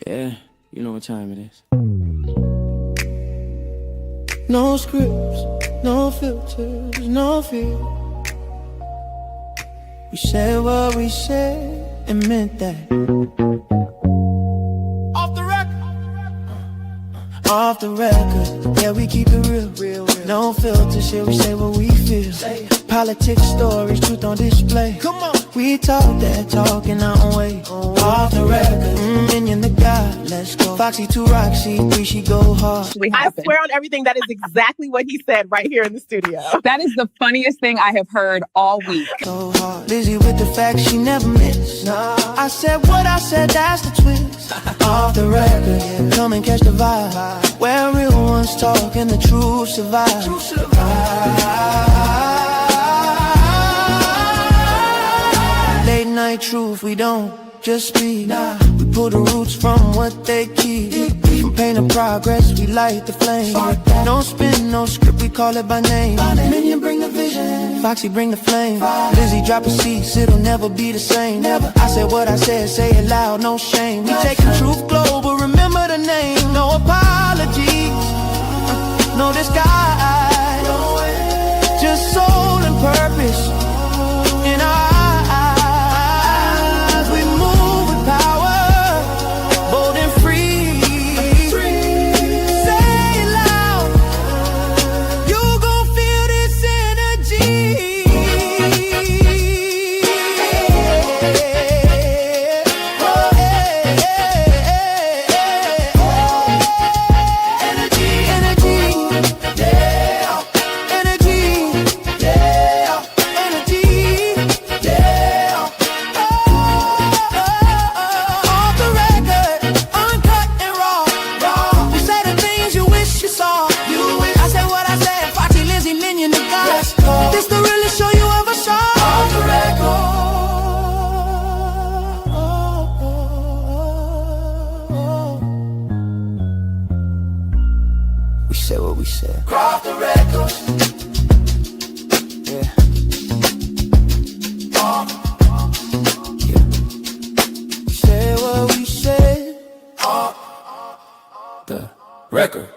Yeah, you know what time it is. No scripts, no filters, no fear. We said what we said and meant that. Off the record. Off the record, yeah, we keep it real. No filter shit, we say what we feel. Politics, stories, truth on display. Come on. We talk that talk in our own way. Off the record, minion the God, let's go. Foxy to Roxy, 3 she go hard. I swear on everything, that is exactly what he said right here in the studio. That is the funniest thing I have heard all week. So hard, busy with the facts she never missed. I said what I said, that's the twist. Off the record, yeah. Come and catch the vibe. Where real ones talk and the truth survive. Late night truth, we don't just speak. We pull the roots from what they keep. From pain to progress, we light the flame. No spin, no script, we call it by name. Minion bring the vision, Foxy bring the flame. Lizzie drop a cease, it'll never be the same. I said what I said, say it loud, no shame. We take the truth global, remember the name. No apologies, no disguise. Just soul and purpose in our eyes. We move with power, bold and free. Say it loud, you gon' feel this energy. This the realest show you ever saw. Off the record. We said what we said. Off the record. Yeah. Yeah. We said what we said. Off the record.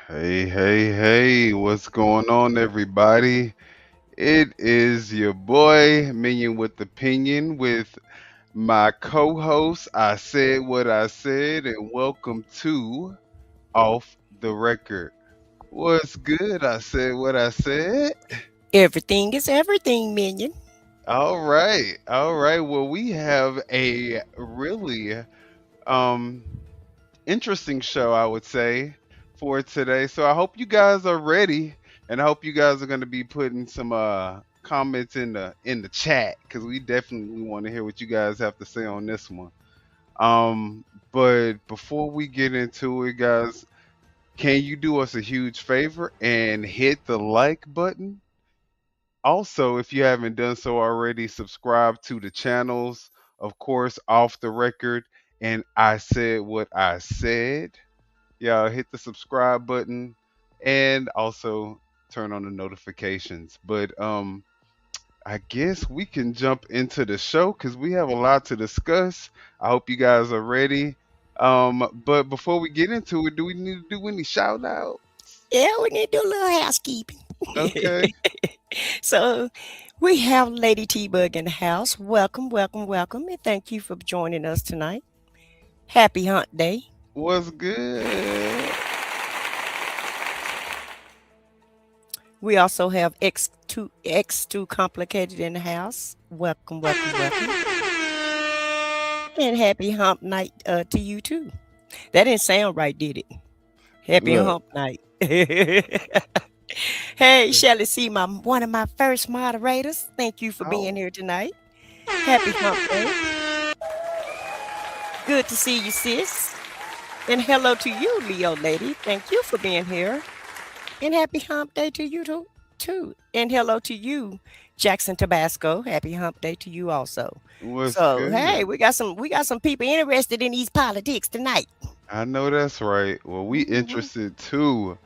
Hey, what's going on, everybody? It is your boy, Minion with Opinion, with my co-host, I Said What I Said, and welcome to Off the Record. What's good? I said what I said. Everything is everything, Minion. All right. Well, we have a really um interesting show, I would say, for today. So I hope you guys are ready, and I hope you guys are going to be putting some comments in the chat, because we definitely want to hear what you guys have to say on this one. But before we get into it, guys, can you do us a huge favor and hit the like button? Also, if you haven't done so already, subscribe to the channels, of course, Off the Record and I Said What I Said. Y'all hit the subscribe button and also turn on the notifications. But I guess we can jump into the show because we have a lot to discuss. I hope you guys are ready. But before we get into it, do we need to do any shout out? Yeah, we need to do a little housekeeping. Okay. So we have Lady T-Bug in the house. Welcome, and thank you for joining us tonight. Happy Hunt Day. What's good? We also have X2 Complicated in the house. Welcome. And happy hump night to you too. That didn't sound right, did it? Happy Look. hump night. Hey, Shelly C, one of my first moderators. Thank you for being here tonight. Happy hump day. Good to see you, sis. And hello to you, Leo lady. Thank you for being here. And happy hump day to you too. And hello to you, Jackson Tabasco. Happy hump day to you also. What's So good? hey, we got some people interested in these politics tonight. I know that's right. Well, we interested too.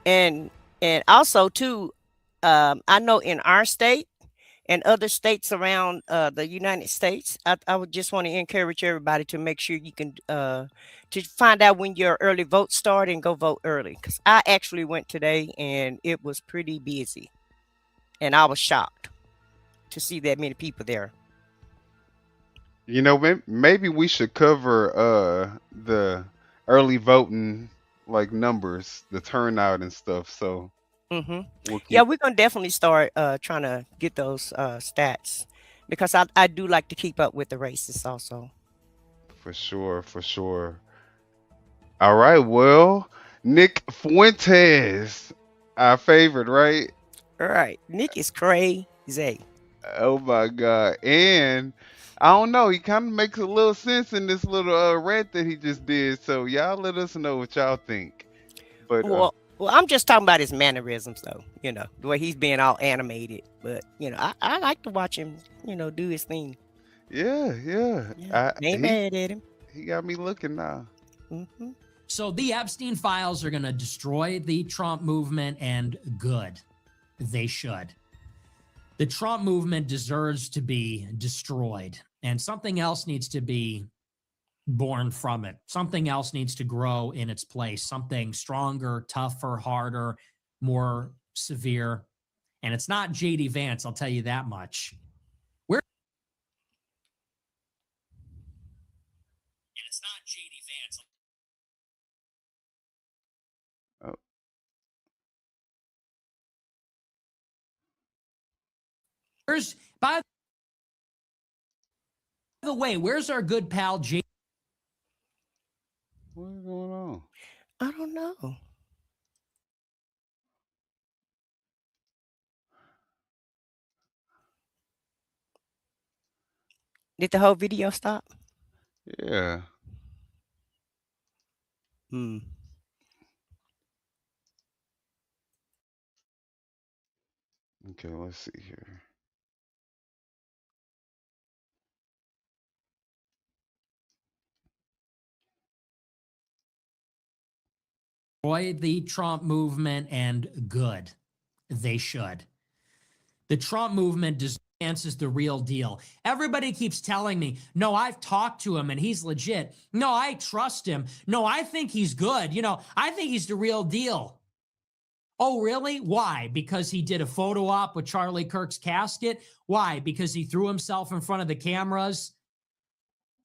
And also too, I know in our state and other states around the United States. I would just want to encourage everybody to make sure you can to find out when your early vote start and go vote early. Because I actually went today and it was pretty busy, and I was shocked to see that many people there. Maybe we should cover the early voting like numbers, the turnout and stuff. So Hmm. we'll Yeah, keep we're gonna definitely start trying to get those stats because I do like to keep up with the races also. for sure, for sure. All right, well, Nick Fuentes, our favorite, right? All right, Nick is crazy. Oh my God. And I don't know, he kind of makes a little sense in this little rant that he just did. So y'all let us know what y'all think. But Well, I'm just talking about his mannerisms, though. The way he's being all animated. But I like to watch him. Do his thing. yeah, yeah. Yeah, ain't mad at him. He got me looking now. Hmm. So the Epstein files are going to destroy the Trump movement, and good. They should. The Trump movement deserves to be destroyed, and something else needs to be born from it. Something else needs to grow in its place, something stronger, tougher, harder, more severe. And it's not JD Vance, I'll tell you that much. And it's not JD Vance. Oh, By the way, where's our good pal JD? what's going on? I don't know. Did the whole video stop? Yeah. Hmm. Okay, let's see here. Destroy the Trump movement, and good. They should. The Trump movement is the real deal. Everybody keeps telling me, no, I've talked to him and he's legit. No, I trust him. No, I think he's good. I think he's the real deal. Oh, really? Why? Because he did a photo op with Charlie Kirk's casket? Why? Because he threw himself in front of the cameras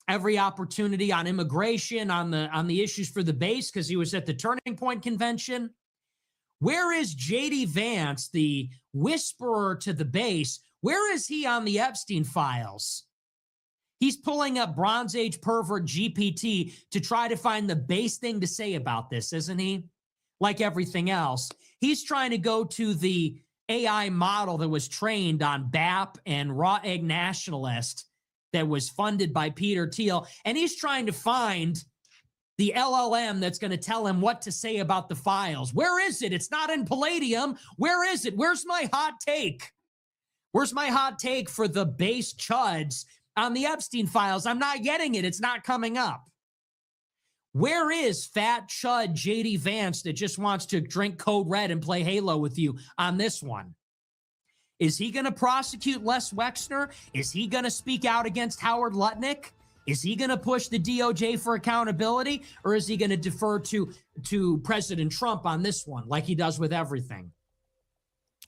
every opportunity on immigration, on the issues for the base, because he was at the Turning Point convention. Where is JD Vance, the whisperer to the base? Where is he on the Epstein files? He's pulling up Bronze Age pervert GPT to try to find the base thing to say about this, isn't he? Like everything else, he's trying to go to the AI model that was trained on BAP and Raw Egg Nationalist that was funded by Peter Thiel, and he's trying to find the LLM that's going to tell him what to say about the files. Where is it? It's not in Palladium. Where is it? Where's my hot take? Where's my hot take for the base chuds on the Epstein files? I'm not getting it. It's not coming up. Where is fat chud JD Vance that just wants to drink Code Red and play Halo with you on this one? Is he going to prosecute Les Wexner? Is he going to speak out against Howard Lutnick? Is he going to push the DOJ for accountability, or is he going to defer to President Trump on this one, like he does with everything?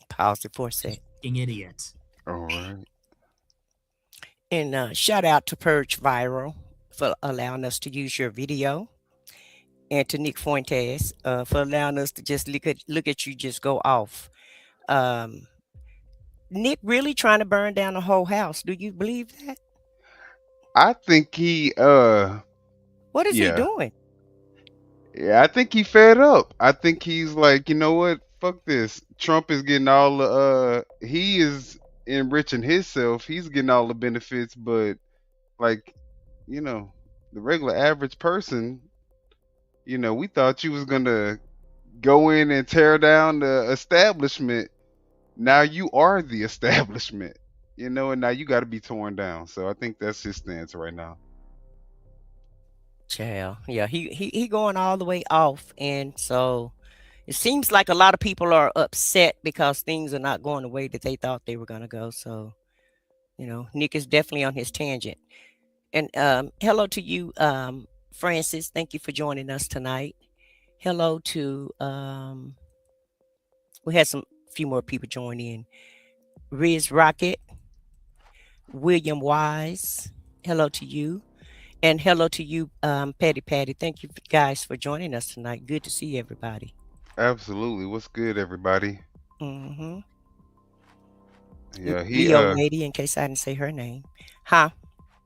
Pause it for a sec. Idiot. All right. And shout out to Purge Viral for allowing us to use your video, and to Nick Fuentes for allowing us to just look at you just go off. Um, Nick really trying to burn down the whole house. Do you believe that? I think he What is he yeah. doing? Yeah, I think he fed up. I think he's like, you know what? Fuck this. Trump is getting all the he is enriching himself. He's getting all the benefits, but like, you know, the regular average person, we thought you was gonna go in and tear down the establishment. Now you are the establishment, and now you got to be torn down. So I think that's his stance right now. Child, yeah, he going all the way off, and so it seems like a lot of people are upset because things are not going the way that they thought they were gonna go. So Nick is definitely on his tangent. And hello to you, Francis. Thank you for joining us tonight. Hello to we had some few more people join in. Riz Rocket, William Wise. Hello to you. And hello to you, Patty Patty. Thank you guys for joining us tonight. Good to see everybody. Absolutely. What's good, everybody? Mm-hmm. Yeah, Leo lady, in case I didn't say her name. Huh?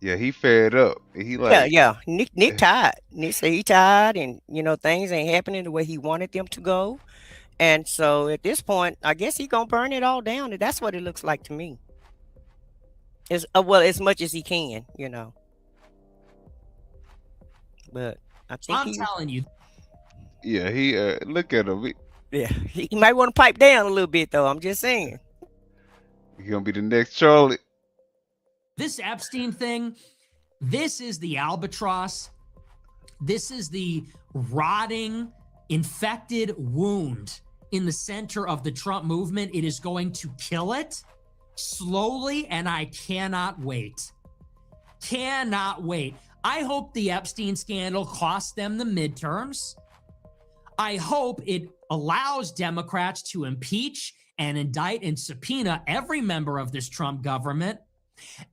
he fed up. He Yeah, like, yeah. Nick tired. Nick said he tired and things ain't happening the way he wanted them to go. And so at this point, I guess he gonna burn it all down. And that's what it looks like to me. Well, as much as he can. But I think I'm telling you, yeah, he look at him. he might want to pipe down a little bit though. I'm just saying. He gonna be the next Charlie. this Epstein thing, this is the albatross. This is the rotting, infected wound in the center of the Trump movement. It is going to kill it slowly, and I cannot wait. Cannot wait. I hope the Epstein scandal costs them the midterms. I hope it allows Democrats to impeach and indict and subpoena every member of this Trump government.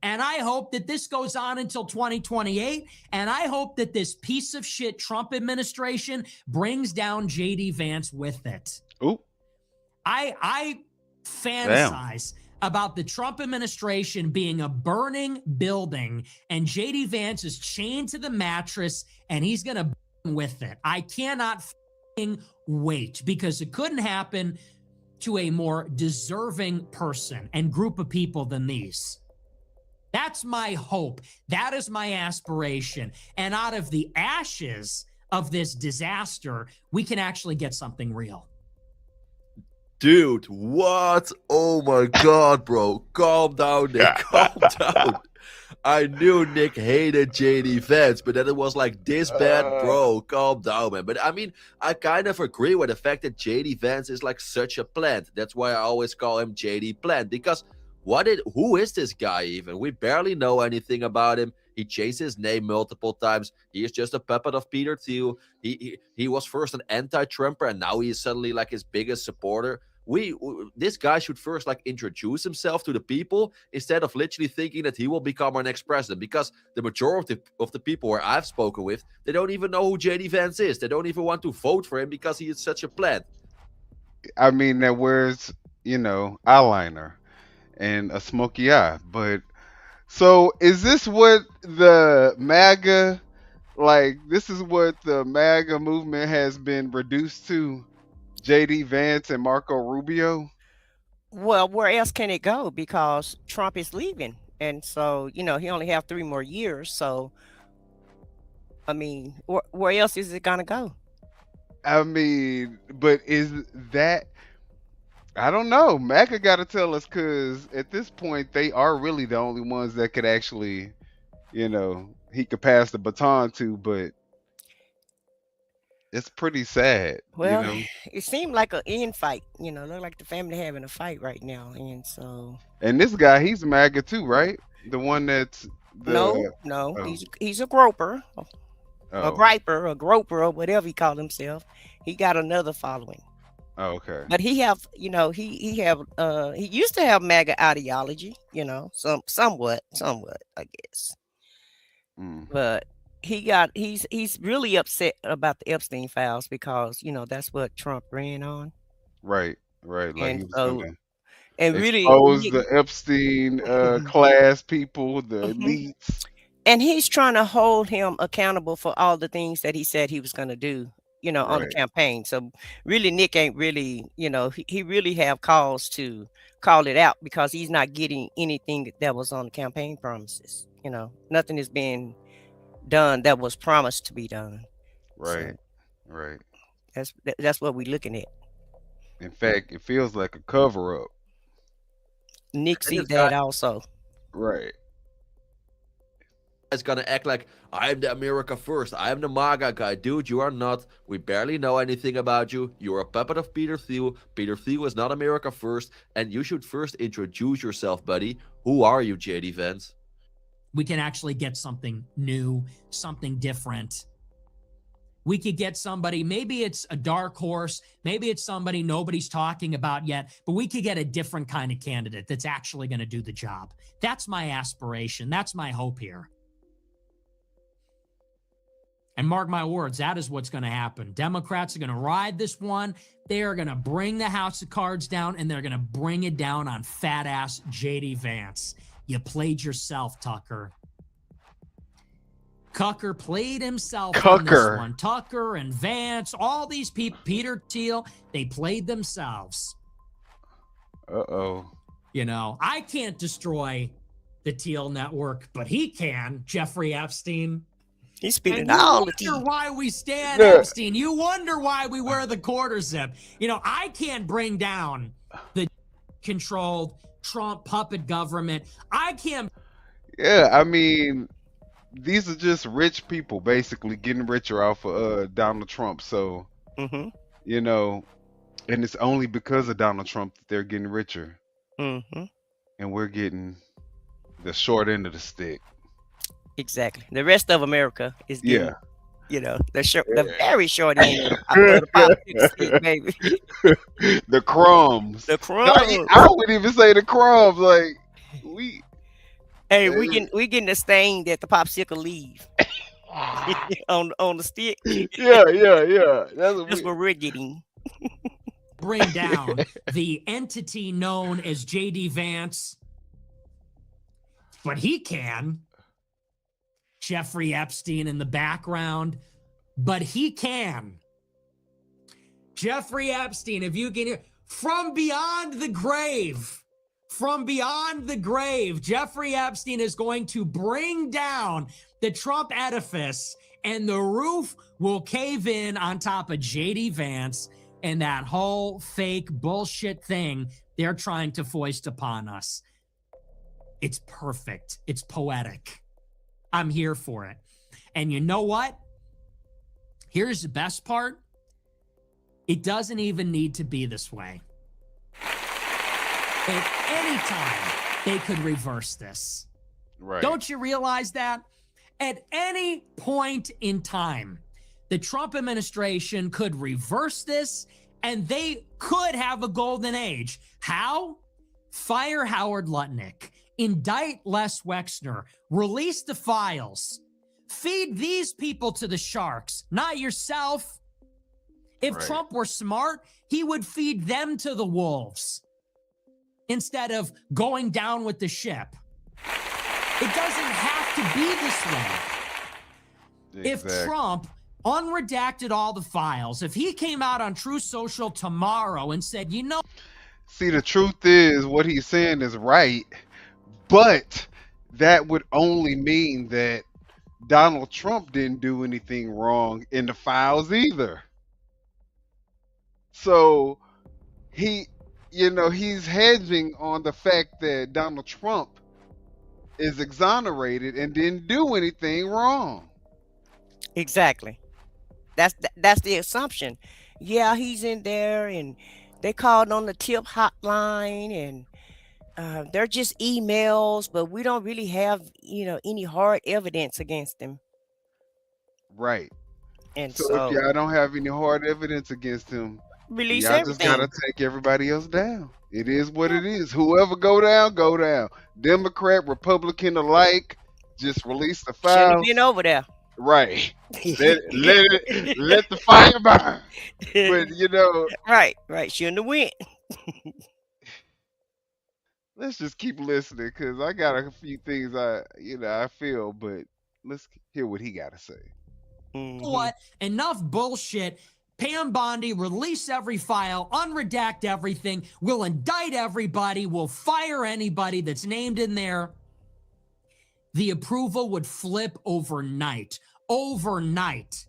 And I hope that this goes on until 2028. And I hope that this piece of shit Trump administration brings down JD Vance with it. Ooh. I fantasize about the Trump administration being a burning building and JD Vance is chained to the mattress and he's going to burn with it. I cannot wait because it couldn't happen to a more deserving person and group of people than these. That's my hope. That is my aspiration. And out of the ashes of this disaster, we can actually get something real. Dude, what? Oh my God, bro. Calm down, Nick. Calm down. I knew Nick hated JD Vance, but then it was like this bad, bro. Calm down, man. But I mean, I kind of agree with the fact that JD Vance is like such a plant. That's why I always call him JD Plant, because who is this guy even? We barely know anything about him. He changed his name multiple times. He is just a puppet of Peter Thiel. He was first an anti-Trumper, and now he is suddenly like his biggest supporter. This guy should first like introduce himself to the people instead of literally thinking that he will become our next president, because the majority of the people where I've spoken with, they don't even know who JD Vance is. They don't even want to vote for him because he is such a plant. I mean, that wears, eyeliner and a smoky eye. But so is this what the MAGA, this is what the MAGA movement has been reduced to? JD Vance and Marco Rubio? Well, where else can it go? Because Trump is leaving. And so, he only have 3 more years. So, I mean, where else is it going to go? I mean, but is that, I don't know. MAGA got to tell us, because at this point, they are really the only ones that could actually, he could pass the baton to, but it's pretty sad. Well, it seemed like an infight, look like the family having a fight right now. And so. And this guy, he's MAGA too, right? The one that's No, oh. he's a groper, a Oh. griper, a groper, or whatever he called himself. He got another following. Oh, okay. But he used to have MAGA ideology, somewhat, I guess. But he's really upset about the Epstein files because that's what Trump ran on. Right. Like And he was so, gonna and really, expose the Epstein class people, the Mhm. elites. And he's trying to hold him accountable for all the things that he said he was going to do, on the Right. campaign. So really, Nick ain't really, he really have cause to call it out because he's not getting anything that was on the campaign promises. Nothing is being done that was promised to be done. Right. So Right. that's what we're looking at. In fact, it feels like a cover up. Nick sees that also. Right. is gonna act like I'm the America first. I'm the MAGA guy. Dude, you are not. We barely know anything about you. You're a puppet of Peter Thiel. Peter Thiel is not America first. And you should first introduce yourself, buddy. Who are you, JD Vance? We can actually get something new, something different. We could get somebody, maybe it's a dark horse, maybe it's somebody nobody's talking about yet, but we could get a different kind of candidate that's actually going to do the job. That's my aspiration. That's my hope here. And mark my words, that is what's going to happen. Democrats are going to ride this one. They are going to bring the House of Cards down, and they're going to bring it down on fat-ass JD Vance. You played yourself, Tucker. Tucker played himself on this one. Tucker and Vance, all these people, Peter Thiel, they played themselves. Uh-oh. You know, I can't destroy the Thiel network, but he can, Jeffrey Epstein. He's spitting And all the you wonder tea. why we stand Epstein. You wonder why we wear the quarter zip. You know, I can't bring down the controlled Trump puppet government. I can't. Yeah, I mean, these are just rich people basically getting richer off of Donald Trump. So, you know, and it's only because of Donald Trump that they're getting richer. And we're getting the short end of the stick. Exactly. The rest of America is getting, you know, the very short end of the politics stick, baby. The crumbs. The crumbs. I wouldn't even say the crumbs. Like, Hey, we getting the stain that the popsicle leave on the stick. Yeah. That's what we're getting. Bring down the entity known as JD Vance, but he can. Jeffrey Epstein in the background, but he can. Jeffrey Epstein, if you can hear, from beyond the grave, Jeffrey Epstein is going to bring down the Trump edifice, and the roof will cave in on top of JD Vance and that whole fake bullshit thing they're trying to foist upon us. It's perfect. It's poetic. I'm here for it. And you know what? Here's the best part. It doesn't even need to be this way. At any time, they could reverse this. Right. Don't you realize that? At any point in time, the Trump administration could reverse this, and they could have a golden age. How? Fire Howard Lutnick. Indict Les Wexner, release the files, feed these people to the sharks, not yourself. If Trump were smart, he would feed them to the wolves instead of going down with the ship. It doesn't have to be this way. Exactly. If Trump unredacted all the files, if he came out on Truth Social tomorrow and said, you know. See, the truth is what he's saying is right. But that would only mean that Donald Trump didn't do anything wrong in the files either. So he's hedging on the fact that Donald Trump is exonerated and didn't do anything wrong. Exactly. That's the assumption. Yeah, he's in there, and they called on the tip hotline, and they're just emails, but we don't really have, any hard evidence against him. Right. And So if y'all don't have any hard evidence against him, release y'all just everything. gotta take everybody else down. It is what it is. Whoever go down, go down. Democrat, Republican alike, just release the Shouldn't have files. been over there. Right. let the fire burn. But Right. Shouldn't have went. let's just keep listening because I got a few things I feel, but let's hear what he got to say. What? Enough bullshit. Pam Bondi, release every file, unredact everything. We'll indict everybody. We'll fire anybody that's named in there. The approval would flip overnight. Overnight.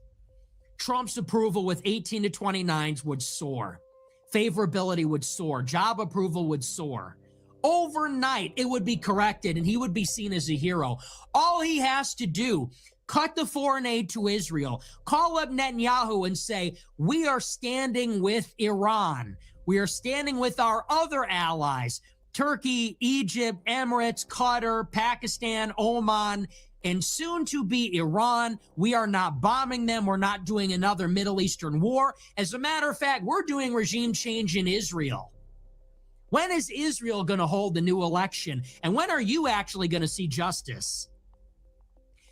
Trump's approval with 18 to 29s would soar. Favorability would soar. Job approval would soar. Overnight, it would be corrected and he would be seen as a hero. All he has to do, cut the foreign aid to Israel, call up Netanyahu and say, we are standing with Iran. We are standing with our other allies, Turkey, Egypt, Emirates, Qatar, Pakistan, Oman, and soon to be Iran. We are not bombing them. We're not doing another Middle Eastern war. As a matter of fact, we're doing regime change in Israel. When is Israel going to hold the new election? And when are you actually going to see justice?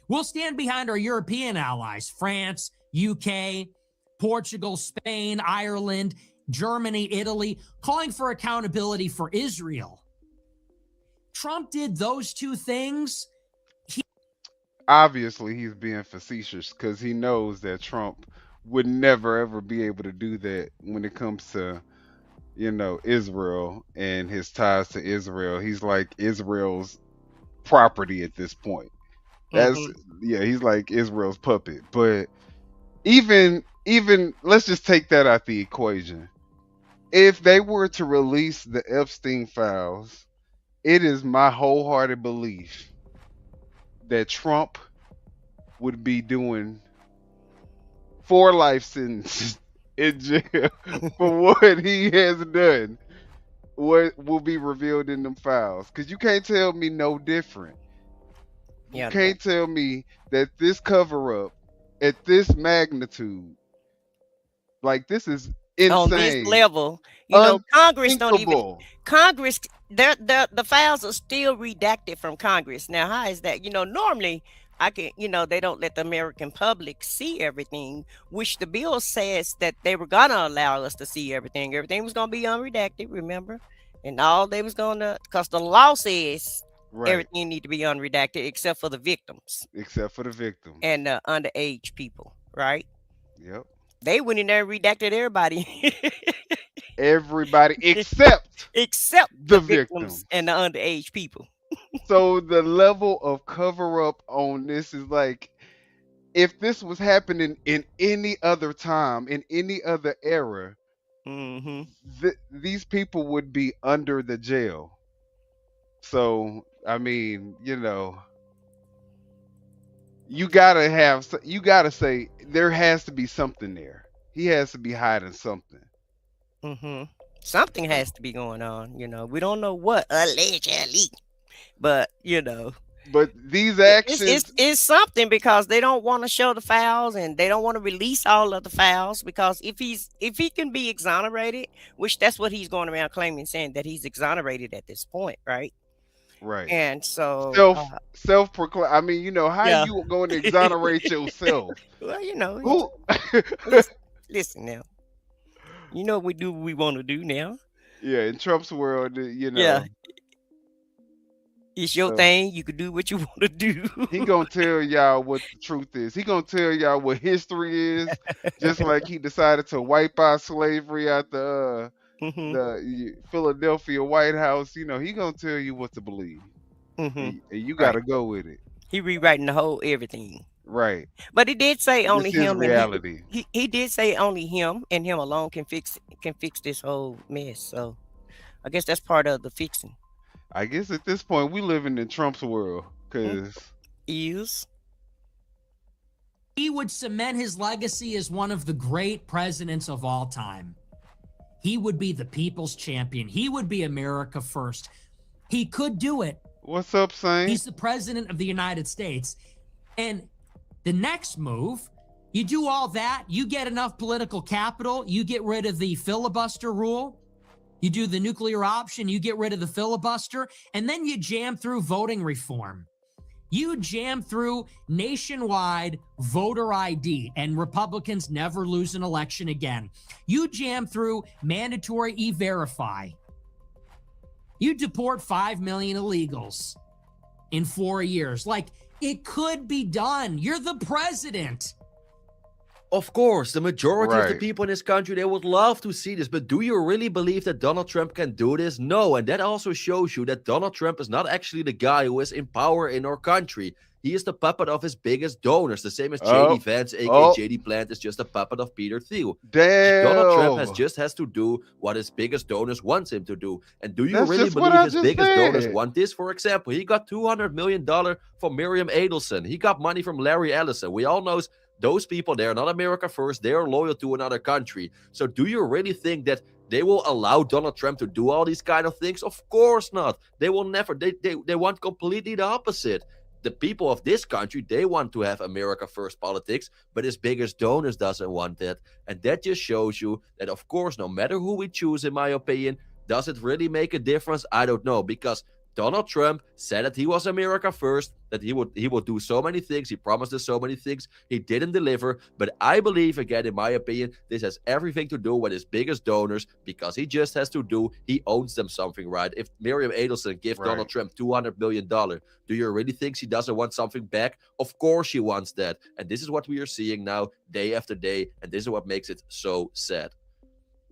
We'll stand behind our European allies, France, UK, Portugal, Spain, Ireland, Germany, Italy, calling for accountability for Israel. Trump did those two things. Obviously, he's being facetious because he knows that Trump would never ever be able to do that when it comes to, Israel and his ties to Israel. He's like Israel's property at this point. That's he's like Israel's puppet. But even let's just take that out the equation. If they were to release the Epstein files, it is my wholehearted belief that Trump would be doing 4 life sentences in jail for what he has done. What will be revealed in them files? Because you can't tell me no different. You can't tell me that this cover up at this magnitude, like this is insane. On this level, Congress don't even. Congress, the files are still redacted from Congress. Now, how is that? Normally they don't let the American public see everything, which the bill says that they were gonna allow us to see everything. Everything was gonna be unredacted, remember? And all they was because the law says everything need to be unredacted except for the victims. Except for the victims. And the underage people, right? Yep. They went in there and redacted everybody. Everybody except the victims and the underage people. So the level of cover up on this is like, if this was happening in any other time, in any other era, these people would be under the jail. So I mean, you gotta say there has to be something there. He has to be hiding something. Something has to be going on. We don't know what, allegedly, but But these actions, it's something, because they don't want to show the files and they don't want to release all of the files, because if he can be exonerated, which that's what he's going around claiming, saying that he's exonerated at this point, right? Right. And so self-proclaim. I mean, how you going to exonerate yourself? Well, listen now. We do what we want to do now. Yeah, in Trump's world, Yeah. It's your thing. You can do what you want to do. He gonna tell y'all what the truth is. He gonna tell y'all what history is. Just like he decided to wipe out slavery out the Philadelphia White House. He gonna tell you what to believe. And you gotta go with it. He rewriting the whole everything. Right. But he did say only him. Reality. He did say only him and him alone can fix this whole mess. So I guess that's part of the fixing. I guess at this point we living in Trump's world, because he would cement his legacy as one of the great presidents of all time. He would be the people's champion. He would be America first. He could do it. What's up, Saint? He's the president of the United States. And the next move, you do all that, you get enough political capital, you get rid of the filibuster rule, you do the nuclear option, you get rid of the filibuster, and then you jam through voting reform. You jam through nationwide voter ID, and Republicans never lose an election again. You jam through mandatory E-Verify. You deport 5 million illegals in 4 years. Like, it could be done. You're the president. Of course, the majority of the Right. people in this country, they would love to see this. But do you really believe that Donald Trump can do this? No. And that also shows you that Donald Trump is not actually the guy who is in power in our country. He is the puppet of his biggest donors, the same as Oh, JD Vance, aka oh, JD Plant, is just a puppet of Peter Thiel. Donald Trump damn. has to do what his biggest donors want him to do. And do you That's really just what believe I his just biggest donors said. want this? For example, he got $200 million from Miriam Adelson. He got money from Larry Ellison. We all know those people, they're not America first. They're loyal to another country. So do you really think that they will allow Donald Trump to do all these kind of things? Of course not. They will never. They want completely the opposite. The people of this country, they want to have America first politics, but his biggest donors doesn't want that. And that just shows you that, of course, no matter who we choose, in my opinion, does it really make a difference? I don't know, because Donald Trump said that he was America first, that he would do so many things. He promised us so many things. He didn't deliver. But I believe, again, in my opinion, this has everything to do with his biggest donors, because he just has to do, he owns them something, right? If Miriam Adelson gives Donald Right. Trump $200 million, do you really think she doesn't want something back? Of course she wants that. And this is what we are seeing now, day after day. And this is what makes it so sad.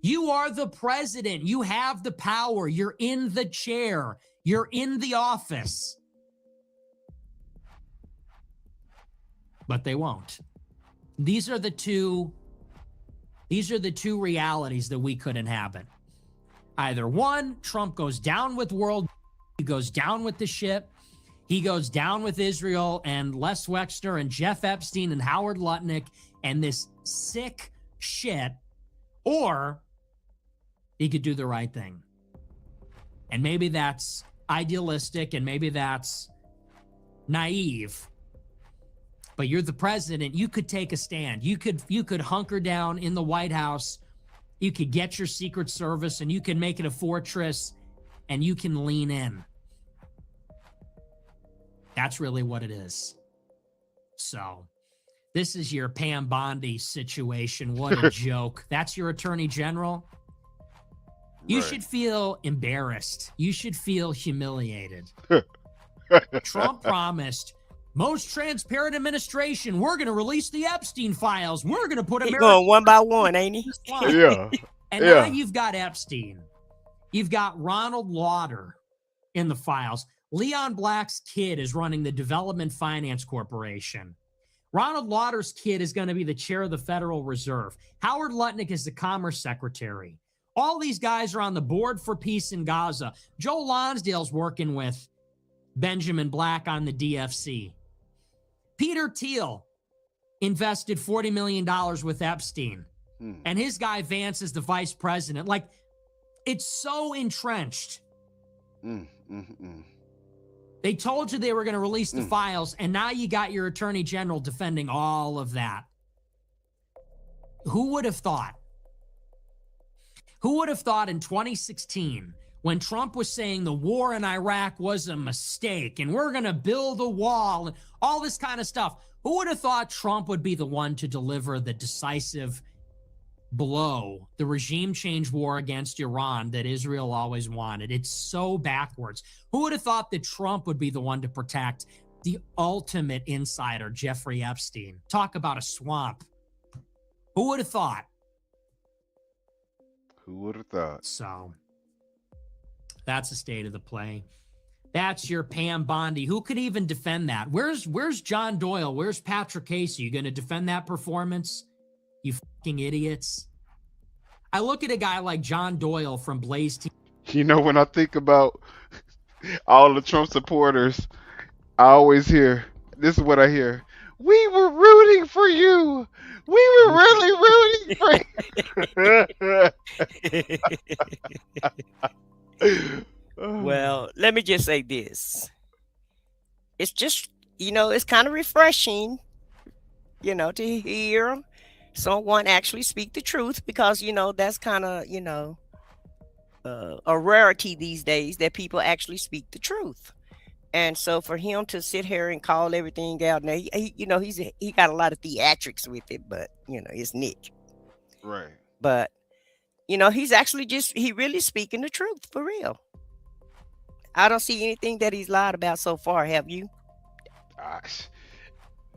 You are the president. You have the power. You're in the chair. You're in the office. But they won't. These are the two realities that we could inhabit. Either one, Trump goes down with world, he goes down with the ship, he goes down with Israel and Les Wexner and Jeff Epstein and Howard Lutnick and this sick shit, or he could do the right thing. And maybe that's idealistic and maybe that's naive. But you're the president. You could take a stand. You could hunker down in the White House. You could get your Secret Service and you can make it a fortress and you can lean in. That's really what it is. So this is your Pam Bondi situation. What a joke. That's your attorney general. You Right. should feel embarrassed. You should feel humiliated. Trump promised most transparent administration. We're going to release the Epstein files. We're going to put He America going one by one, ain't he? Yeah. And now Yeah. you've got Epstein. You've got Ronald Lauder in the files. Leon Black's kid is running the Development Finance Corporation. Ronald Lauder's kid is going to be the chair of the Federal Reserve. Howard Lutnick is the Commerce Secretary. All these guys are on the board for peace in Gaza. Joe Lonsdale's working with Benjamin Black on the DFC. Peter Thiel invested $40 million with Epstein. And his guy Vance is the vice president. Like, it's so entrenched. They told you they were going to release the files, and now you got your attorney general defending all of that. Who would have thought? Who would have thought in 2016, when Trump was saying the war in Iraq was a mistake and we're going to build a wall and all this kind of stuff, who would have thought Trump would be the one to deliver the decisive blow, the regime change war against Iran that Israel always wanted? It's so backwards. Who would have thought that Trump would be the one to protect the ultimate insider, Jeffrey Epstein? Talk about a swamp. Who would have thought? Who would have thought? So that's the state of the play. That's your Pam Bondi. Who could even defend that? Where's John Doyle? Where's Patrick Casey? You going to defend that performance? You fucking idiots. I look at a guy like John Doyle from Blaze TV. You know, when I think about all the Trump supporters, I always hear, this is what I hear. We were rooting for you. We were really rooting for you. Well, let me just say this. It's just, it's kind of refreshing, to hear someone actually speak the truth, because, that's kind of, a rarity these days that people actually speak the truth. And so for him to sit here and call everything out, now, he got a lot of theatrics with it, but, it's Nick. Right. But, he's actually he really speaking the truth for real. I don't see anything that he's lied about so far. Have you?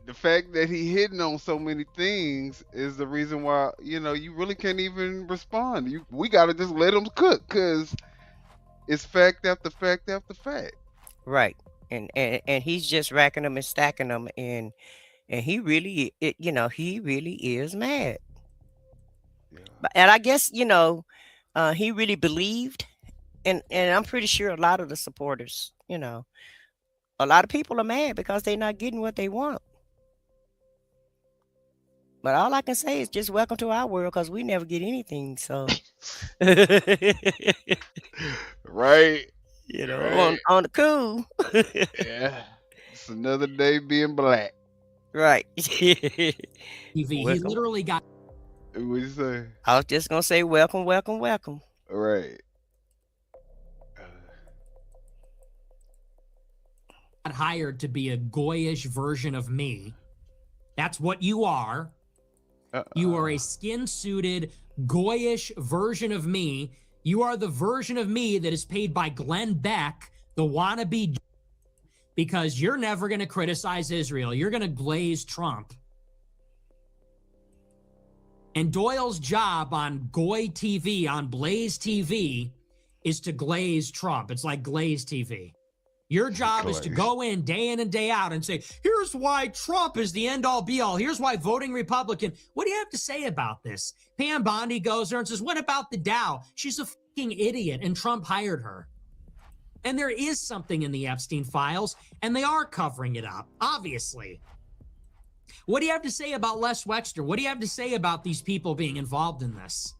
the fact that he hitting on so many things is the reason why you really can't even respond. We gotta just let him cook because it's fact after fact after fact. Right. And he's just racking them and stacking them, and he really he really is mad. Yeah. And I guess, he really believed, and I'm pretty sure a lot of the supporters, a lot of people are mad because they're not getting what they want. But all I can say is just welcome to our world because we never get anything. So, Right. on Right. on the cool. Yeah. It's another day being black. Right. TV. He Welcome. literally got What you say? I was just gonna say welcome, welcome, welcome. Right. hired to be a goyish version of me. That's what you are. You are a skin-suited, goyish version of me. You are the version of me that is paid by Glenn Beck, the wannabe, because you're never going to criticize Israel. You're going to glaze Trump. And Doyle's job on Goy TV, on Blaze TV, is to glaze Trump. It's like Glaze TV. Your job is to go in and day out and say, here's why Trump is the end all be all. Here's why voting Republican. What do you have to say about this? Pam Bondi goes there and says, what about the Dow? She's a fucking idiot, and Trump hired her. And there is something in the Epstein files, and they are covering it up, obviously. What do you have to say about Les Wexner? What do you have to say about these people being involved in this?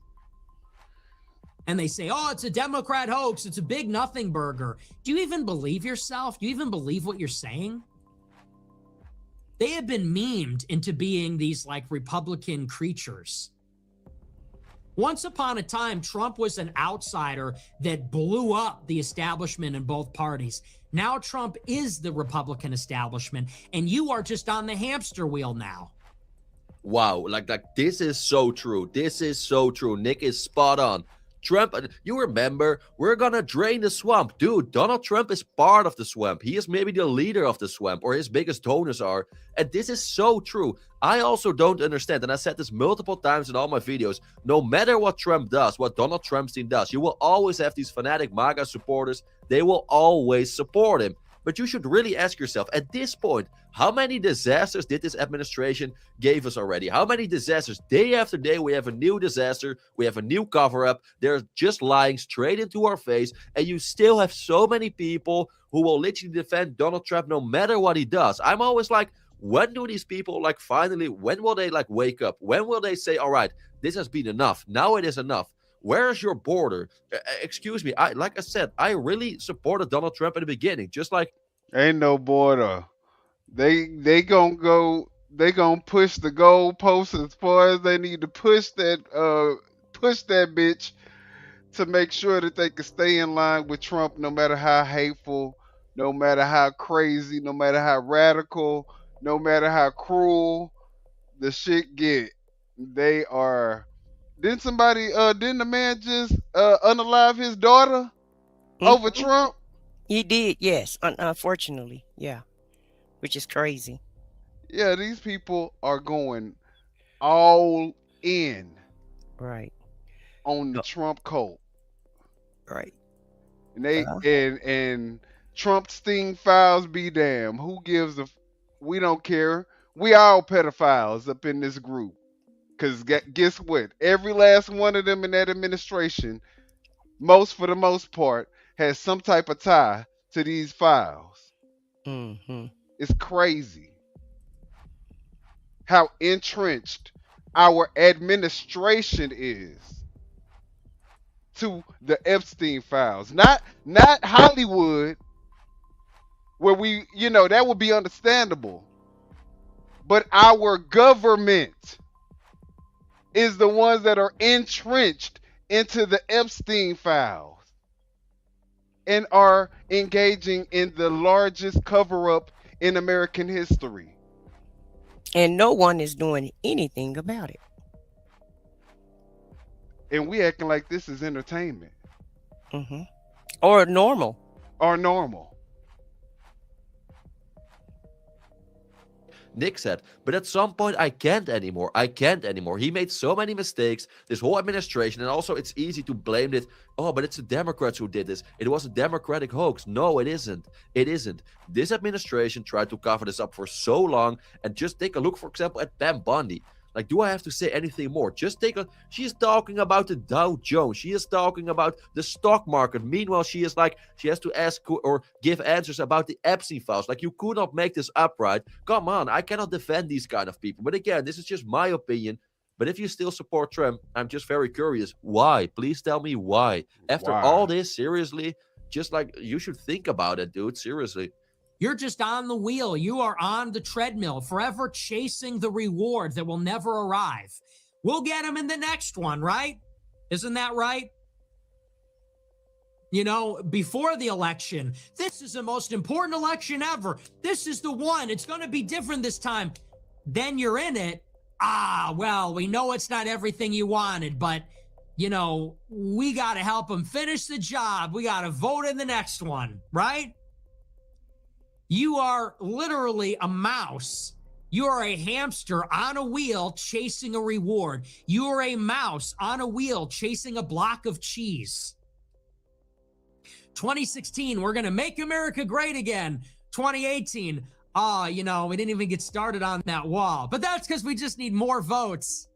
And they say, oh, it's a Democrat hoax. It's a big nothing burger. Do you even believe yourself? Do you even believe what you're saying? They have been memed into being these like Republican creatures. Once upon a time, Trump was an outsider that blew up the establishment in both parties. Now Trump is the Republican establishment, and you are just on the hamster wheel now. Wow, like this is so true. This is so true. Nick is spot on. Trump, you remember, we're gonna drain the swamp. Dude, Donald Trump is part of the swamp. He is maybe the leader of the swamp, or his biggest donors are. And this is so true. I also don't understand, and I said this multiple times in all my videos, no matter what Trump does, what Donald Trump's team does, you will always have these fanatic MAGA supporters. They will always support him. But you should really ask yourself, at this point, how many disasters did this administration give us already? How many disasters? Day after day, we have a new disaster. We have a new cover-up. They're just lying straight into our face. And you still have so many people who will literally defend Donald Trump no matter what he does. I'm always like, when do these people finally, when will they wake up? When will they say, all right, this has been enough. Now it is enough. Where is your border? Excuse me. Like I said, I really supported Donald Trump in the beginning. Just like Ain't no border. They gonna go. They gonna push the goalposts as far as they need to push that bitch to make sure that they can stay in line with Trump, no matter how hateful, no matter how crazy, no matter how radical, no matter how cruel the shit get. They are. Didn't the man just unalive his daughter over Mhm. Trump? He did, yes. Unfortunately, yeah, which is crazy. Yeah, these people are going all in Right, on the no, Trump cult. right. And they Uh, and Trump Sting files be damn. Who gives a we don't care. We all pedophiles up in this group. Cause guess what? Every last one of them in that administration, for the most part, has some type of tie to these files. mm-hmm. It's crazy how entrenched our administration is to the Epstein files. Not Hollywood, where that would be understandable. But our government is the ones that are entrenched into the Epstein files and are engaging in the largest cover up in American history. And no one is doing anything about it. And we acting like this is entertainment Mm-hmm. Or normal. or normal. Nick said. But at some point, I can't anymore. I can't anymore. He made so many mistakes, this whole administration, and also it's easy to blame it. Oh, but it's the Democrats who did this. It was a Democratic hoax. No, it isn't. It isn't. This administration tried to cover this up for so long, and just take a look, for example, at Pam Bondi. Like, do I have to say anything more? Just take a... She is talking about the Dow Jones. She is talking about the stock market. Meanwhile, she is like... She has to ask or give answers about the Epstein files. Like, you could not make this up, right? Come on, I cannot defend these kind of people. But again, this is just my opinion. But if you still support Trump, I'm just very curious. Why? Please tell me why. After all this, seriously, just like, you should think about it, dude. Seriously. You're just on the wheel. You are on the treadmill, forever chasing the reward that will never arrive. We'll get him in the next one, right? Isn't that right? You know, before the election, this is the most important election ever. This is the one. It's going to be different this time. Then you're in it. Ah, well, we know it's not everything you wanted, but, you know, we got to help him finish the job. We got to vote in the next one, right? You are literally a mouse. You are a hamster on a wheel chasing a reward. You are a mouse on a wheel chasing a block of cheese. 2016, we're going to make America great again. 2018, you know, we didn't even get started on that wall. But that's because we just need more votes.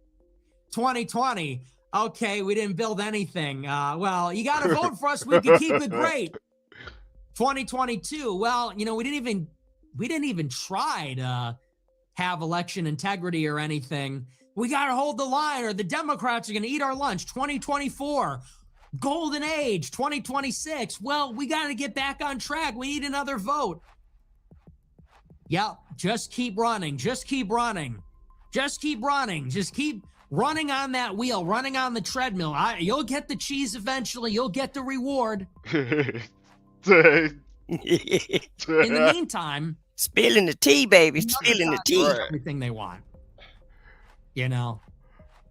2020, okay, we didn't build anything. Well, you got to vote for us. We can keep it great. 2022, well, you know, we didn't even try to have election integrity or anything. We got to hold the line or the Democrats are going to eat our lunch. 2024, golden age. 2026, well, we got to get back on track. We need another vote. Yep, just keep running. Just keep running. Just keep running. Just keep running on that wheel, running on the treadmill. You'll get the cheese eventually. You'll get the reward. In the meantime, spilling the tea, baby. Spilling the tea. Everything they want. You know,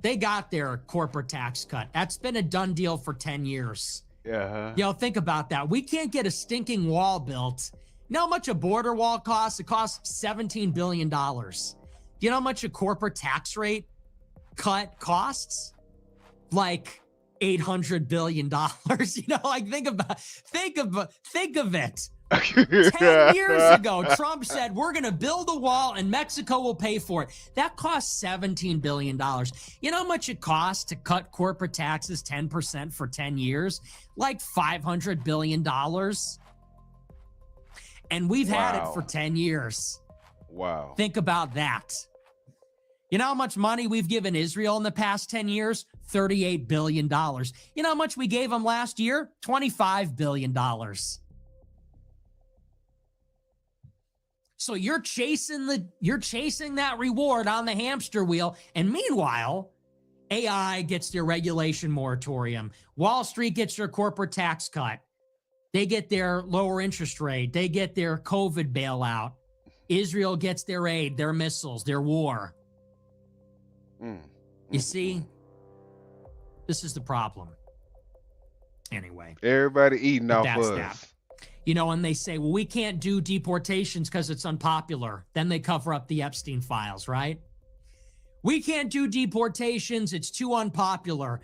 they got their corporate tax cut. That's been a done deal for 10 years. Yeah. Yo, think about that. We can't get a stinking wall built. You know how much a border wall costs? It costs $17 billion. Do you know how much a corporate tax rate cut costs? Like $800 billion. You know, like think of it. 10 years ago, Trump said, we're going to build a wall and Mexico will pay for it. That costs $17 billion. You know how much it costs to cut corporate taxes 10% for 10 years? Like $500 billion. And we've had it for 10 years. Wow. Think about that. You know how much money we've given Israel in the past 10 years? $38 billion. You know how much we gave them last year? $25 billion. So you're chasing that reward on the hamster wheel. And meanwhile, AI gets their regulation moratorium. Wall Street gets their corporate tax cut. They get their lower interest rate. They get their COVID bailout. Israel gets their aid, their missiles, their war. You see, this is the problem. Anyway. Everybody eating off us. That. You know, and they say, well, we can't do deportations because it's unpopular. Then they cover up the Epstein files, right? We can't do deportations. It's too unpopular.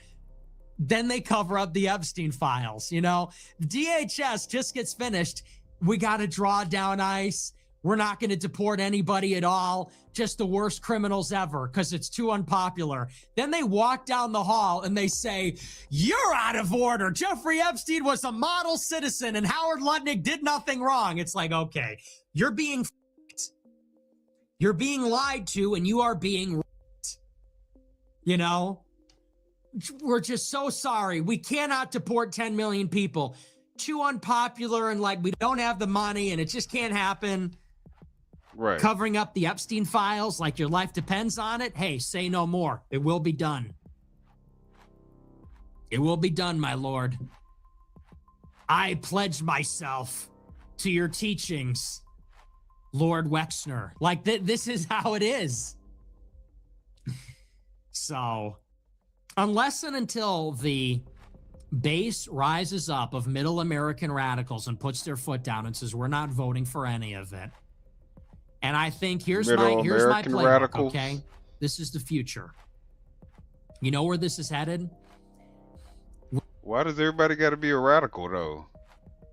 Then they cover up the Epstein files, you know? DHS just gets finished. We got to draw down ICE. We're not going to deport anybody at all. Just the worst criminals ever because it's too unpopular. Then they walk down the hall and they say, you're out of order. Jeffrey Epstein was a model citizen and Howard Lutnick did nothing wrong. It's like, okay, you're being lied to and you are being right. You know? We're just so sorry. We cannot deport 10 million people. Too unpopular and like we don't have the money and it just can't happen. Right. Covering up the Epstein files like your life depends on it. Hey, say no more. It will be done. It will be done, my lord. I pledge myself to your teachings, Lord Wexner. Like this is how it is. So, unless and until the base rises up of middle American radicals and puts their foot down and says, we're not voting for any of it, And I think here's Middle my American playbook, radicals. okay? This is the future. You know where this is headed? Why does everybody got to be a radical though?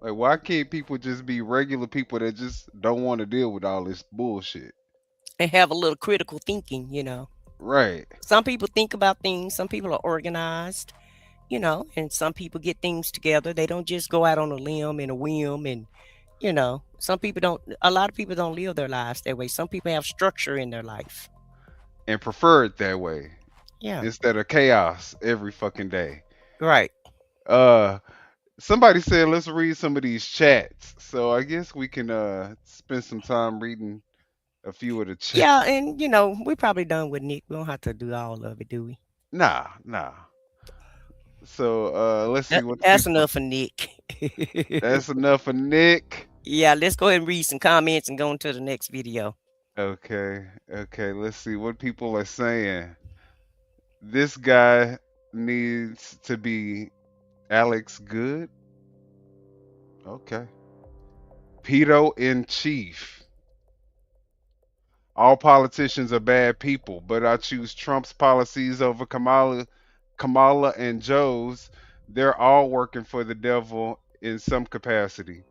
Like, why can't people just be regular people that just don't want to deal with all this bullshit? And have a little critical thinking, you know. Right. Some people think about things, some people are organized, you know, and some people get things together. They don't just go out on a limb and a whim and, you know, some people don't, a lot of people don't live their lives that way. Some people have structure in their life. And prefer it that way Yeah. instead of chaos every fucking day. Right. Uh, somebody said let's read some of these chats. So I guess we can spend some time reading a few of the chats. Yeah. And, you know, we're probably done with Nick. We don't have to do all of it, do we? Nah, nah. So let's see what the That's people. enough for Nick. That's enough for Nick. Yeah. Let's go ahead and read some comments and go into the next video. Okay, okay. Let's see what people are saying. This guy needs to be Alex Good. Okay. Pedo in chief. All politicians are bad people, but I choose Trump's policies over Kamala and Joe's. They're all working for the devil in some capacity.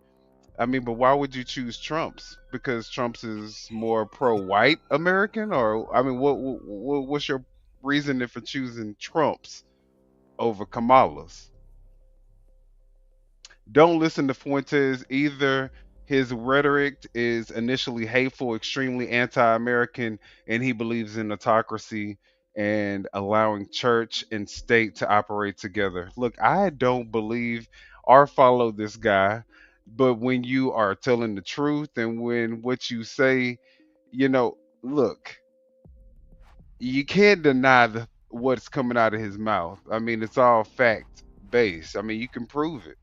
I mean, but why would you choose Trump's? Because Trump's is more pro-white American, or I mean, what's your reason for choosing Trump's over Kamala's? Don't listen to Fuentes either. His rhetoric is initially hateful, extremely anti American, and he believes in autocracy and allowing church and state to operate together. Look, I don't believe or follow this guy, but when you are telling the truth and when what you say, look, you can't deny what's coming out of his mouth. I mean, it's all fact based. I mean, you can prove it.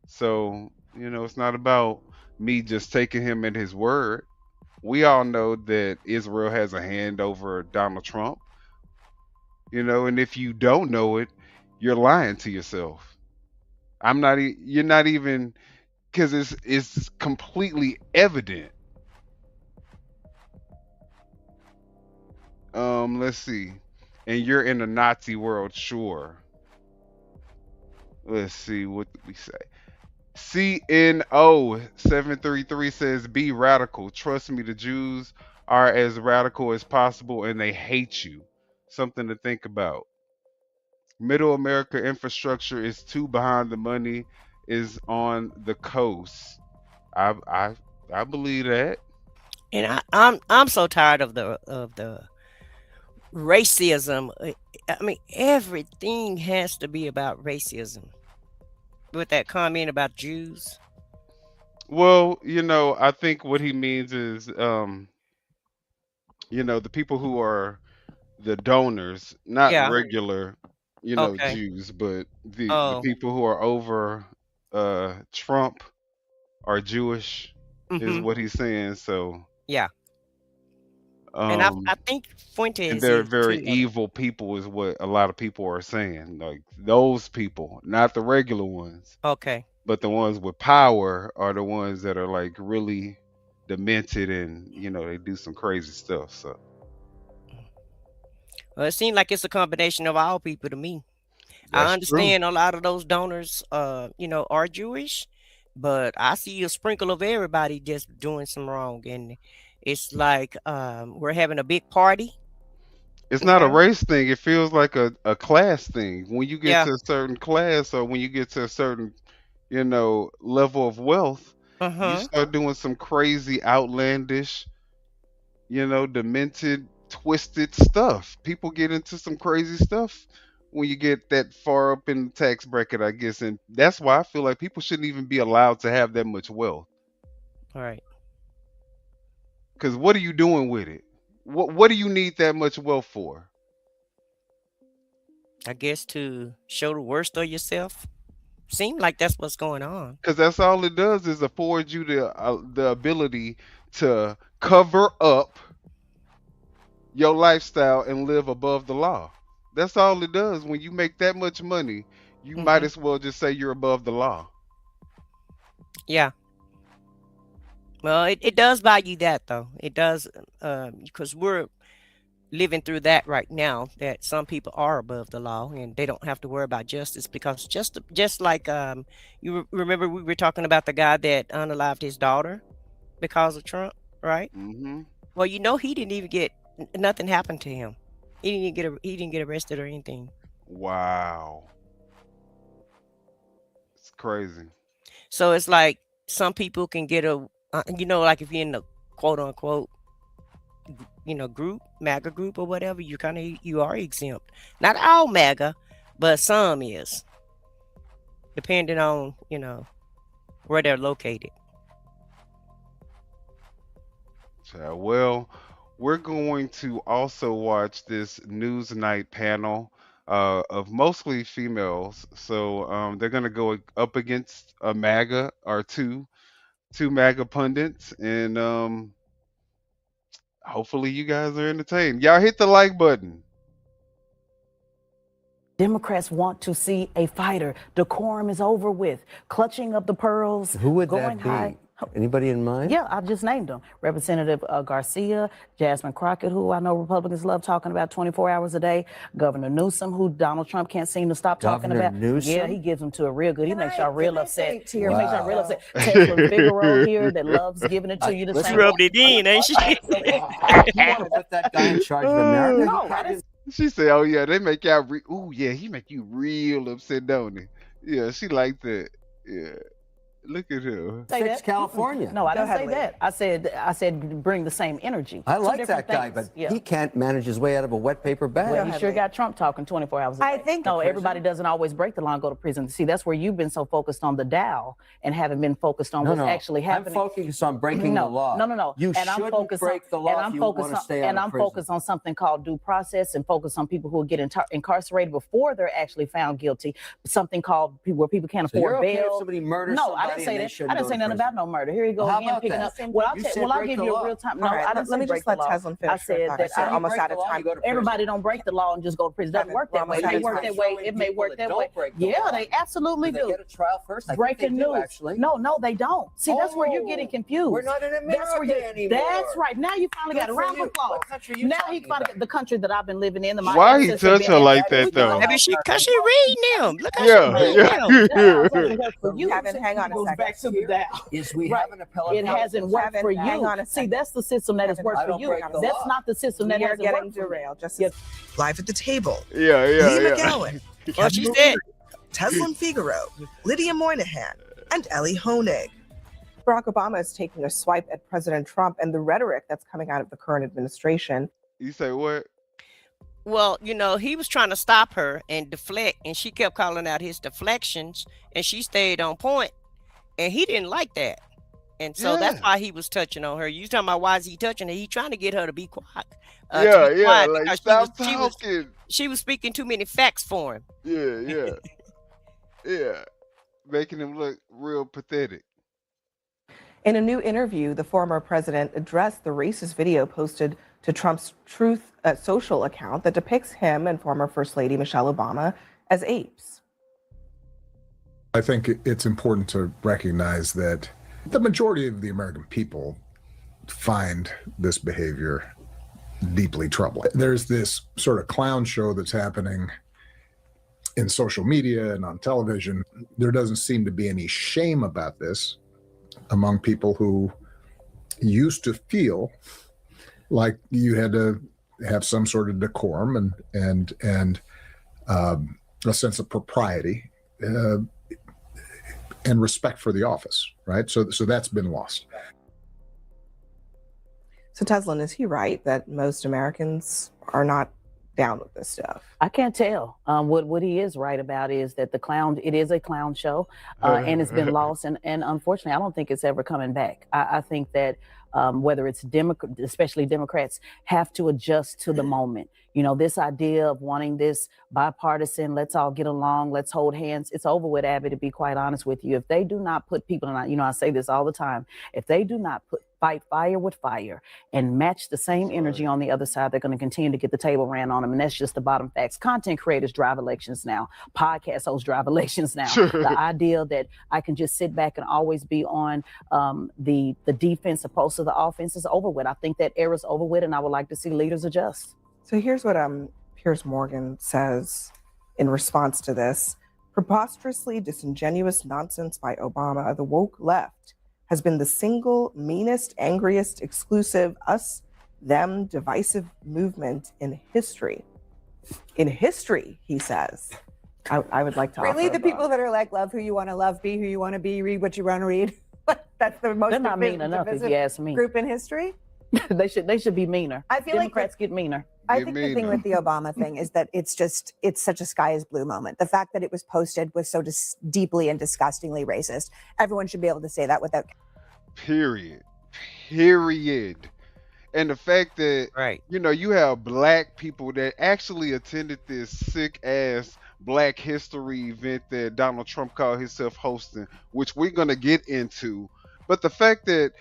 So, it's not about me just taking him at his word. We all know that Israel has a hand over Donald Trump, and if you don't know it, you're lying to yourself. You're not even, because it's completely evident. Let's see. And you're in a Nazi world, sure. Let's see, what did we say? CNO733 says, be radical. Trust me, the Jews are as radical as possible and they hate you. Something to think about. Middle America infrastructure is too behind. The money is on the coast. I believe that. And I'm so tired of the racism. I mean, everything has to be about racism. With that comment about Jews. Well, I think what he means is, the people who are the donors, not Yeah. regular, Okay. Jews, but the Oh. people who are over Trump are Jewish, is Mm-hmm. what he's saying. So, Yeah. And I um, think and Fuentes they're is very too. evil people, is what a lot of people are saying. Like those people, not the regular ones, Okay. but the ones with power are the ones that are like really demented and they do some crazy stuff. So Well, it seems like it's a combination of all people to me. I that's true. understand a lot of those donors, are Jewish, but I see a sprinkle of everybody just doing some wrong, and it's like we're having a big party. It's not a Okay. race thing. It feels like a class thing. When you get Yeah. to a certain class or when you get to a certain, level of wealth, Uh you huh. start doing some crazy, outlandish, demented, twisted stuff. People get into some crazy stuff when you get that far up in the tax bracket, I guess. And that's why I feel like people shouldn't even be allowed to have that much wealth. All right. Because what are you doing with it? What do you need that much wealth for? I guess to show the worst of yourself. Seem like that's what's going on. Because that's all it does is afford you the ability to cover up your lifestyle and live above the law. That's all it does. When you make that much money, you might Hmm. as well just say you're above the law. Yeah. Well, it does buy you that though. It does, because we're living through that right now. That some people are above the law and they don't have to worry about justice because just like remember we were talking about the guy that unalived his daughter because of Trump, right? Mm-hmm. Well, he didn't even get nothing happened to him. He didn't get arrested or anything. Wow. It's crazy. So it's like some people can get like if you're in the quote unquote, group, MAGA group or whatever, you are exempt. Not all MAGA, but some is, depending on, where they're located. So, well, we're going to also watch this Newsnight panel of mostly females. So they're going to go up against a MAGA or two MAGA pundits, and hopefully you guys are entertained. Y'all hit the like button. Democrats want to see a fighter. Decorum is over with. Clutching of the pearls. Who would going that be? high. Anybody in mind? Yeah, I've just named them. Representative Garcia, Jasmine Crockett, who I know Republicans love talking about 24 hours a day. Governor Newsom, who Donald Trump can't seem to stop talking about. Newsom? Yeah, he gives them to a real good. He makes y'all real upset. He Wow. makes y'all real upset. Tesla Figaro here that loves giving it to you the Let's same rubbed it in, ain't she? You want to put that guy in charge of America? No, I didn't She said, "Oh yeah, they make y'all. Ooh yeah, he make you real upset, don't he? Yeah, she like that. Yeah, look at her. say Fix that. California. No, I didn't ahead, say Lee. that. I said bring the same energy. I Two like different that guy, things. but Yeah. he can't manage his way out of a wet paper bag. Well, he ahead, sure Lee. got Trump talking 24 hours a day. I think No, the everybody doesn't always break the law and go to prison. See, that's where you've been so focused on the Dow and haven't been focused on No, what's no. actually happening. I'm focused on breaking no, the law. No. You and I'm shouldn't focused break the law and if I'm you focused want to on, stay out and of I'm prison. focused on something called due process and focused on people who get incarcerated before they're actually found guilty. Something called where people can't So you're afford okay if bail. somebody murders No, somebody I didn't say and they that. shouldn't I didn't go say to nothing prison? about no murder. Here you go Well, how again, about picking that? up. Well, You said I'll break give the you law. a real time. No, All right, I didn't let me say just break the let law. Teslin finish I her said thought. that I said You almost break out the of law, time. you go to prison. everybody don't break the law and just go to prison. It doesn't work that way. It may work that way. It may work that way. Yeah, they absolutely Do do. they get a trial first? I think Breaking they do, news. actually. No, they don't. See, that's where you're getting Oh, confused. We're not in That's where America anymore. That's right. Now you finally got Good a for round of you. applause. What country are you Now talking he finally about? the country that I've been living in. My Why he ancestors touch been her in. like That is that though? not Maybe our cause she country. reading them. Look how she Yeah, reading yeah. them. That doesn't work for you. Kevin, hang on a Goes second. back to the Dow. Is we Right. have an appellate It court hasn't worked Kevin, for hang you. on a See, second. that's the system that has Kevin, worked I for don't you. break the That's law. not the system that We are hasn't getting worked for you. derailed. Just Yes. Live at the table. Yeah, Lee yeah, yeah. McGowan, Well, Kevin she Moore, said, Teslin Figaro, Lydia Moynihan, and Ellie Honig. Barack Obama is taking a swipe at President Trump and the rhetoric that's coming out of the current administration. You say what? well, he was trying to stop her and deflect, and she kept calling out his deflections, and she stayed on point, and he didn't like that. And so that's Yeah. why he was touching on her. You talking about why is he touching her? He trying to get her to be quiet. Yeah, to be yeah. quiet Like because stop talking. she was speaking too many facts for him. Yeah, yeah, yeah. Making him look real pathetic. In a new interview, the former president addressed the racist video posted to Trump's Truth Social account that depicts him and former First Lady Michelle Obama as apes. I think it's important to recognize that the majority of the American people find this behavior deeply troubling. There's this sort of clown show that's happening in social media and on television. There doesn't seem to be any shame about this among people who used to feel like you had to have some sort of decorum and a sense of propriety and respect for the office, right? So that's been lost. So Teslin, is he right that most Americans are not down with this stuff? I can't tell. What he is right about is that it is a clown show, and it's been lost. And unfortunately, I don't think it's ever coming back. I think that whether it's especially Democrats, have to adjust to the moment. This idea of wanting this bipartisan, let's all get along, let's hold hands. It's over with, Abby, to be quite honest with you. If they do not put people in, I say this all the time, if they do not put fight fire with fire and match the same energy on the other side, they're going to continue to get the table ran on them. And that's just the bottom facts. Content creators drive elections now. Podcast hosts drive elections now. The idea that I can just sit back and always be on the defense opposed to the offense is over with. I think that era's over with, and I would like to see leaders adjust. So here's what Piers Morgan says in response to this. Preposterously disingenuous nonsense by Obama, the woke left has been the single meanest, angriest, exclusive, us, them, divisive movement in history. In history, he says. I would like to really offer the people that are like, love who you want to love, be who you want to be, read what you want to read. That's the most. They're not mean enough, if you ask me. Group in history. They should be meaner. I feel Democrats get meaner. I think the thing with the Obama thing is that it's such a sky is blue moment. The fact that it was posted was so deeply and disgustingly racist. Everyone should be able to say that without. Period. And the fact that, you have black people that actually attended this sick ass Black History event that Donald Trump called himself hosting, which we're going to get into. But the fact that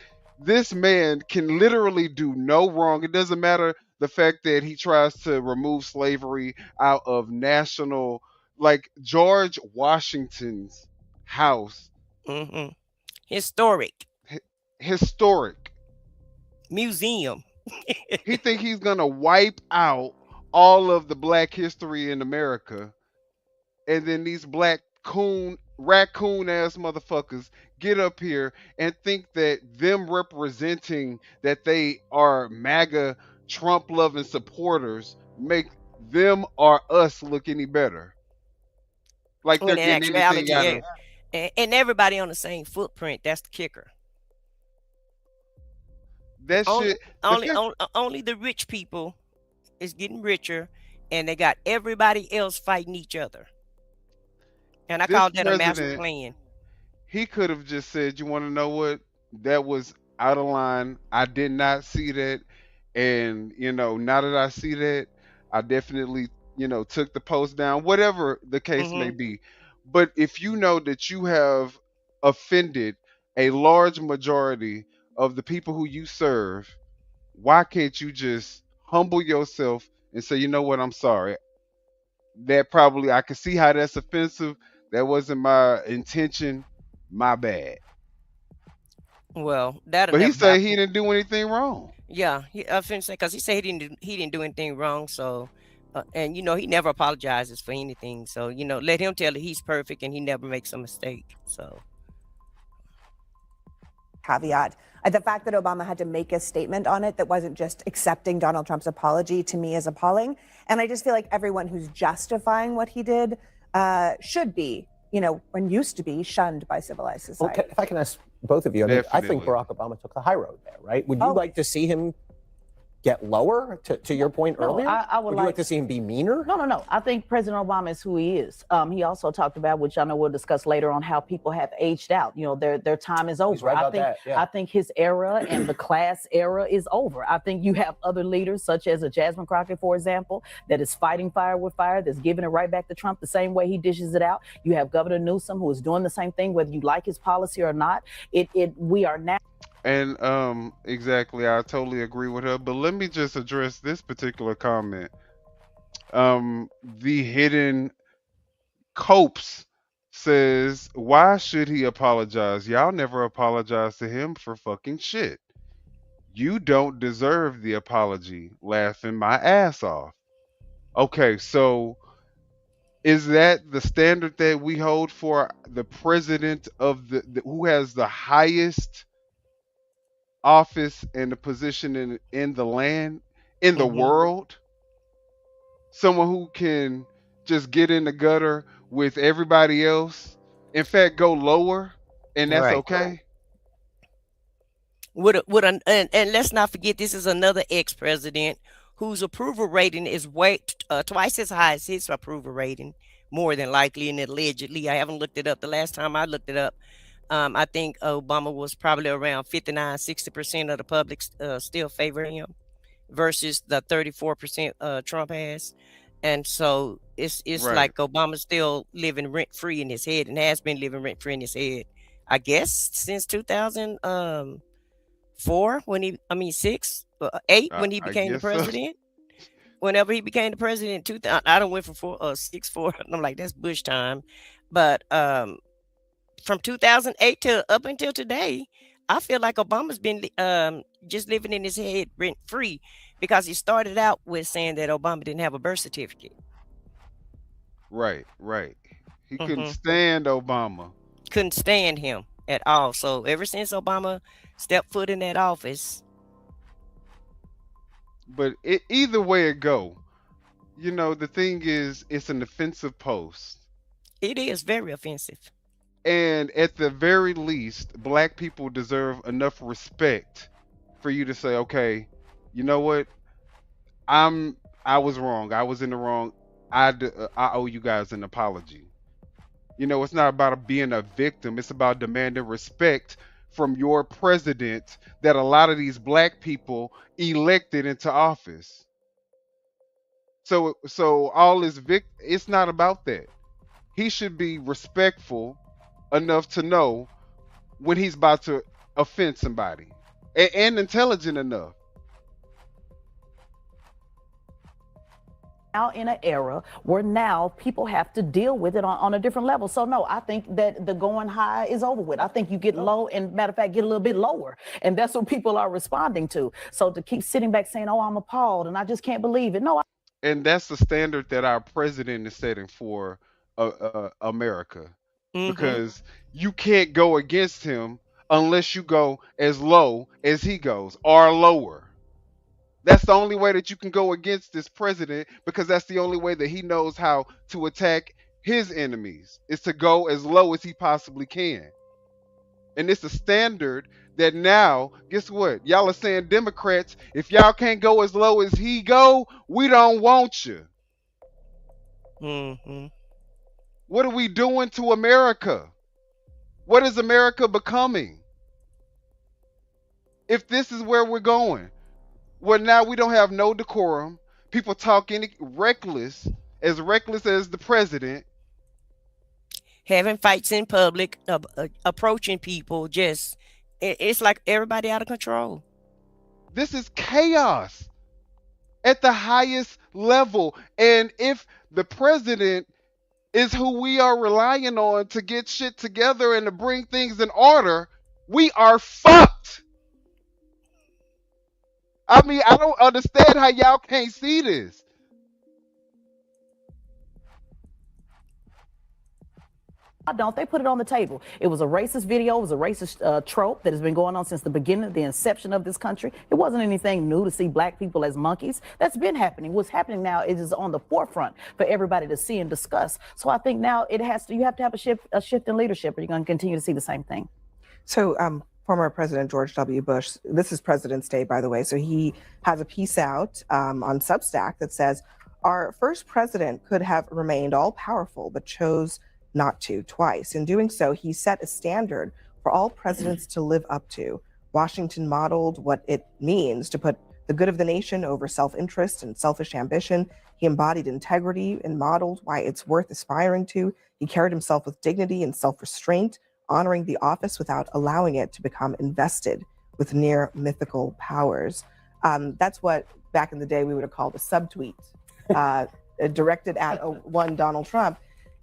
this man can literally do no wrong, it doesn't matter the fact that he tries to remove slavery out of national, like George Washington's house. Mm-hmm. Historic museum. He think he's gonna wipe out all of the black history in America, and then these black raccoon ass motherfuckers get up here and think that them representing that they are MAGA Trump loving supporters make them or us look any better. Like they're getting anything out of. And everybody on the same footprint. That's the kicker. That shit. Only the rich people is getting richer, and they got everybody else fighting each other. And I call that a master plan. He could have just said, "You want to know what? That was out of line. I did not see that, and now that I see that, I definitely took the post down. Whatever the case may be. But if you know that you have offended a large majority of the people who you serve, why can't you just humble yourself and say, you know what, I'm sorry. That probably, I can see how that's offensive. That wasn't my intention. My bad." Well, that. But he said he didn't do anything wrong. Yeah, I finished that because he said he didn't do anything wrong. So, and he never apologizes for anything. So let him tell it he's perfect and he never makes a mistake. So. Caveat. The fact that Obama had to make a statement on it that wasn't just accepting Donald Trump's apology, to me, is appalling. And I just feel like everyone who's justifying what he did should be, and used to be, shunned by civilized society. Well, if I can ask both of you, I think Barack Obama took the high road there, right? Would you like to see him get lower, to your point earlier? I would like to see him be meaner? No. I think President Obama is who he is. He also talked about, which I know we'll discuss later on, how people have aged out. Their time is over. He's right about that, yeah. I think his era and the class era is over. I think you have other leaders, such as a Jasmine Crockett, for example, that is fighting fire with fire, that's giving it right back to Trump the same way he dishes it out. You have Governor Newsom, who is doing the same thing, whether you like his policy or not. We are now. And exactly, I totally agree with her. But let me just address this particular comment. The Hidden Copes says, "Why should he apologize? Y'all never apologize to him for fucking shit. You don't deserve the apology." Laughing my ass off. Okay, so is that the standard that we hold for the president of who has the highest office and the position in the land, in the world? Someone who can just get in the gutter with everybody else, in fact go lower, and that's okay? And let's not forget, this is another ex-president whose approval rating is twice as high as his approval rating, more than likely, and allegedly. I haven't looked it up. The last time I looked it up, I think Obama was probably around 59-60% of the public still favoring him versus the 34% Trump has. And so it's Right. like Obama's still living rent free in his head, and has been living rent free in his head, I guess, since 2004, 6, 8 when he I became the guess so. president. Whenever he became the president in 2000, I don't went from 6, 4. And I'm like, that's Bush time. But from 2008 to up until today, I feel like Obama's been just living in his head rent free, because he started out with saying that Obama didn't have a birth certificate. Right, right. He couldn't hmm stand Obama. Couldn't stand him at all. So ever since Obama stepped foot in that office, But either way it go, the thing is, it's an offensive post. it is very offensive. And at the very least, black people deserve enough respect for you to say, okay, you know what? I was wrong. I was in the wrong. I owe you guys an apology. It's not about being a victim. It's about demanding respect from your president that a lot of these black people elected into office. So all this it's not about that. He should be respectful enough to know when he's about to offend somebody, and intelligent enough. Now in an era where now people have to deal with it on a different level. So no, I think that the going high is over with. I think you get low, and matter of fact, get a little bit lower. And that's what people are responding to. So to keep sitting back saying, oh, I'm appalled and I just can't believe it. No. And that's the standard that our president is setting for America, hmm because you can't go against him unless you go as low as he goes, or lower. That's the only way that you can go against this president, because that's the only way that he knows how to attack his enemies, is to go as low as he possibly can. And it's a standard that now, guess what? Y'all are saying, Democrats, if y'all can't go as low as he go, we don't want you. hmm What are we doing to America? What is America becoming? If this is where we're going, well, now we don't have no decorum. People talk reckless as the president. Having fights in public, approaching people, it's like everybody out of control. This is chaos at the highest level. And if the president is who we are relying on to get shit together and to bring things in order, we are fucked. I mean, I don't understand how y'all can't see this. Don't they put it on the table? It was a racist video. It was a racist trope that has been going on since the beginning, the inception of this country. It wasn't anything new to see black people as monkeys. That's been happening. What's happening now is on the forefront for everybody to see and discuss. So I think now you have to have a shift in leadership, or you're going to continue to see the same thing. So, former President George W. Bush, this is President's Day, by the way. So he has a piece out on Substack that says, our first president could have remained all powerful, but chose not to twice. In doing so, he set a standard for all presidents to live up to. Washington modeled what it means to put the good of the nation over self-interest and selfish ambition. He embodied integrity and modeled why it's worth aspiring to. He carried himself with dignity and self-restraint, honoring the office without allowing it to become invested with near mythical powers. That's what back in the day we would have called a subtweet directed at one Donald Trump.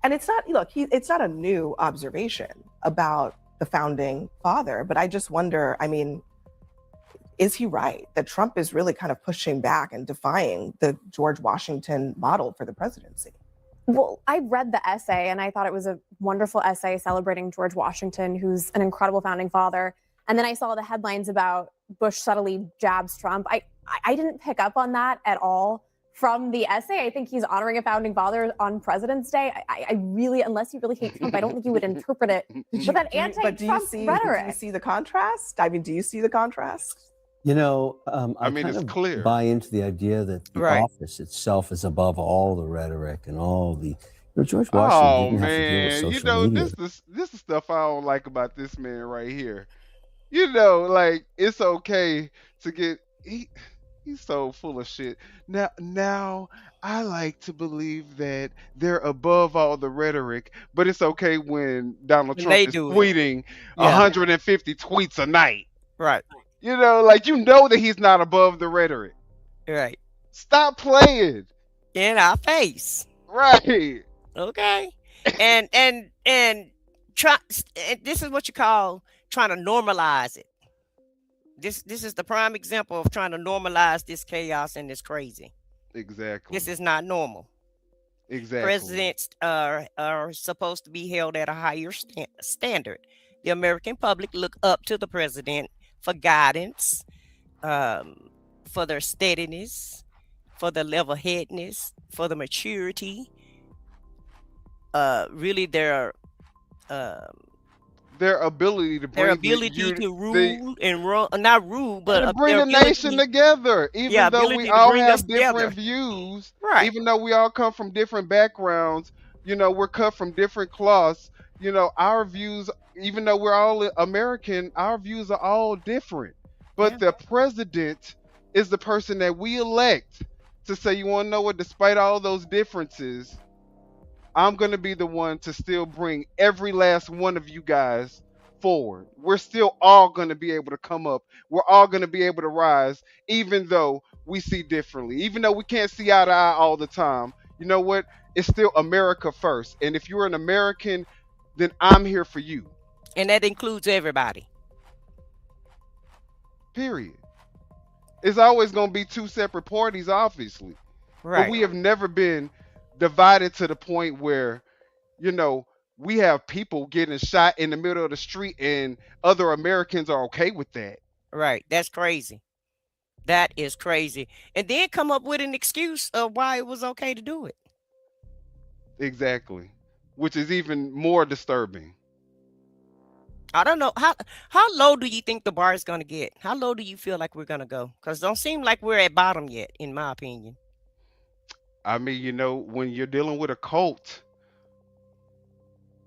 And it's not, it's not a new observation about the founding father, but I just wonder, I mean, is he right that Trump is really kind of pushing back and defying the George Washington model for the presidency? Well, I read the essay and I thought it was a wonderful essay celebrating George Washington, who's an incredible founding father. And then I saw the headlines about Bush subtly jabs Trump. I didn't pick up on that at all from the essay. I think he's honoring a founding father on President's Day. I really, unless you really hate Trump, I don't think you would interpret it with that anti-Trump rhetoric. Do you see the contrast? I mean, do you see the contrast? I mean, it's clear. Buy into the idea that the office itself is above all the rhetoric and all the. George Washington didn't have to deal with social media. This is stuff I don't like about this man right here. It's okay to get he's so full of shit. Now I like to believe that they're above all the rhetoric, but it's okay when Donald Trump is tweeting 150 tweets a night. Right. Like that he's not above the rhetoric. Right. Stop playing in our face. Right. Okay. And try. And this is what you call trying to normalize it. This is the prime example of trying to normalize this chaos and this crazy. Exactly. This is not normal. Exactly. Presidents are supposed to be held at a higher standard. The American public look up to the president for guidance, for their steadiness, for the level-headedness, for the maturity. Really, their ability to bring rule and run, not rule, but to bring the nation together. Even though we all have different views, right? Even though we all come from different backgrounds, we're cut from different cloths. Our views, even though we're all American, our views are all different. But the president is the person that we elect to say, you want to know what? Despite all those differences, I'm going to be the one to still bring every last one of you guys forward. We're still all going to be able to come up. We're all going to be able to rise, even though we see differently, even though we can't see eye to eye all the time. You know what? It's still America first. And if you're an American, then I'm here for you. And that includes everybody. Period. It's always going to be two separate parties, obviously. Right. But we have never been divided to the point where, we have people getting shot in the middle of the street and other Americans are okay with that. Right. That's crazy. That is crazy. And then come up with an excuse of why it was okay to do it. Exactly. Which is even more disturbing. I don't know. How low do you think the bar is going to get? How low do you feel like we're going to go? Because it don't seem like we're at bottom yet, in my opinion. I mean, when you're dealing with a cult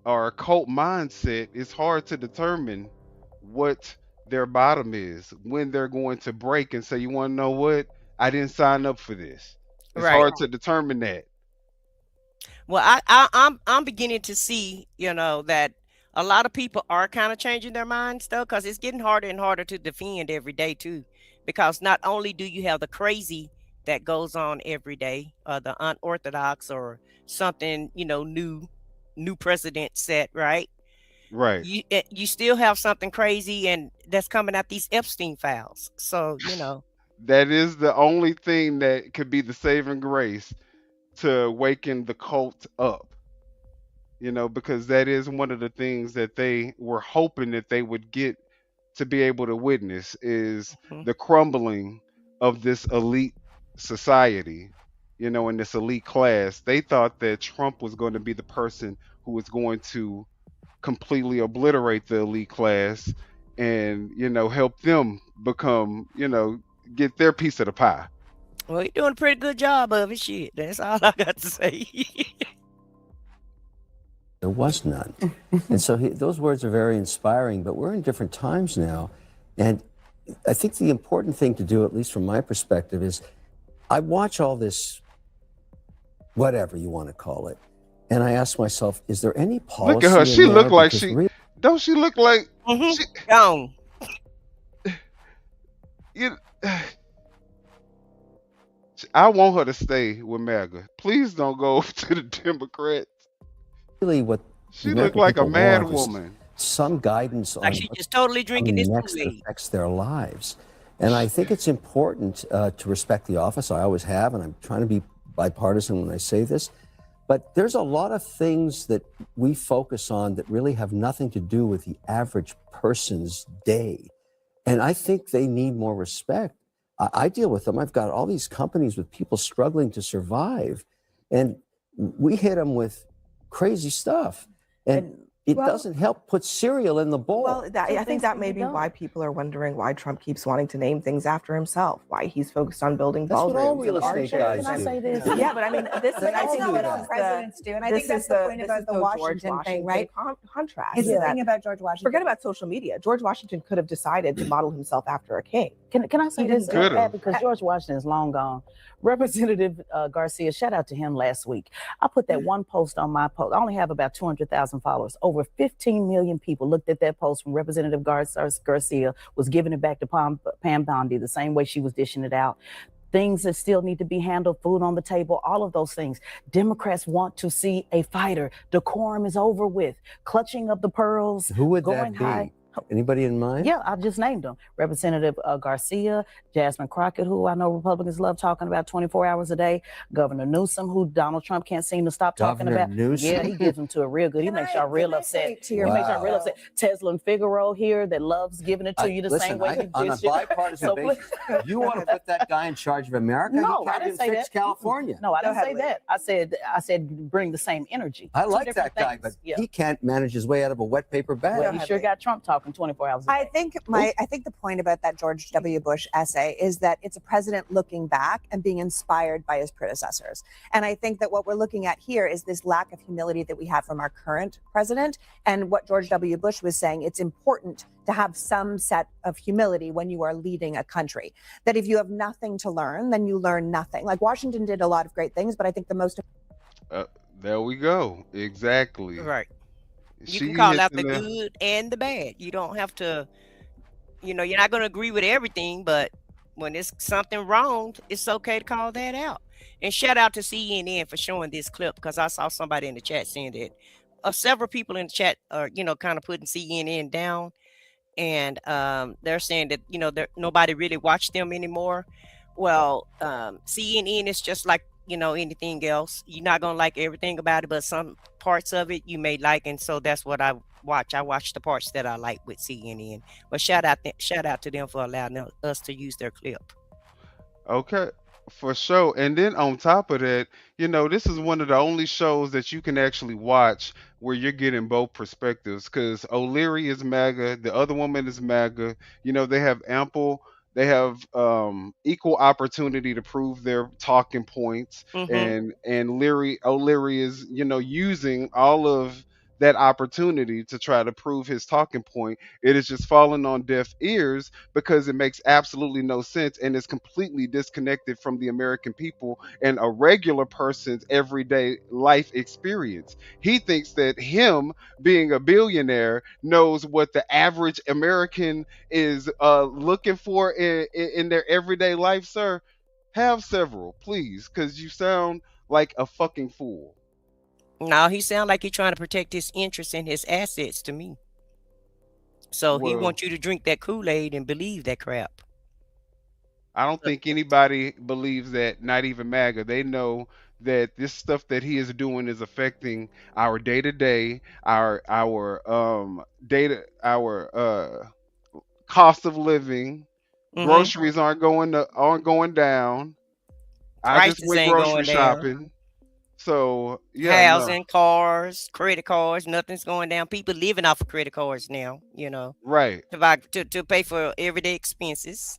or a cult mindset, it's hard to determine what their bottom is, when they're going to break and say, you want to know what? I didn't sign up for this. It's hard to determine that. Well, I'm beginning to see, that a lot of people are kind of changing their minds, though, because it's getting harder and harder to defend every day, too. Because not only do you have the crazy that goes on every day, the unorthodox or something, new precedent set, right? Right. You still have something crazy and that's coming out these Epstein files. So, that is the only thing that could be the saving grace to waken the cult up. Because that is one of the things that they were hoping that they would get to be able to witness is the crumbling of this elite society, in this elite class. They thought that Trump was going to be the person who was going to completely obliterate the elite class and, help them become, get their piece of the pie. Well, you're doing a pretty good job of it. Shit. That's all I got to say. There was none. And so those words are very inspiring, but we're in different times now. And I think the important thing to do, at least from my perspective, is I watch all this, whatever you want to call it, and I ask myself, is there any policy? Look at her. She look like don't she look like gone. I want her to stay with MAGA. Please don't go to the Democrats. Really, what she looked like a mad woman. Some guidance like on she's just totally drinking this next Kool-Aid. affects their lives. And I think it's important to respect the office. I always have, and I'm trying to be bipartisan when I say this. But there's a lot of things that we focus on that really have nothing to do with the average person's day. And I think they need more respect. I deal with them. I've got all these companies with people struggling to survive. And we hit them with crazy stuff. And it doesn't help put cereal in the bowl. Well, I think that may be why people are wondering why Trump keeps wanting to name things after himself, why he's focused on building ballrooms. That's what all real estate guys Can I say this? Yeah, but I mean, this is what all presidents do. And I think that's the point about the Washington thing, right? Contrast. It's the thing about George Washington. Forget about social media. George Washington could have decided to model himself after a king. Can I say this? Could've. Because George Washington is long gone. Representative Garcia, shout out to him last week. I put that one post on my post. I only have about 200,000 followers. Over 15 million people looked at that post from Representative Garcia, was giving it back to Pam Bondi the same way she was dishing it out. Things that still need to be handled, food on the table, all of those things. Democrats want to see a fighter. Decorum is over with. Clutching of the pearls. Who would going that be? high. Anybody in mind? Yeah, I just named them. Representative Garcia, Jasmine Crockett, who I know Republicans love talking about 24 hours a day. Governor Newsom, who Donald Trump can't seem to stop talking Governor about. Newsom? Yeah, he gives them to her real good. He makes y'all real upset. He makes y'all real upset. Tesla and Figaro here that loves giving it to you the same way he on a dished it. bipartisan So basis, you want to put that guy in charge of America? No, He I can't didn't even say fix that. California. No, I didn't say that. I said bring the same energy. I Two like different that guy, things. but he can't manage his way out of a wet paper bag. Well, he sure got Trump talking 24 hours a day. I think the point about that George W. Bush essay is that it's a president looking back and being inspired by his predecessors. And I think that what we're looking at here is this lack of humility that we have from our current president. And what George W. Bush was saying, it's important to have some set of humility when you are leading a country. That if you have nothing to learn, then you learn nothing. Like Washington did a lot of great things, but I think the most There we go. Exactly. Right. You She can call hit out the the nail. good and the bad. You don't have to, you're not going to agree with everything, but when it's something wrong, it's okay to call that out. And shout out to CNN for showing this clip, because I saw somebody in the chat saying that several people in the chat are, kind of putting CNN down. And they're saying that, nobody really watched them anymore. Well, CNN is just like, anything else. You're not going to like everything about it, but some parts of it you may like. And so that's what I watch. I watch the parts that I like with CNN. But shout out to them for allowing us to use their clip. Okay, for sure. And then on top of that, this is one of the only shows that you can actually watch where you're getting both perspectives. Because O'Leary is MAGA, the other woman is MAGA. They have equal opportunity to prove their talking points, Mhm. and O'Leary is using all of that opportunity to try to prove his talking point. It is just falling on deaf ears because it makes absolutely no sense and is completely disconnected from the American people and a regular person's everyday life experience. He thinks that him being a billionaire knows what the average American is looking for in their everyday life. Sir, have several, please, because you sound like a fucking fool. No, he sounds like he's trying to protect his interests and his assets to me. So he Well, wants you to drink that Kool-Aid and believe that crap. I don't think anybody believes that, not even MAGA. They know that this stuff that he is doing is affecting our day to day, our data, our cost of living. Groceries aren't going down. I just Prices went ain't grocery going down. shopping. So yeah, no. Housing, cars, credit cards, nothing's going down. People living off of credit cards now, Right. to pay for everyday expenses.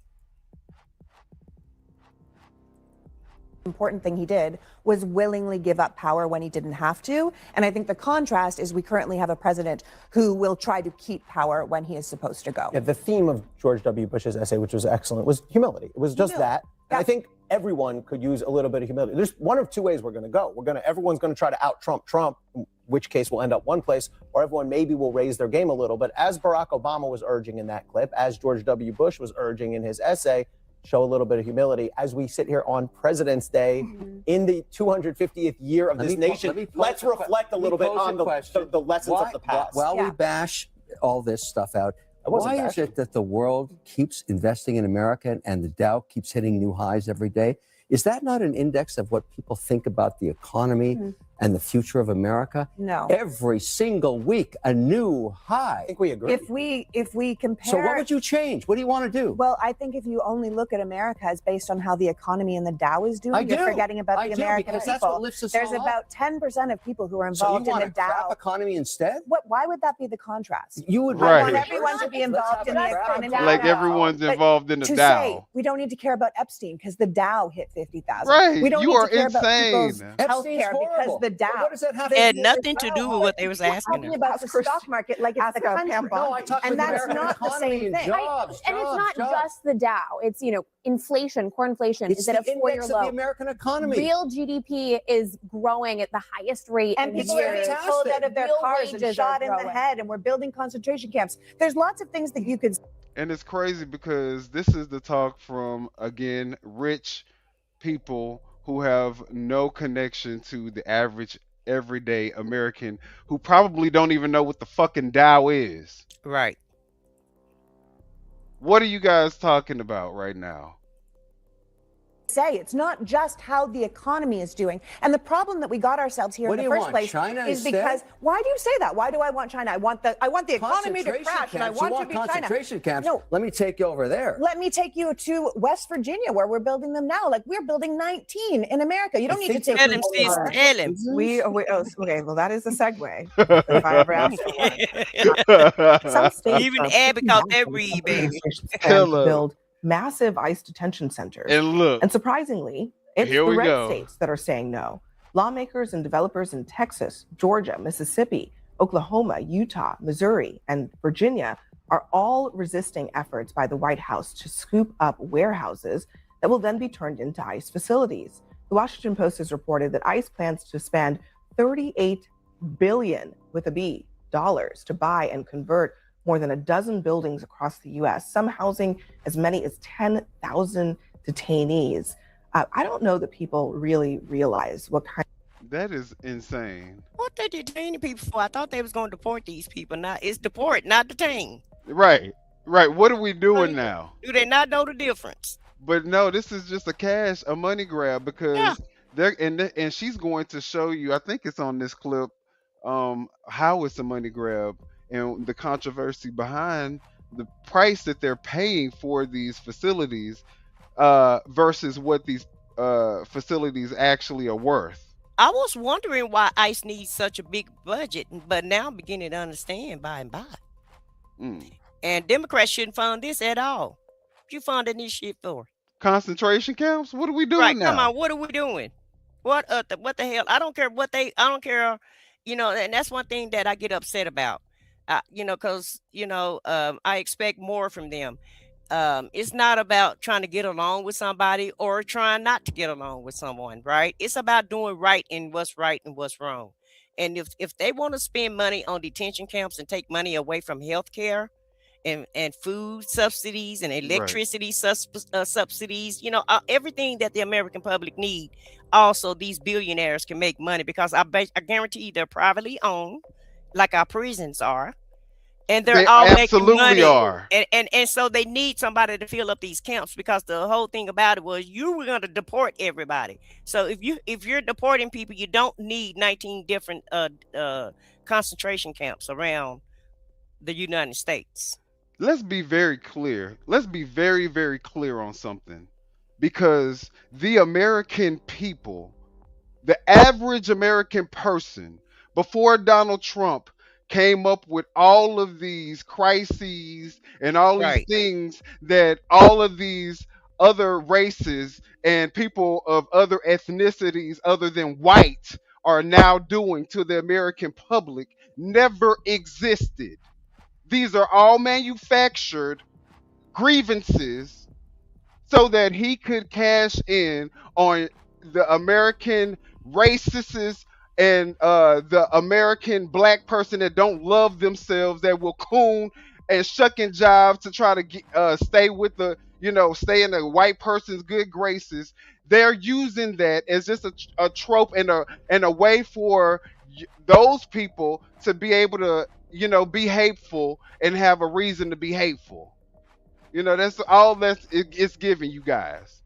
important thing he did was willingly give up power when he didn't have to. And I think the contrast is we currently have a president who will try to keep power when he is supposed to go. Yeah, the theme of George W. Bush's essay, which was excellent, was humility. It was just that. And I think everyone could use a little bit of humility. There's one of two ways we're going to go. Everyone's going to try to out Trump, in which case we'll end up one place, or everyone maybe will raise their game a little. But as Barack Obama was urging in that clip, as George W. Bush was urging in his essay, show a little bit of humility as we sit here on President's Day in the 250th year of this nation. Let's reflect a little bit on the lessons of the past. While we bash all this stuff out, why is it that the world keeps investing in America and the Dow keeps hitting new highs every day? Is that not an index of what people think about the economy and the future of America? No. Every single week, a new high. I think we agree. If we compare. So what would you change? What do you want to do? Well, I think if you only look at America as based on how the economy and the Dow is doing, you're forgetting about the American because people. that's what lifts us There's all about 10% of people who are involved in the Dow. Crap economy instead? Why would that be the contrast? You would I want everyone to be involved in the economy. Like everyone's involved in the to Dow. say we don't need to care about Epstein because the Dow hit 50,000. Right. We don't You need are to care about insane. people's health care because the Dow. What does that have Had to do nothing to do with what they was asking Talking her. about the stock market like it's the country. No, I talk And about the that's American not the economy same and thing. jobs, And it's not jobs. just the Dow. It's, inflation, core inflation It's is at the a 4-year index of low. the American economy. Real GDP is growing at the highest rate And in people are years. being pulled out of their Real cars and wages shot are in the growing. head, and we're building concentration camps. There's lots of things that you could. And it's crazy because this is the talk from, again, rich people who have no connection to the average everyday American who probably don't even know what the fucking Dow is. Right. What are you guys talking about right now? say. It's not just how the economy is doing. And the problem that we got ourselves here What in do the you first want, place China is instead? because why do you say that? Why do I want China? I want the economy to Concentration crash, and I camps. want You to be China. concentration camps. No. Let me take you over there. Let me take you to West Virginia, where we're building them now. Like we're building 19 in America. You don't need to take Tell him, sis. Tell him. Okay, well, that is a segue. If I ever asked for one. Some states Even are add pushing because back they on read, the baby. administration's plan Tell to her. build massive ICE detention centers. And look, And surprisingly, it's here the we red go. states that are saying no. Lawmakers and developers in Texas, Georgia, Mississippi, Oklahoma, Utah, Missouri, and Virginia are all resisting efforts by the White House to scoop up warehouses that will then be turned into ICE facilities. The Washington Post has reported that ICE plans to spend $38 billion with a B dollars to buy and convert more than a dozen buildings across the U.S., some housing as many as 10,000 detainees. I don't know that people really realize what kind. That is insane. What they detaining people for? I thought they was going to deport these people. Now it's deport, not detain. Right. Right. What are we doing now? Do they not know the difference? But no, this is just a money grab because Yeah. they're and she's going to show you, I think it's on this clip, how it's a money grab and the controversy behind the price that they're paying for these facilities versus what these facilities actually are worth. I was wondering why ICE needs such a big budget, but now I'm beginning to understand by and by. Mm. And Democrats shouldn't fund this at all. What you funding this shit for? Concentration camps? What are we doing Right, now? come on, what are we doing? What the hell? I don't care what I don't care, and that's one thing that I get upset about. Because I expect more from them. It's not about trying to get along with somebody or trying not to get along with someone, right? It's about doing right and what's wrong. And if they want to spend money on detention camps and take money away from healthcare and food subsidies and electricity subsidies, everything that the American public need. Also, these billionaires can make money because I guarantee you they're privately owned, like our prisons are. And they're They all making absolutely money. are. And so they need somebody to fill up these camps because the whole thing about it was you were going to deport everybody. So if you're deporting people, you don't need 19 different concentration camps around the United States. Let's be very clear. Let's be very, very clear on something. Because the American people, the average American person, before Donald Trump came up with all of these crises and all these Right. things that all of these other races and people of other ethnicities other than white are now doing to the American public never existed. These are all manufactured grievances so that he could cash in on the American racists and the American black person that don't love themselves, that will coon and shuck and jive to try to stay with stay in the white person's good graces. They're using that as just a trope and a way for those people to be able to be hateful and have a reason to be hateful. That's all it's giving you guys.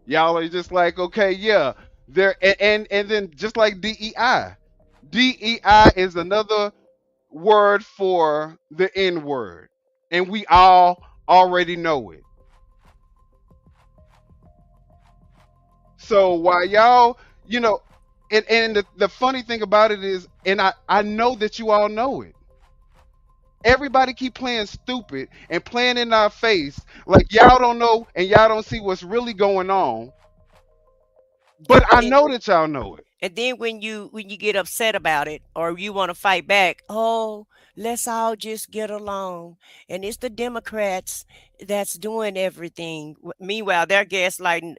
Y'all are just like, okay, yeah. There and then just like DEI. DEI is another word for the N word. And we all already know it. So while y'all, and the funny thing about it is, and I know that you all know it. Everybody keep playing stupid and playing in our face like y'all don't know and y'all don't see what's really going on. But I And, know that y'all know it. and then when you get upset about it or you want to fight back, oh, let's all just get along. And it's the Democrats that's doing everything. Meanwhile, they're gaslighting,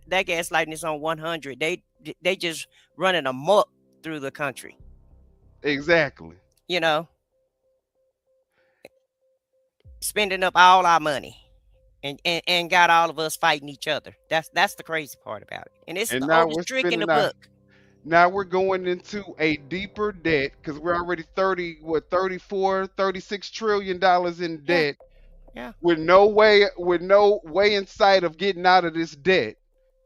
that gaslighting is on 100. They just running amok through the country, Exactly. you know, spending up all our money. And got all of us fighting each other. That's the crazy part about it. And it's And the now we're oldest trick in the spending our book. now we're going into a deeper debt because we're already 34, 36 trillion dollars in Yeah. debt Yeah. with no way in sight of getting out of this debt.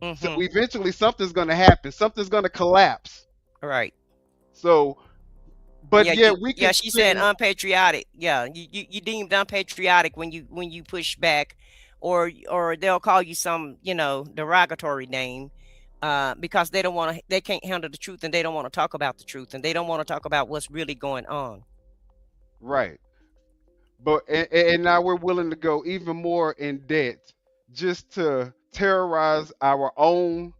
So Mm-hmm. eventually something's gonna happen. Something's gonna collapse. Right. So but Yeah, yeah, we yeah, can she said spend unpatriotic. Yeah, you deemed unpatriotic when you push back, or they'll call you some derogatory name, because they can't handle the truth and they don't want to talk about the truth and they don't want to talk about what's really going on. right. But and now we're willing to go even more in debt just to terrorize our own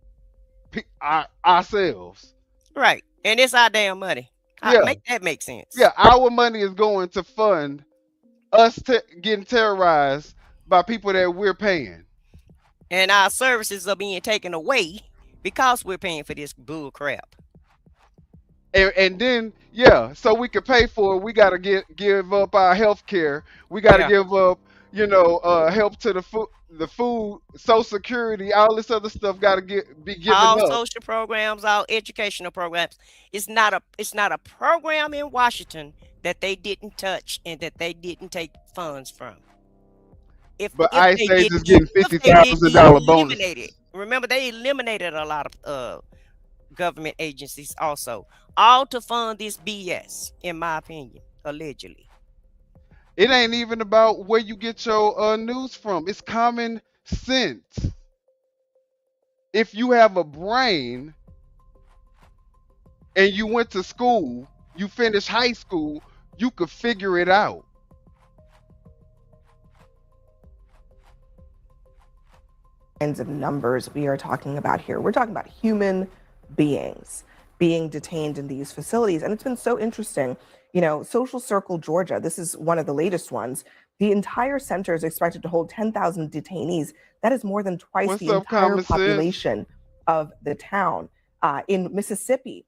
ourselves. Right, and it's our damn money. Yeah, Make that make sense. yeah. Our money is going to fund us getting terrorized by people that we're paying. And our services are being taken away because we're paying for this bull crap. And then yeah, so we can pay for it. We got to give up our health care. We got to Yeah. give up, help to the food, Social Security, all this other stuff got to be given All up. social programs, all educational programs. It's not a program in Washington that they didn't touch and that they didn't take funds from. But If Ice they Age is didn't getting if they didn't $50,000 eliminate bonuses. it. Remember, they eliminated a lot of government agencies also, all to fund this BS, in my opinion, allegedly. It ain't even about where you get your news from. It's common sense. If you have a brain and you went to school, you finished high school, you could figure it out. Kinds of numbers we are talking about here. We're talking about human beings being detained in these facilities. And it's been so interesting. Social Circle, Georgia, this is one of the latest ones. The entire center is expected to hold 10,000 detainees. That is more than twice What's the up, entire common sense? population of the town. In Mississippi,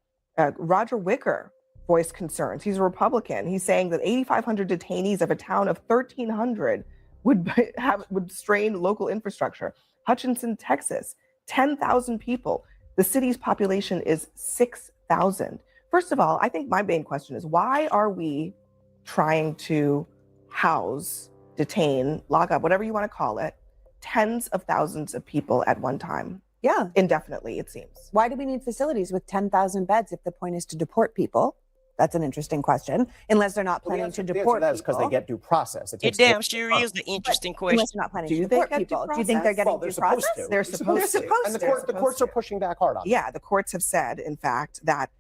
Roger Wicker voiced concerns. He's a Republican. He's saying that 8,500 detainees of a town of 1,300 would strain local infrastructure. Hutchinson, Texas, 10,000 people. The city's population is 6,000. First of all, I think my main question is, why are we trying to house, detain, lock up, whatever you want to call it, tens of thousands of people at one time? Yeah. Indefinitely, it seems. Why do we need facilities with 10,000 beds if the point is to deport people? That's an interesting question. Unless they're not planning to deport that is because they people. get due process. It damn sure is the interesting question. Unless they're not planning Do to they deport get due people. Do you think they're process? getting Well, they're due supposed process? to. They're supposed to. And the courts are pushing back hard on it. Yeah, the courts have said, in fact, that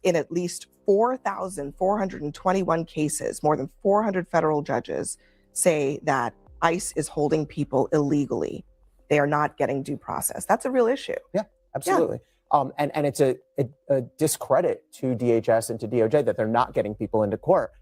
in at least 4,421 cases, more than 400 federal judges say that ICE is holding people illegally. They are not getting due process. That's a real issue. Yeah, absolutely. And it's a discredit to DHS and to DOJ that they're not getting people into court.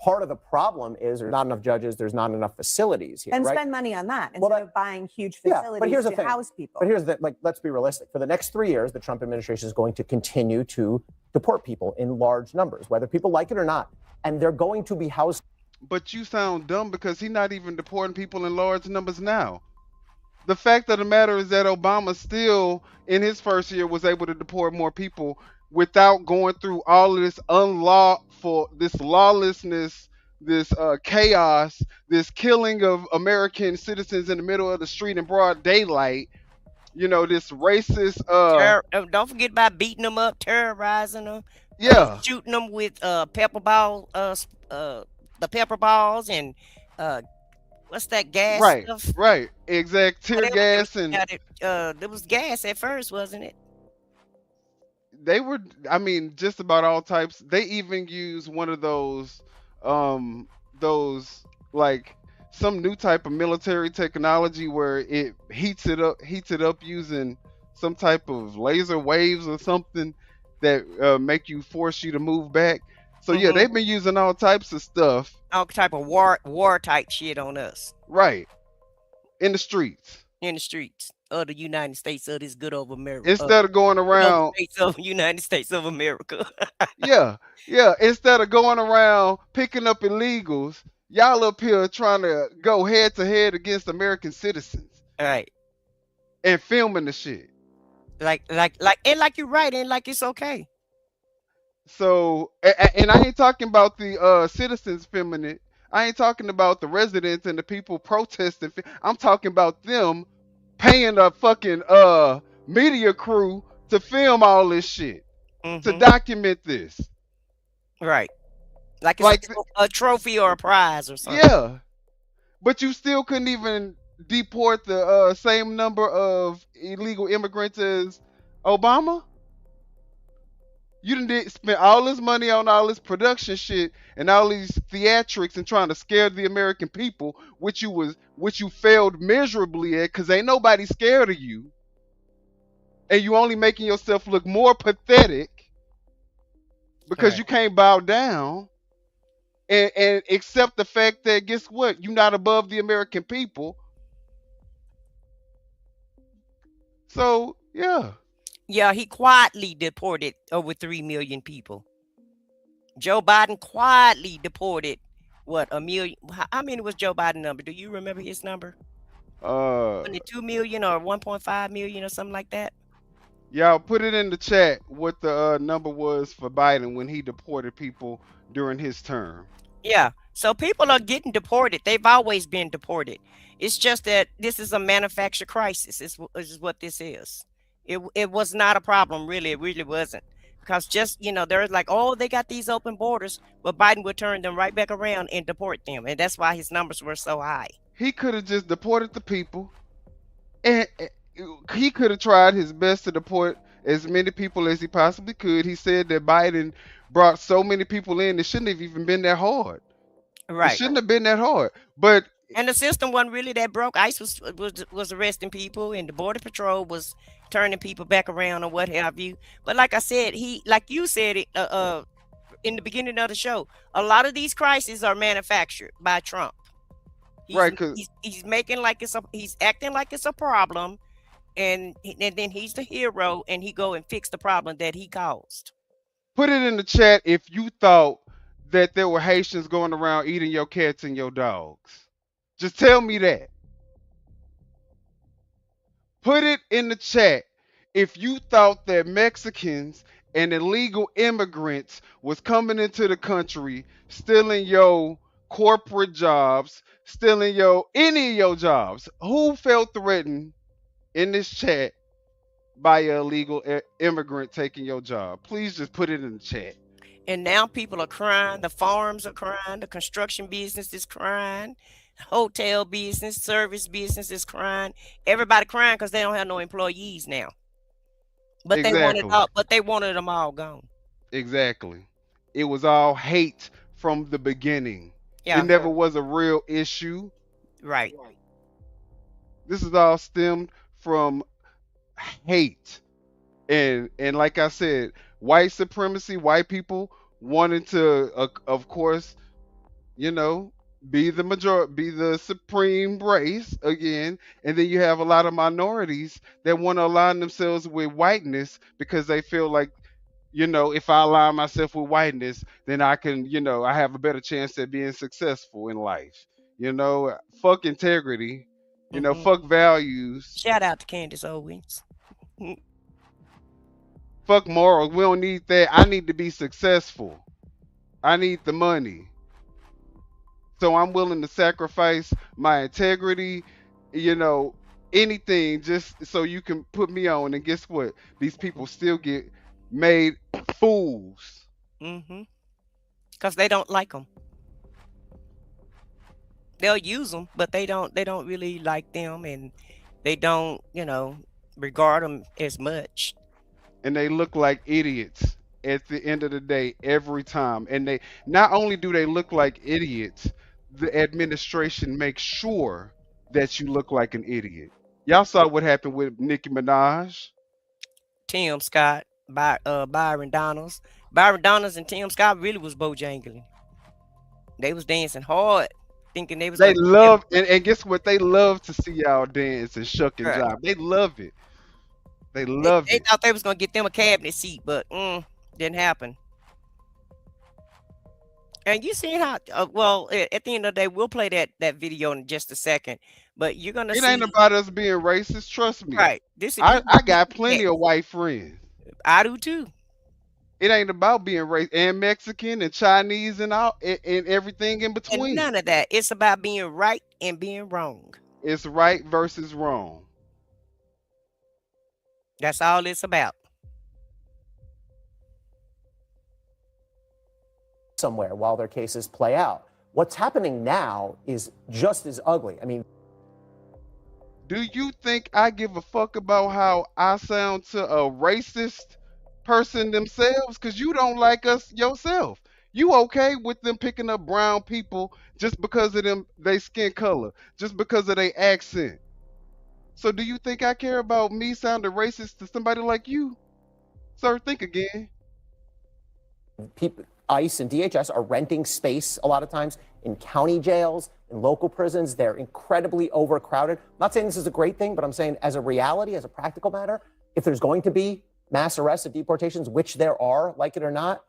Part of the problem is there's not enough judges, there's not enough facilities here, And right? spend money on that instead of buying huge facilities but here's the to thing. house people. But here's let's be realistic. For the next 3 years, the Trump administration is going to continue to deport people in large numbers, whether people like it or not. And they're going to be housed. But you sound dumb because he's not even deporting people in large numbers now. The fact of the matter is that Obama still, in his first year, was able to deport more people without going through all of this this lawlessness, this chaos, this killing of American citizens in the middle of the street in broad daylight. This racist. Don't forget about beating them up, terrorizing them, shooting them with the pepper balls, and what's that gas Right, stuff? right, exact tear gas and there was gas at first, wasn't it? they were. I mean, just about all types. They even use one of those like some new type of military technology where it heats it up using some type of laser waves or something that make you force you to move back. So yeah, Mm-hmm. they've been using all types of stuff. All type of war type shit on us Right. In the streets. in the streets of the United States of this good old America. Instead of going Good old around, states of United States of America. yeah, yeah. Instead of going around picking up illegals, y'all up here trying to go head to head against American citizens All right. and filming the shit. And like you're right, and like it's okay. So, and I ain't talking about the citizens filming it. I ain't talking about the residents and the people protesting. I'm talking about them paying a fucking media crew to film all this shit, to document this. Right. Like it's Like, a trophy or a prize or something. yeah, but you still couldn't even deport the same number of illegal immigrants as Obama. You didn't spend all this money on all this production shit and all these theatrics and trying to scare the American people, which you failed miserably at, because ain't nobody scared of you, and you only making yourself look more pathetic because you can't bow down and accept the fact that, guess what, you're not above the American people. So yeah. Yeah, he quietly deported over 3 million people. Joe Biden quietly deported what, a million? How many was Joe Biden number? Do you remember his number? Was it 2 million or 1.5 million or something like that? Y'all put it in the chat what the number was for Biden when he deported people during his term. Yeah. So people are getting deported. They've always been deported. It's just that this is a manufactured crisis. Is what this is. It was not a problem, really. It really wasn't. Because just, they're like, oh, they got these open borders, but Biden would turn them right back around and deport them. And that's why his numbers were so high. He could have just deported the people, and he could have tried his best to deport as many people as he possibly could. He said that Biden brought so many people in, it shouldn't have even been that hard. Right. It shouldn't have been that hard. But and the system wasn't really that broke. ICE was arresting people, and the Border Patrol was turning people back around or what have you. But like I said, like you said it in the beginning of the show, a lot of these crises are manufactured by Trump. He's making like he's acting like it's a problem, and then he's the hero, and he go and fix the problem that he caused. Put it in the chat if you thought that there were Haitians going around eating your cats and your dogs. Just tell me that. Put it in the chat if you thought that Mexicans and illegal immigrants was coming into the country, stealing your corporate jobs, stealing any of your jobs. Who felt threatened in this chat by an illegal immigrant taking your job? Please just put it in the chat. And now people are crying. The farms are crying. The construction business is crying. Hotel business, service business is crying. Everybody crying because they don't have no employees now. But they wanted them all gone. Exactly. It was all hate from the beginning. Yeah. It never was a real issue. Right. This is all stemmed from hate. And like I said, white supremacy, white people wanting to of course, be the majority, be the supreme race again, and then you have a lot of minorities that want to align themselves with whiteness because they feel like, if I align myself with whiteness, then I can, I have a better chance at being successful in life. Fuck integrity, fuck values. Shout out to Candace Owens. Fuck morals. We don't need that. I need to be successful. I need the money. So I'm willing to sacrifice my integrity, anything just so you can put me on. And guess what? These people still get made fools. Because they don't like them. They'll use them, but they don't really like them, and they don't, regard them as much. And they look like idiots at the end of the day every time. And they not only do they look like idiots, the administration makes sure that you look like an idiot. Y'all saw what happened with Nicki Minaj. Tim Scott, Byron Donalds. Byron Donalds and Tim Scott really was bojangling. They was dancing hard, thinking they was They gonna get them. love and guess what? They love to see y'all dance and shuck and Right. jive. They love it. They They, love they it. thought they was gonna get them a cabinet seat, but didn't happen. And you seen how? Well, at the end of the day, we'll play that video in just a second. But you're gonna It ain't see, about us being racist. Trust me. right? This is I got plenty of white friends. I do too. It ain't about being racist and Mexican and Chinese and all and everything in And between. none of that. It's about being right and being wrong. It's right versus wrong. That's all it's about. somewhere while their cases play out. What's happening now is just as ugly. I mean, do you think I give a fuck about how I sound to a racist person themselves? Because you don't like us yourself. You okay with them picking up brown people just because of them they skin color, just because of their accent. So do you think I care about me sounding racist to somebody like you? Sir, think again. people, ICE and DHS are renting space a lot of times in county jails, in local prisons. They're incredibly overcrowded. I'm not saying this is a great thing, but I'm saying as a reality, as a practical matter, if there's going to be mass arrests and deportations, which there are, like it or not,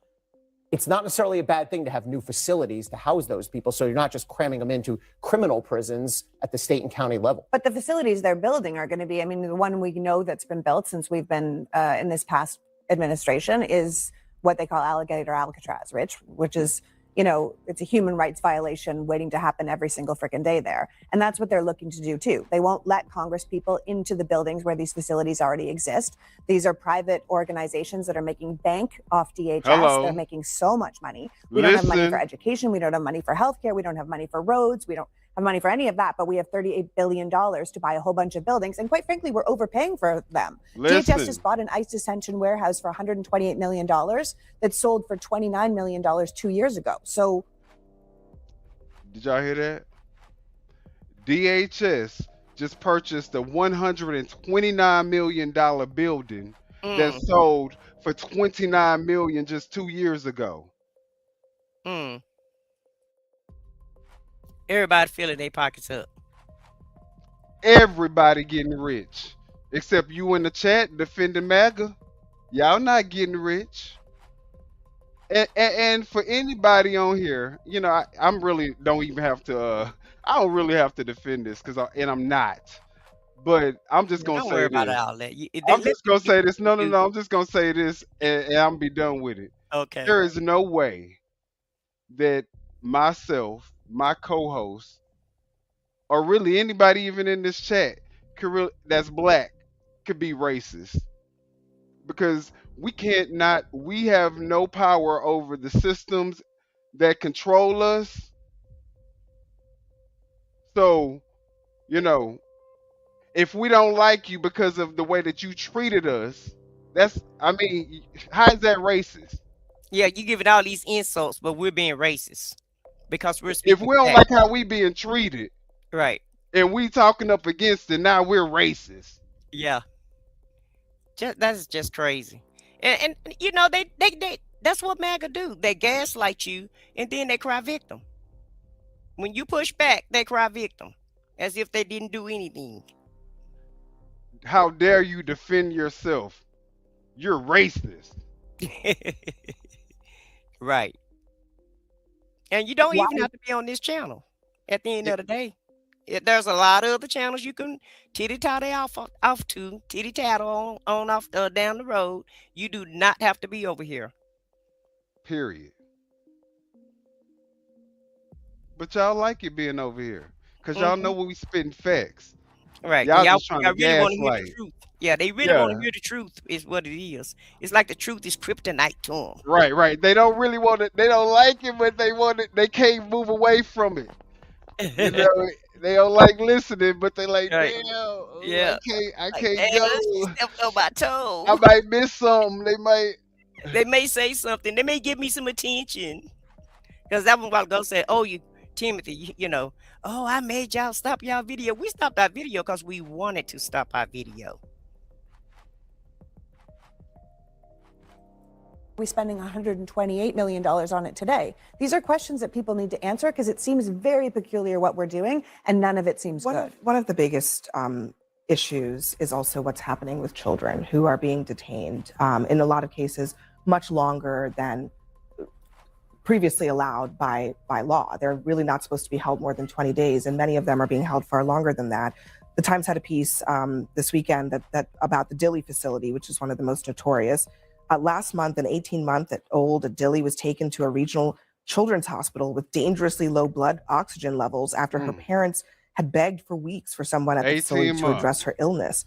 it's not necessarily a bad thing to have new facilities to house those people. So you're not just cramming them into criminal prisons at the state and county level. But the facilities they're building are going to be, I mean, the one we know that's been built since we've been in this past administration is what they call Alligator Alcatraz, which is, you know, it's a human rights violation waiting to happen every single freaking day there. And that's what they're looking to do too. They won't let Congress people into the buildings where these facilities already exist. These are private organizations that are making bank off DHS. Hello. They're making so much money. We don't have money for Listen. education. We don't have money for healthcare. We don't have money for roads. We don't have money for any of that, but we have $38 billion to buy a whole bunch of buildings. And quite frankly, we're overpaying for them. DHS Listen. just bought an ICE detention warehouse for $128 million that sold for $29 million 2 years ago. So Did y'all hear that? DHS just purchased a $129 million building that sold for $29 million just 2 years ago. Everybody filling their pockets up. Everybody getting rich. Except you in the chat defending MAGA. Y'all not getting rich. And for anybody on here, you know, I'm really don't even have to. I don't really have to defend this and I'm not. But I'm just gonna Don't say worry about this. all that. I'm just gonna say this. No, do. I'm just gonna say this, and I'm be done with it. Okay. There is no way that myself, my co-host, or really anybody even in this chat that's black could be racist because we have no power over the systems that control us. So, you know, if we don't like you because of the way that you treated us, how is that racist? Yeah, you giving all these insults, but we're being racist because we're If speaking we don't back. like how we being treated Right. and we talking up against it, now we're racist. Yeah. That's just crazy. And you know, they that's what MAGA do. They gaslight you and then they cry victim. When you push back, they cry victim. As if they didn't do anything. How dare you defend yourself? You're racist. Right. And you don't Why- even have to be on this channel at the end of the day. There's a lot of other channels you can titty-tatty off to, titty-tattle on off down the road. You do not have to be over here. Period. But y'all like it being over here. Because y'all know when we spitting facts. Right. Y'all Y'all just trying to really want to hear the gaslight. truth. Yeah, they really want to Yeah. hear the truth is what it is. It's like the truth is kryptonite to them. Right. They don't really want it. They don't like it, but they want it. They can't move away from it. You know, they don't like listening, but they like, Right. damn, Yeah. I Like, can't "Damn, she go. stepped on my toe." I might miss something. They might. They may say something. They may give me some attention. Because that one while ago said, "Oh, Timothy, you know, oh, I made y'all stop y'all video." We stopped our video because we wanted to stop our video. we spending $128 million on it today? These are questions that people need to answer because it seems very peculiar what we're doing, and none of it seems good. One of the biggest issues is also what's happening with children who are being detained in a lot of cases much longer than previously allowed by law. They're really not supposed to be held more than 20 days, and many of them are being held far longer than that. The Times had a piece this weekend that about the Dilley facility, which is one of the most notorious. Last month, an 18-month-old Dilley was taken to a regional children's hospital with dangerously low blood oxygen levels after her parents had begged for weeks for someone at the facility 18 to months. address her illness.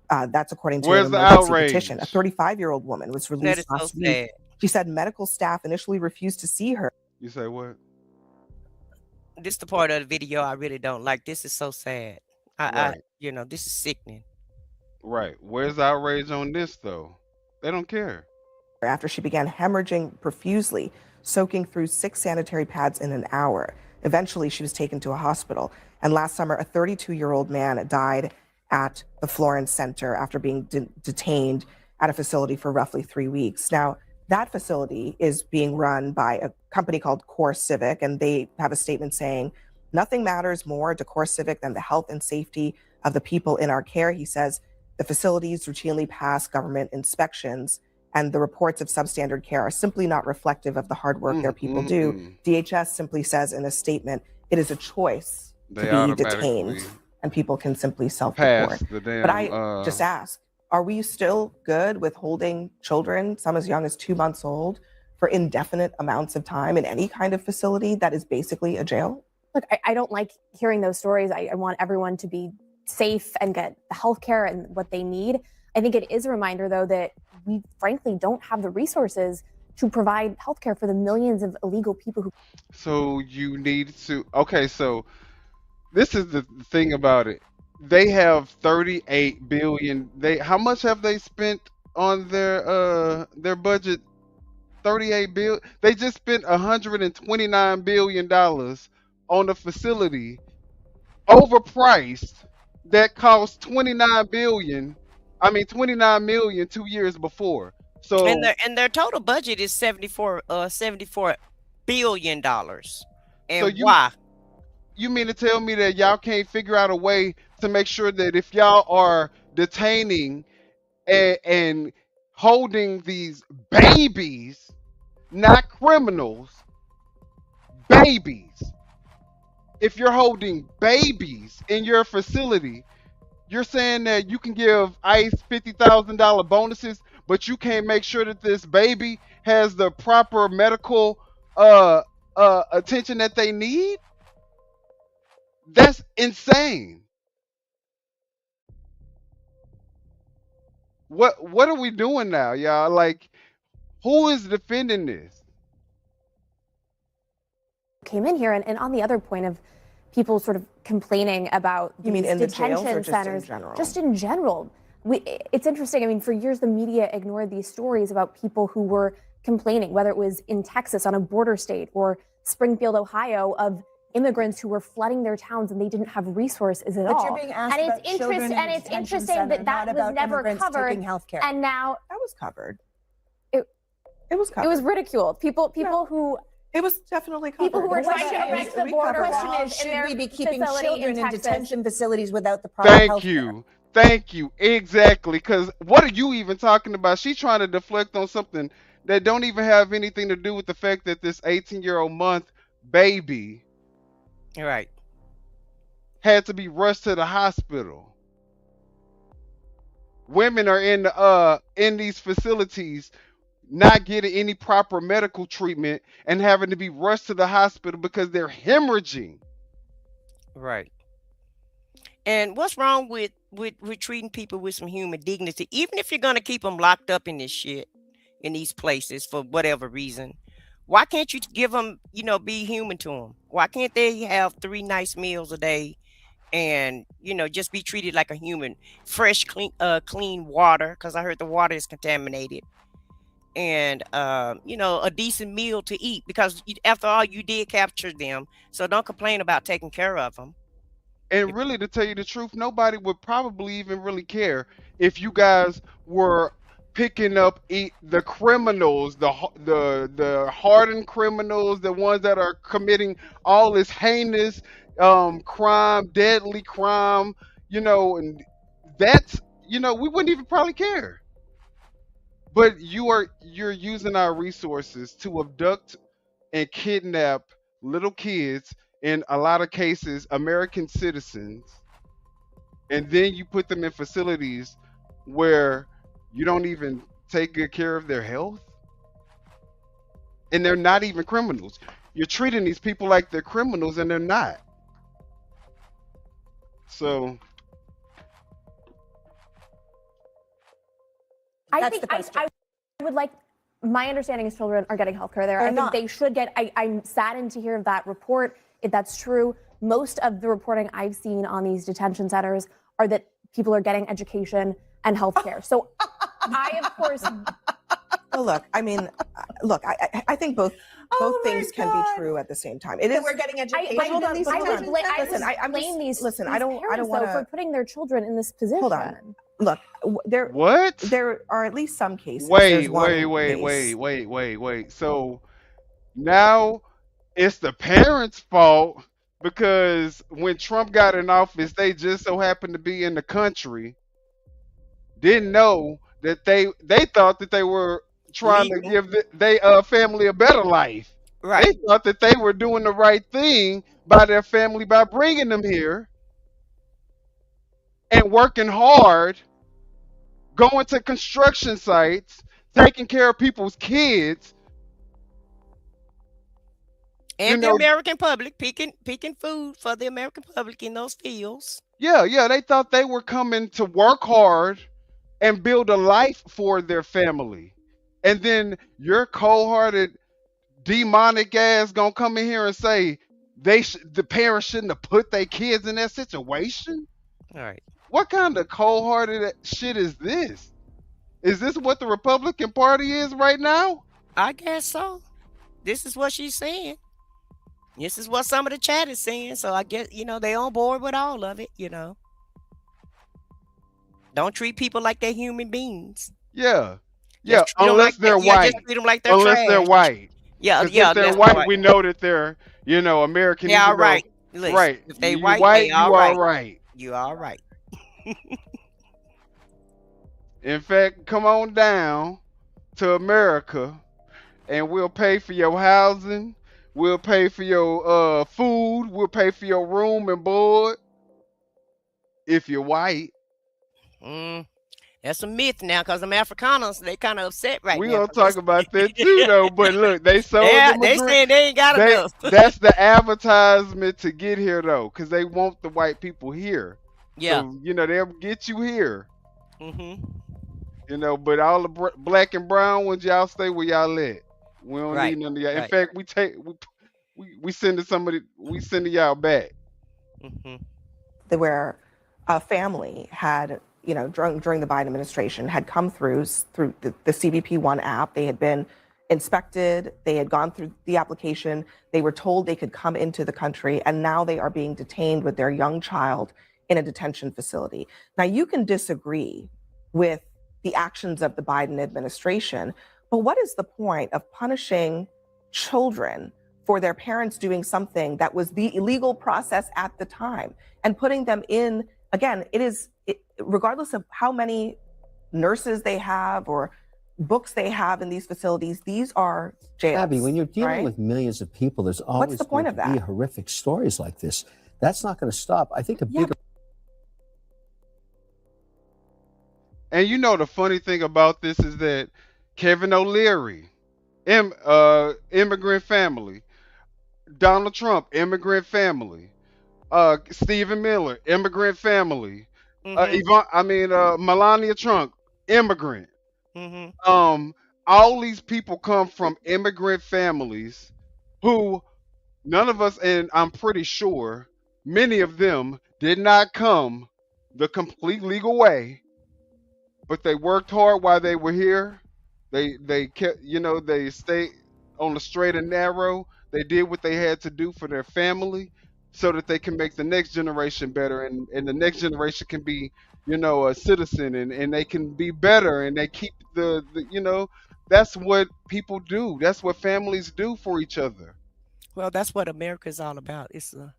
That's according to Where's an the emergency outrage? petition. A 35-year-old woman was That released is so last week. sad. She said medical staff initially refused to see her. You say what? This the part of the video I really don't like. This is so sad. Right. This is sickening. Right. Where's the outrage on this though? They don't care. After she began hemorrhaging profusely, soaking through 6 sanitary pads in an hour. Eventually, she was taken to a hospital. And last summer, a 32-year-old man died at the Florence Center after being detained at a facility for roughly 3 weeks. Now, that facility is being run by a company called Core Civic, and they have a statement saying, "Nothing matters more to Core Civic than the health and safety of the people in our care." He says the facilities routinely pass government inspections, and the reports of substandard care are simply not reflective of the hard work their people do. DHS simply says in a statement, it is a choice They to be automatically detained, and people can simply self-report. pass the damn. But I just ask, are we still good with holding children, some as young as 2 months old, for indefinite amounts of time in any kind of facility that is basically a jail? Look, I don't like hearing those stories. I want everyone to be safe and get the health care and what they need. I think it is a reminder, though, that we frankly don't have the resources to provide healthcare for the millions of illegal people who. So you need to. Okay, so this is the thing about it. They have 38 billion. How much have they spent on their budget? 38 billion. They just spent 129 billion dollars on a facility overpriced that cost 29 million 2 years before. So And their total budget is $74 billion. And why? You mean to tell me that y'all can't figure out a way to make sure that if y'all are detaining and holding these babies, not criminals, babies, if you're holding babies in your facility, you're saying that you can give ICE $50,000 bonuses, but you can't make sure that this baby has the proper medical attention that they need? That's insane. What are we doing now, y'all? Like, who is defending this? Came in here, and on the other point of people sort of complaining about You mean these in the jails or detention just in centers, general? just in general. It's interesting. I mean, for years the media ignored these stories about people who were complaining, whether it was in Texas on a border state or Springfield, Ohio, of immigrants who were flooding their towns and they didn't have resources at all. But you're being asked and about it's children in and a it's detention interesting center, that not was about never immigrants covered. taking healthcare. And now That was covered. It was covered. It was ridiculed. People who. It was definitely covered. People who were trying to erect the border wall Should we be keeping facility children in Texas. detention facilities without the proper Thank health you. Thank you. Exactly. Because what are you even talking about? She's trying to deflect on something that don't even have anything to do with the fact that this 18-year-old month baby Right. had to be rushed to the hospital. Women are in these facilities not getting any proper medical treatment and having to be rushed to the hospital because they're hemorrhaging. Right. And what's wrong with treating people with some human dignity, even if you're gonna keep them locked up in this shit, in these places for whatever reason? Why can't you give them, be human to them? Why can't they have 3 nice meals a day, and just be treated like a human? Fresh, clean water, because I heard the water is contaminated, and a decent meal to eat, because after all, you did capture them, so don't complain about taking care of them. And really, to tell you the truth, nobody would probably even really care if you guys were picking up the criminals, the hardened criminals, the ones that are committing all this heinous crime, deadly crime, and that's we wouldn't even probably care. But you're using our resources to abduct and kidnap little kids, in a lot of cases American citizens, and then you put them in facilities where you don't even take good care of their health, and they're not even criminals. You're treating these people like they're criminals, and they're not. So I think I would like, my understanding is children are getting health care there. I think they should get, I'm saddened to hear that report. If that's true, most of the reporting I've seen on these detention centers are that people are getting education and health care. So I, of course. Well, look, I mean, I think both things can be true at the same time. It is. We're getting education. I don't blame these parents, want though, for putting their children in this position. Hold on. Look, there are at least some cases. Wait. So now it's the parents' fault because when Trump got in office, they just so happened to be in the country, didn't know that they thought that they were trying to give their family a better life. Right. They thought that they were doing the right thing by their family by bringing them here and working hard, going to construction sites, taking care of people's kids. And the American public, picking food for the American public in those fields. Yeah, they thought they were coming to work hard and build a life for their family. And then your cold-hearted, demonic ass gonna come in here and say the parents shouldn't have put their kids in that situation? All right. What kind of cold-hearted shit is this? Is this what the Republican Party is right now? I guess so. This is what she's saying. This is what some of the chat is saying. So I guess, they on board with all of it, Don't treat people like they're human beings. Yeah. Yeah, unless they're white. Just treat them like they're unless they're trash. white. Yeah, If they're white, we know that they're, American. Yeah, even though- right. Listen, right. if they You white, they you all are right. right. You all right. In fact, come on down to America and we'll pay for your housing, we'll pay for your food, we'll pay for your room and board if you're white. That's a myth now, because them Afrikaners, they kind of upset right We now. gonna talk about that too, though. But look, they sold They saying they ain't got enough. That's the advertisement to get here, though, because they want the white people here. Yeah. So, they'll get you here. Mm-hmm. But all the black and brown ones, y'all stay where y'all at. We don't need none of y'all. In fact, we sending y'all back. Mm-hmm. Where a family had, during the Biden administration, had come through the CBP One app. They had been inspected. They had gone through the application. They were told they could come into the country, and now they are being detained with their young child in a detention facility. Now, you can disagree with the actions of the Biden administration, but what is the point of punishing children for their parents doing something that was the illegal process at the time and putting them in? Again, regardless of how many nurses they have or books they have in these facilities, these are jails. Abby, when you're dealing right? with millions of people, there's always What's the point of going to be that? horrific stories like this. That's not going to stop. I think a bigger. And the funny thing about this is that Kevin O'Leary, immigrant family. Donald Trump, immigrant family. Stephen Miller, immigrant family. Melania Trump, immigrant. All these people come from immigrant families who none of us, and I'm pretty sure many of them did not come the complete legal way, but they worked hard while they were here. They kept, they stayed on the straight and narrow. They did what they had to do for their family. so that they can make the next generation better, and the next generation can be, a citizen, and they can be better, and they keep that's what people do. That's what families do for each other. Well, that's what America is all about. It's a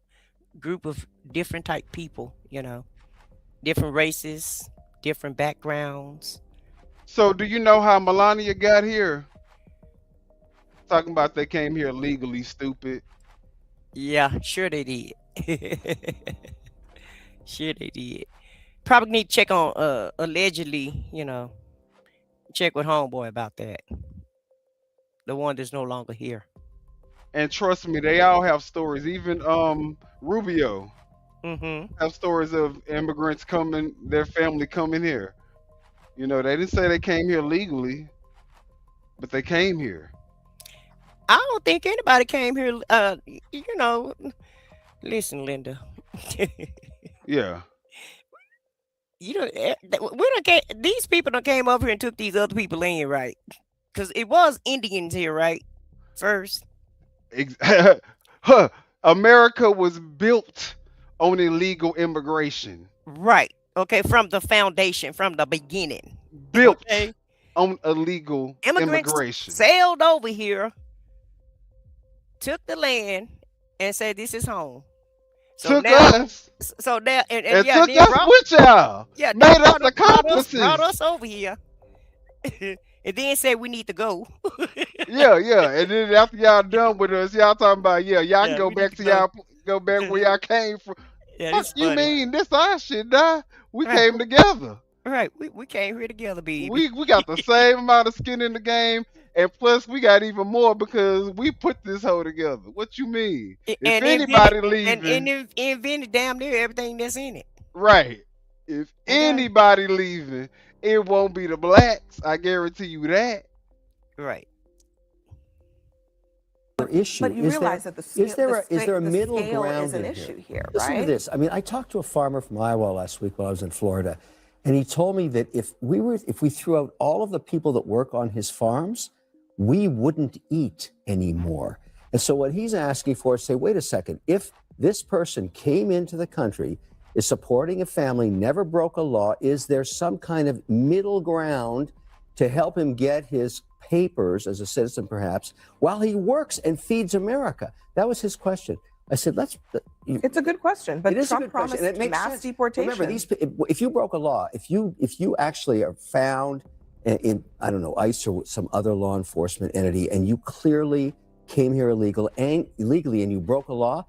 group of different type people, different races, different backgrounds. So do you know how Melania got here? Talking about they came here legally, stupid. Yeah, sure they did. Sure they did. Probably need to check on allegedly, check with homeboy about that. The one that's no longer here. And trust me, they all have stories. Even Rubio Mm-hmm. have stories of immigrants coming, their family coming here. They didn't say they came here legally, but they came here. I don't think anybody came here. Listen, Linda. Yeah. These people done came over here and took these other people in, right? Because it was Indians here, right? First. Huh. America was built on illegal immigration. Right. Okay, from the foundation, from the beginning. Built Okay. on illegal Immigrants immigration. sailed over here, took the land, and said, "This is home." So Took now, us so now, and and yeah, took then us with y'all. yeah, Made us brought accomplices. us over here, and then said we need to go. Yeah, yeah. And then after y'all done with us, y'all talking about, y'all can go We need back to to go. go back where y'all came from. Yeah, Fuck this you funny. mean? This our shit, nah. We Right. came together. Right. We came here together, baby. We got the same amount of skin in the game, and plus we got even more because we put this hoe together. What you mean? If And anybody invented damn near everything that's in it. right. If Okay. anybody leaving, it won't be the blacks. I guarantee you that. Right. issue. But you Is realize there, that the is there a, is there a the middle scale ground is an in issue here, Listen to right? this. I mean, I talked to a farmer from Iowa last week while I was in Florida, and he told me that if we threw out all of the people that work on his farms, we wouldn't eat anymore. And so what he's asking for is say, wait a second, if this person came into the country, is supporting a family, never broke a law, is there some kind of middle ground to help him get his papers as a citizen, perhaps, while he works and feeds America? That was his question. I said, It's a good question, but it is a Trump good question, promised and it makes mass sense. deportation. Remember, if you broke a law, if you actually are found in I don't know, ICE or some other law enforcement entity, and you clearly came here illegally and you broke a law,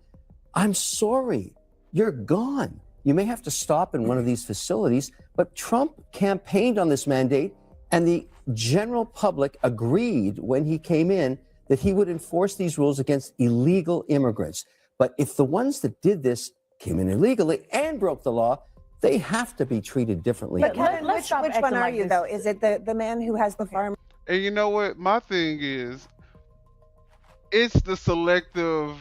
I'm sorry, you're gone. You may have to stop in one of these facilities, but Trump campaigned on this mandate, and the general public agreed when he came in that he would enforce these rules against illegal immigrants. But if the ones that did this came in illegally and broke the law, they have to be treated differently. But Kevin, which one are you, though? Is it the man who has the farm? And you know what? My thing is, it's the selective,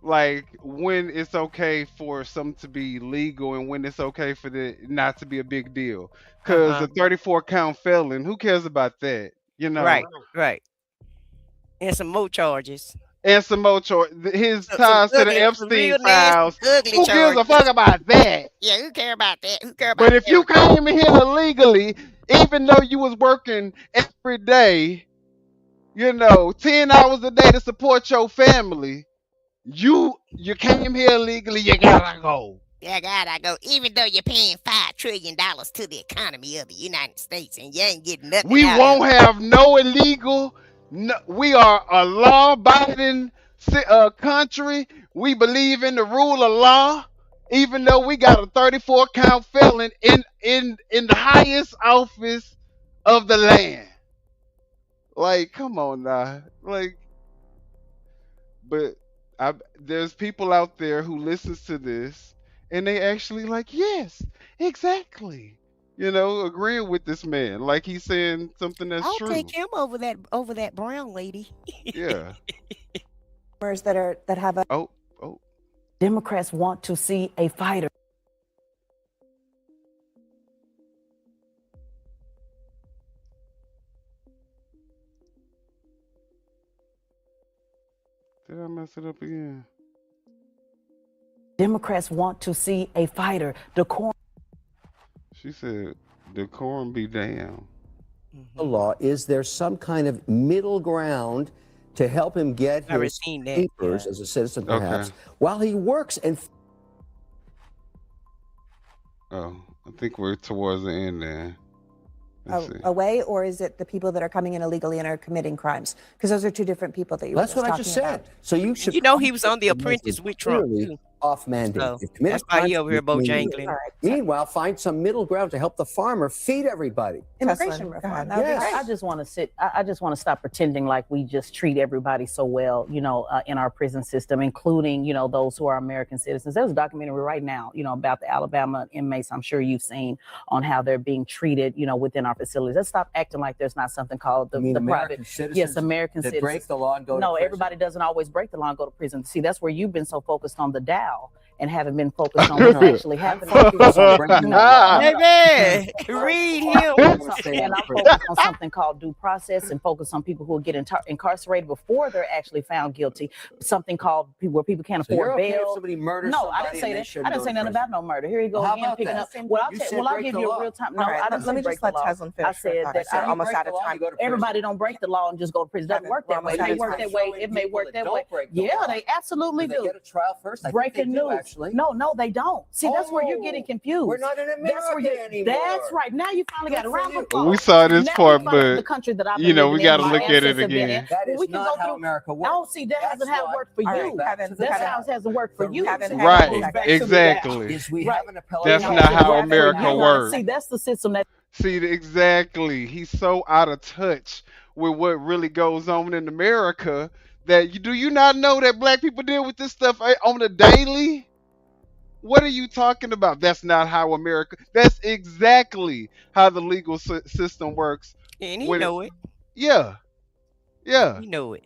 like when it's okay for something to be legal and when it's okay for it not to be a big deal. Because a 34 count felon, who cares about that? Right. Right. And some more charges. And some more his Some ties to the ugly, some Epstein real nasty, files. ugly Who gives a charges. fuck about that? Yeah, who care about that? Who care about But if you everything? came in here illegally, even though you was working every day, 10 hours a day to support your family, you came here illegally, you gotta go. Yeah, God, I go. Even though you're paying $5 trillion to the economy of the United States and you ain't getting nothing We out won't of it. have no illegal. No, we are a law-abiding country. We believe in the rule of law, even though we got a 34 count felon in the highest office of the land. Like, come on now. Like, but there's people out there who listens to this and they actually like, yes, exactly. Agreeing with this man, like he's saying something that's I'll true. take him over that brown lady. Yeah. that have a. Oh. Democrats want to see a fighter. Did I mess it up again? Democrats want to see a fighter. Decorum. She said, decorum be damned. The law, is there some kind of middle ground to help him get Never his seen that, papers yeah. as a citizen, perhaps, Okay. while he works and Oh, I think we're towards the end there. Let's see. Away, or is it the people that are coming in illegally and are committing crimes? Because those are two different people that you were that's what I just talking said. about. So you should. You know he was on The probably make Apprentice it with Trump, clearly too. off mandate. So, If committed that's why he crimes, over here bojangling. All right. Meanwhile, find some middle ground to help the farmer feed everybody. Immigration Teslin, reform. go ahead. That would be Yes. great. I just want to I just want to stop pretending like we just treat everybody so well, in our prison system, including, those who are American citizens. There's a documentary right now, about the Alabama inmates. I'm sure you've seen on how they're being treated, within our facilities. Let's stop acting like there's not something called the American private. citizens Yes, American that citizens. break the law and go to No, prison? everybody doesn't always break the law and go to prison. See, that's where you've been so focused on the Dow and haven't been focused on what's actually happening. Focus on breaking the law. Baby, read him. And I'm focused on something called due process and focus on people who get incarcerated before they're actually found guilty. Something called where people can't So you're afford okay if bail. somebody murders No, I somebody didn't say and they that. shouldn't I didn't go say to nothing prison? about no murder. Here you go Well, how again, about picking that? up. Well, You said I'll break give the you law. a real time. All No, right, I didn't let me say break just let the law. Teslin finish. I said that We're You almost break out the of law, time. you go to prison. everybody don't break the law and just go to prison. It doesn't Kevin, work that we're way. It almost may out of work time. that way. Showing It may people work that that don't way. break the Yeah, law. they absolutely Do they do. get a trial first? I think Breaking they do, news. actually. No, they don't. See, that's where you're Oh, getting confused. we're not in That's where America anymore. That's right. Now you finally got Good a for round you. of applause. We saw this Now part, we finally, the but country that I've you been know, we living got in, to my look at it ancestors have been in. again. That is We can not go how through. America works. No, see, that That's hasn't how it why- worked for All right, you. Kevin, That's Kevin. how it hasn't worked for you. Kevin, See, Kevin, that Right, goes back to the exactly. Is we Right. have an appellate That's Yeah, not so how you have to- America yeah, works. See, that's the system that. See, exactly. He's so out of touch with what really goes on in America that do you not know that black people deal with this stuff on the daily? What are you talking about? That's not how America. That's exactly how the legal system works. And he When know it. yeah, yeah. He know it.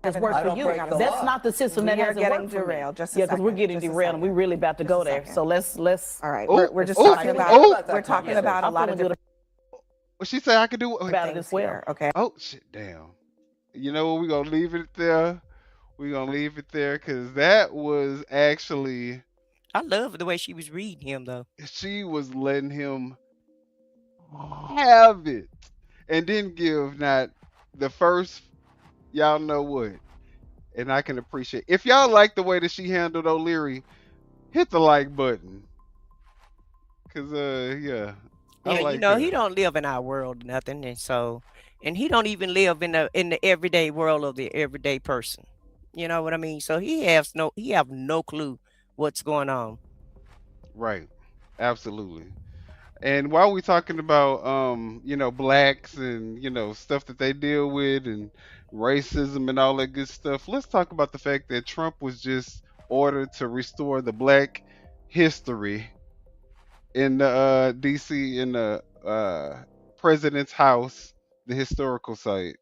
has Kevin, worked I for don't you. break the That's law. not the system We that are hasn't getting worked for me. derailed. Just a Yeah, because we're second. getting Just a derailed and we're second. really about to Just go a there. second. So let's. All right, Oh, we're just oh, talking oh, about oh. we're talking about a I'm lot feeling of good different Well, she said I could do it. about it things as well. here. Okay. Oh shit, damn. You know what? We're gonna leave it there. We're gonna leave it there because that was actually I love the way she was reading him, though. she was letting him have it and didn't give not the first y'all know what. And I can appreciate if y'all like the way that she handled O'Leary, hit the like button. Cause yeah. I Yeah, like he her. don't live in our world, or nothing, and he don't even live in the everyday world of the everyday person. You know what I mean? So he have no clue what's going on. Right. Absolutely. And while we're talking about blacks and stuff that they deal with and racism and all that good stuff, let's talk about the fact that Trump was just ordered to restore the black history in the DC in the president's house, the historical site.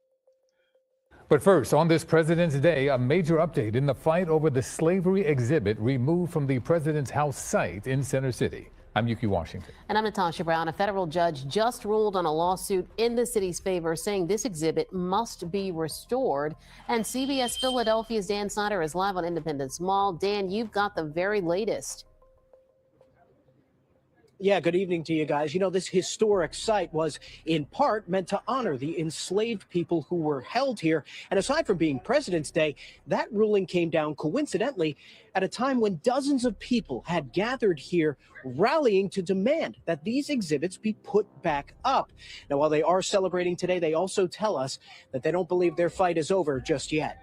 But first, on this President's Day, a major update in the fight over the slavery exhibit removed from the president's house site in Center City. I'm Yuki Washington. And I'm Natasha Brown. A federal judge just ruled on a lawsuit in the city's favor, saying this exhibit must be restored. And CBS Philadelphia's Dan Snyder is live on Independence Mall. Dan, you've got the very latest. Yeah, good evening to you guys. You know, this historic site was in part meant to honor the enslaved people who were held here. And aside from being President's Day, that ruling came down coincidentally at a time when dozens of people had gathered here rallying to demand that these exhibits be put back up. Now, while they are celebrating today, they also tell us that they don't believe their fight is over just yet.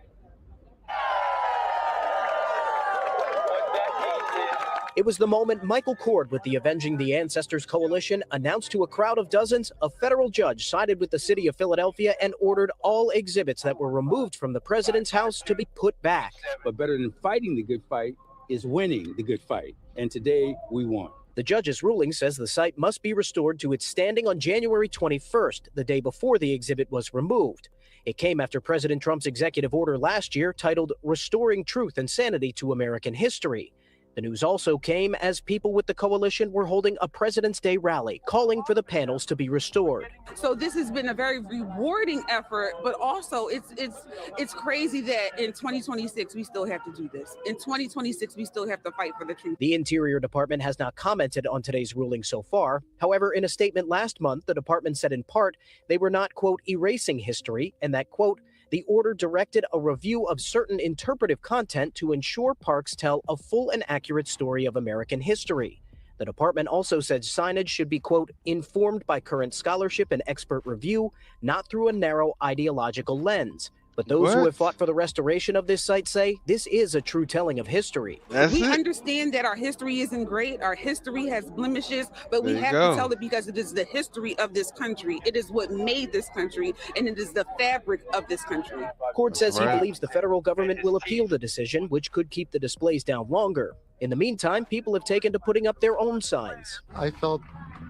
It was the moment Michael Cord with the Avenging the Ancestors Coalition announced to a crowd of dozens a federal judge sided with the city of Philadelphia and ordered all exhibits that were removed from the president's house to be put back. But better than fighting the good fight is winning the good fight. And today we won. The judge's ruling says the site must be restored to its standing on January 21st, the day before the exhibit was removed. It came after President Trump's executive order last year titled Restoring Truth and Sanity to American History. The news also came as people with the coalition were holding a President's Day rally, calling for the panels to be restored. So this has been a very rewarding effort, but also it's crazy that in 2026 we still have to do this. In 2026 we still have to fight for the truth. The Interior Department has not commented on today's ruling so far. However, in a statement last month, the department said in part they were not, quote, erasing history, and that, quote, the order directed a review of certain interpretive content to ensure parks tell a full and accurate story of American history. The department also said signage should be, quote, informed by current scholarship and expert review, not through a narrow ideological lens. But those who have fought for the restoration of this site say this is a true telling of history. We understand that our history isn't great. Our history has blemishes, but we have to tell it because it is the history of this country. It is what made this country, and it is the fabric of this country. Cord says he believes the federal government will appeal the decision, which could keep the displays down longer. In the meantime, people have taken to putting up their own signs. I felt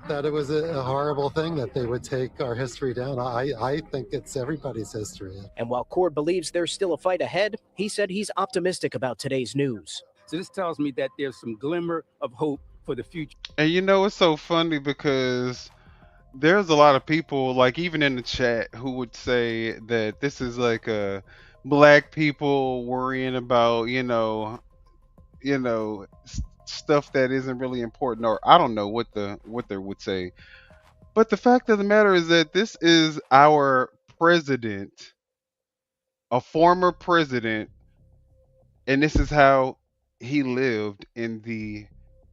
that it was a horrible thing that they would take our history down. I think it's everybody's history. And while Cord believes there's still a fight ahead, he said he's optimistic about today's news. So this tells me that there's some glimmer of hope for the future. And you know, it's so funny because there's a lot of people, like even in the chat, who would say that this is like a black people worrying about, stuff that isn't really important, or I don't know what they would say. But the fact of the matter is that this is our president, a former president, and this is how he lived in the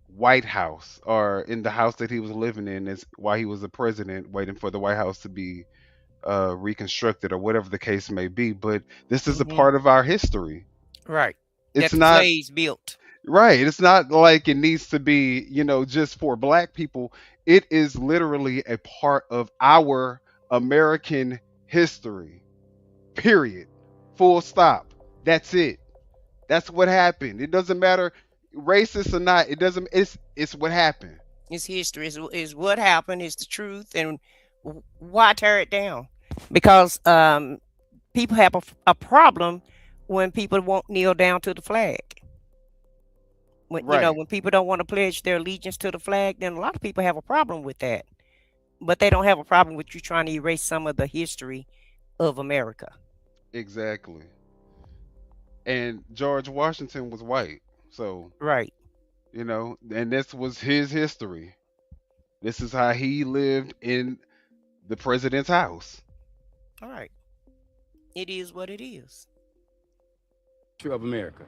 White House, or in the house that he was living in, is while he was a president, waiting for the White House to be reconstructed, or whatever the case may be. But this is a part of our history. Right. It's that not slaves built. right. It's not like it needs to be, just for black people. It is literally a part of our American history. Period. Full stop. That's it. That's what happened. It doesn't matter racist or not. It doesn't. It's what happened. It's history. Is what happened. It's the truth. And why tear it down? Because people have a problem when people won't kneel down to the flag. When when people don't want to pledge their allegiance to the flag, then a lot of people have a problem with that. But they don't have a problem with you trying to erase some of the history of America. Exactly. And George Washington was white. So right. And this was his history. This is how he lived in the president's house. All right. It is what it is. Of America.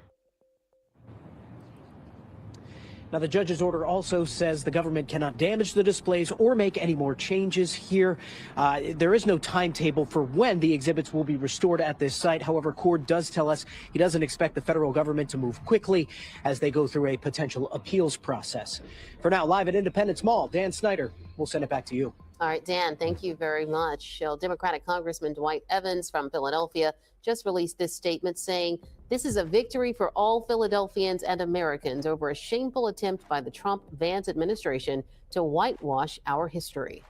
Now, the judge's order also says the government cannot damage the displays or make any more changes here. There is no timetable for when the exhibits will be restored at this site. However, Cord does tell us he doesn't expect the federal government to move quickly as they go through a potential appeals process. For now, live at Independence Mall, Dan Snyder, we'll send it back to you. All right, Dan, thank you very much. Democratic Congressman Dwight Evans from Philadelphia just released this statement saying this is a victory for all Philadelphians and Americans over a shameful attempt by the Trump-Vance administration to whitewash our history.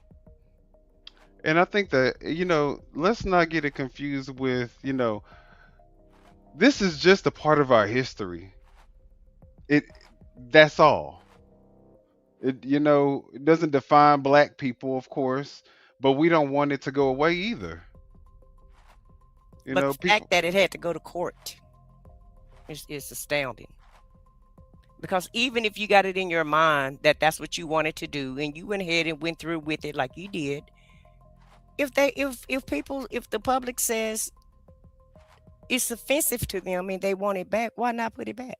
And I think that, let's not get it confused with, this is just a part of our history. That's all. It doesn't define black people, of course, but we don't want it to go away either. But the fact that it had to go to court is astounding. Because even if you got it in your mind that that's what you wanted to do, and you went ahead and went through with it like you did, if the public says it's offensive to them and they want it back, why not put it back?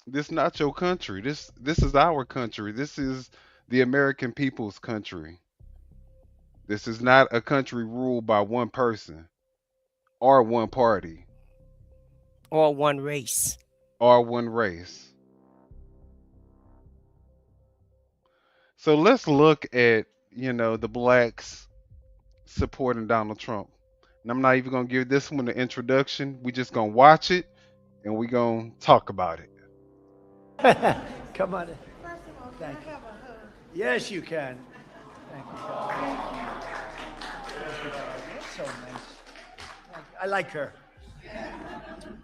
This is not your country. This is our country. This is the American people's country. This is not a country ruled by one person or one party. Or one race. Or one race. So let's look at, the blacks supporting Donald Trump. And I'm not even going to give this one an introduction. We just going to watch it and we going to talk about it. Come on. Thank you. Yes, you can. Thank you. That's so nice. I like her.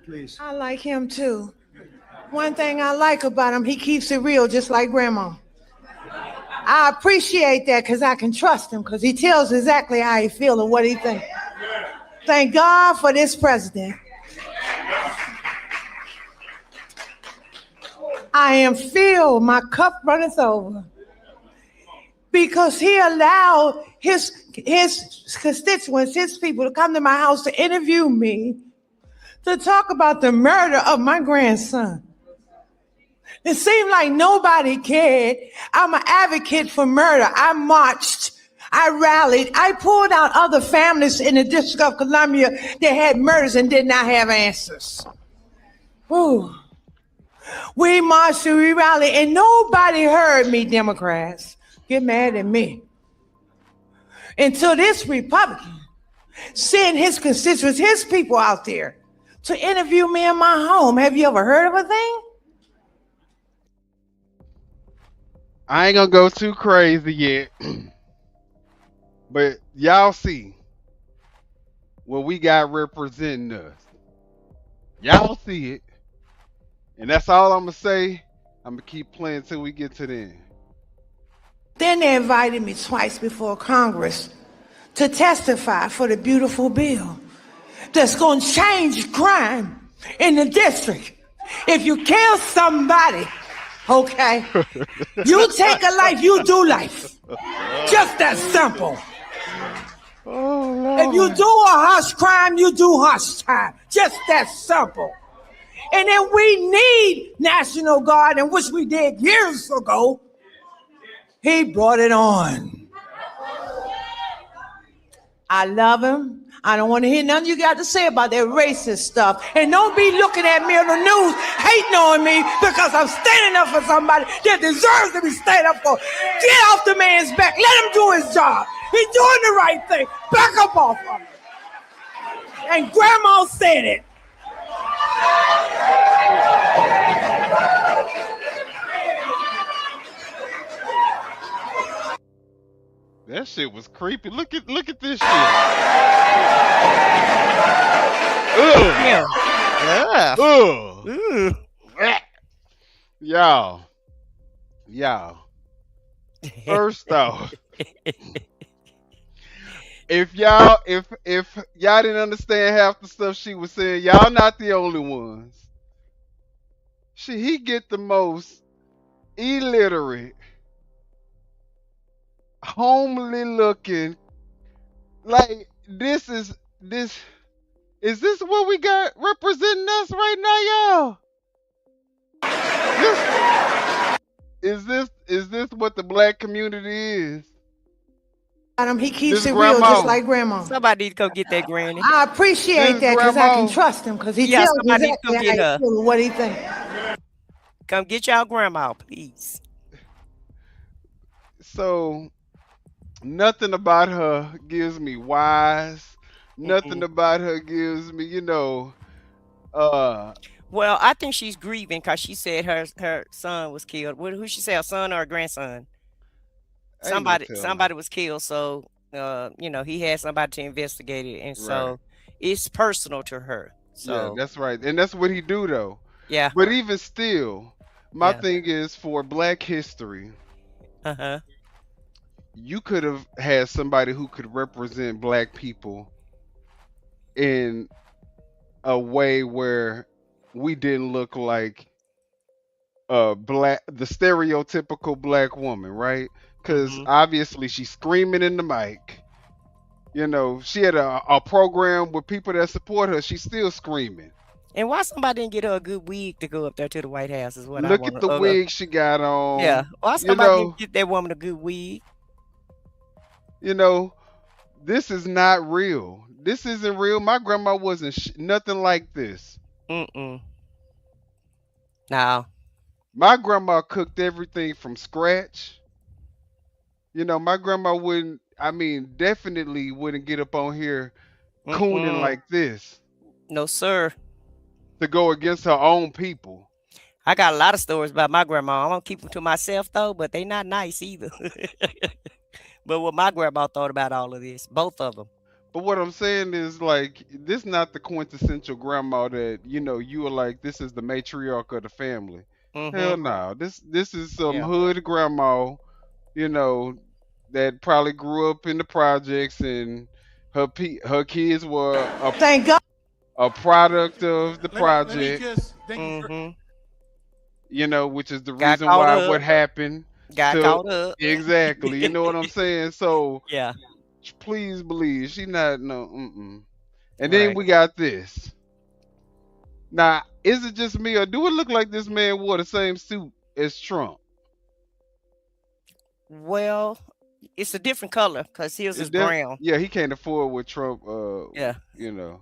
Please. I like him too. One thing I like about him, he keeps it real, just like Grandma. I appreciate that because I can trust him because he tells exactly how he feels and what he thinks. Thank God for this president. I am filled, my cup runneth over. Because he allowed his constituents, his people to come to my house to interview me, to talk about the murder of my grandson. It seemed like nobody cared. I'm an advocate for murder. I marched, I rallied, I pulled out other families in the District of Columbia that had murders and did not have answers. Whew. We marched and we rallied, and nobody heard me, Democrats. Get mad at me. Until this Republican sent his constituents, his people out there to interview me in my home. Have you ever heard of a thing? I ain't gonna go too crazy yet, but y'all see what we got representing us. Y'all see it, and that's all I'm gonna say. I'm gonna keep playing till we get to the end. Then they invited me twice before Congress to testify for the beautiful bill that's going to change crime in the district. If you kill somebody, okay, you take a life, you do life. Just that simple. If you do a harsh crime, you do harsh time. Just that simple. And then we need National Guard, and which we did years ago. He brought it on. I love him. I don't want to hear nothing you got to say about that racist stuff. And don't be looking at me on the news, hating on me because I'm standing up for somebody that deserves to be standing up for. Get off the man's back. Let him do his job. He's doing the right thing. Back up off of him. And Grandma said it. That shit was creepy. Look at this shit. Yeah. Y'all. First off, if y'all didn't understand half the stuff she was saying, y'all not the only ones. He get the most illiterate, homely looking, like this is what we got representing us right now, y'all? Is this what the black community is? He keeps it real, just like Grandma. Somebody need to go get that granny. I appreciate that because I can trust him because he tells somebody exactly go get how her. he feels and what he thinks. Come get y'all grandma, please. So nothing about her gives me wise. Nothing about her gives me, Well, I think she's grieving because she said her son was killed. Who she say, her son or her grandson? Somebody was killed. So he had somebody to investigate it, and so it's personal to her. So yeah, that's right, and that's what he do though. Yeah. But even still, my thing is for Black History. You could have had somebody who could represent Black people in a way where we didn't look like the stereotypical Black woman, right? Because obviously she's screaming in the mic. She had a program with people that support her. She's still screaming. And why somebody didn't get her a good wig to go up there to the White House is what I Look want. at the wig she got on. Yeah. Why somebody didn't get that woman a good wig? This is not real. This isn't real. My grandma wasn't nothing like this. No. My grandma cooked everything from scratch. My grandma definitely wouldn't get up on here cooning like this. No, sir. To go against her own people. I got a lot of stories about my grandma. I'm going to keep them to myself, though, but they not nice either. But what my grandma thought about all of this, both of them. But what I'm saying is like this not the quintessential grandma that you were like this is the matriarch of the family. Hell Mm-hmm. no. This is some Yeah. hood grandma, you know, that probably grew up in the projects and her kids were Thank God. a product of the Let me project, just thank you for. Mm-hmm. which is the Got reason caught why up. what happened Got to caught up. exactly. You know what I'm saying? So Yeah. please believe she not no. Mm-mm. And then Right. we got this. Now, is it just me or do it look like this man wore the same suit as Trump? Well, it's a different color because his is brown. Yeah, he can't afford what Trump. Yeah. You know.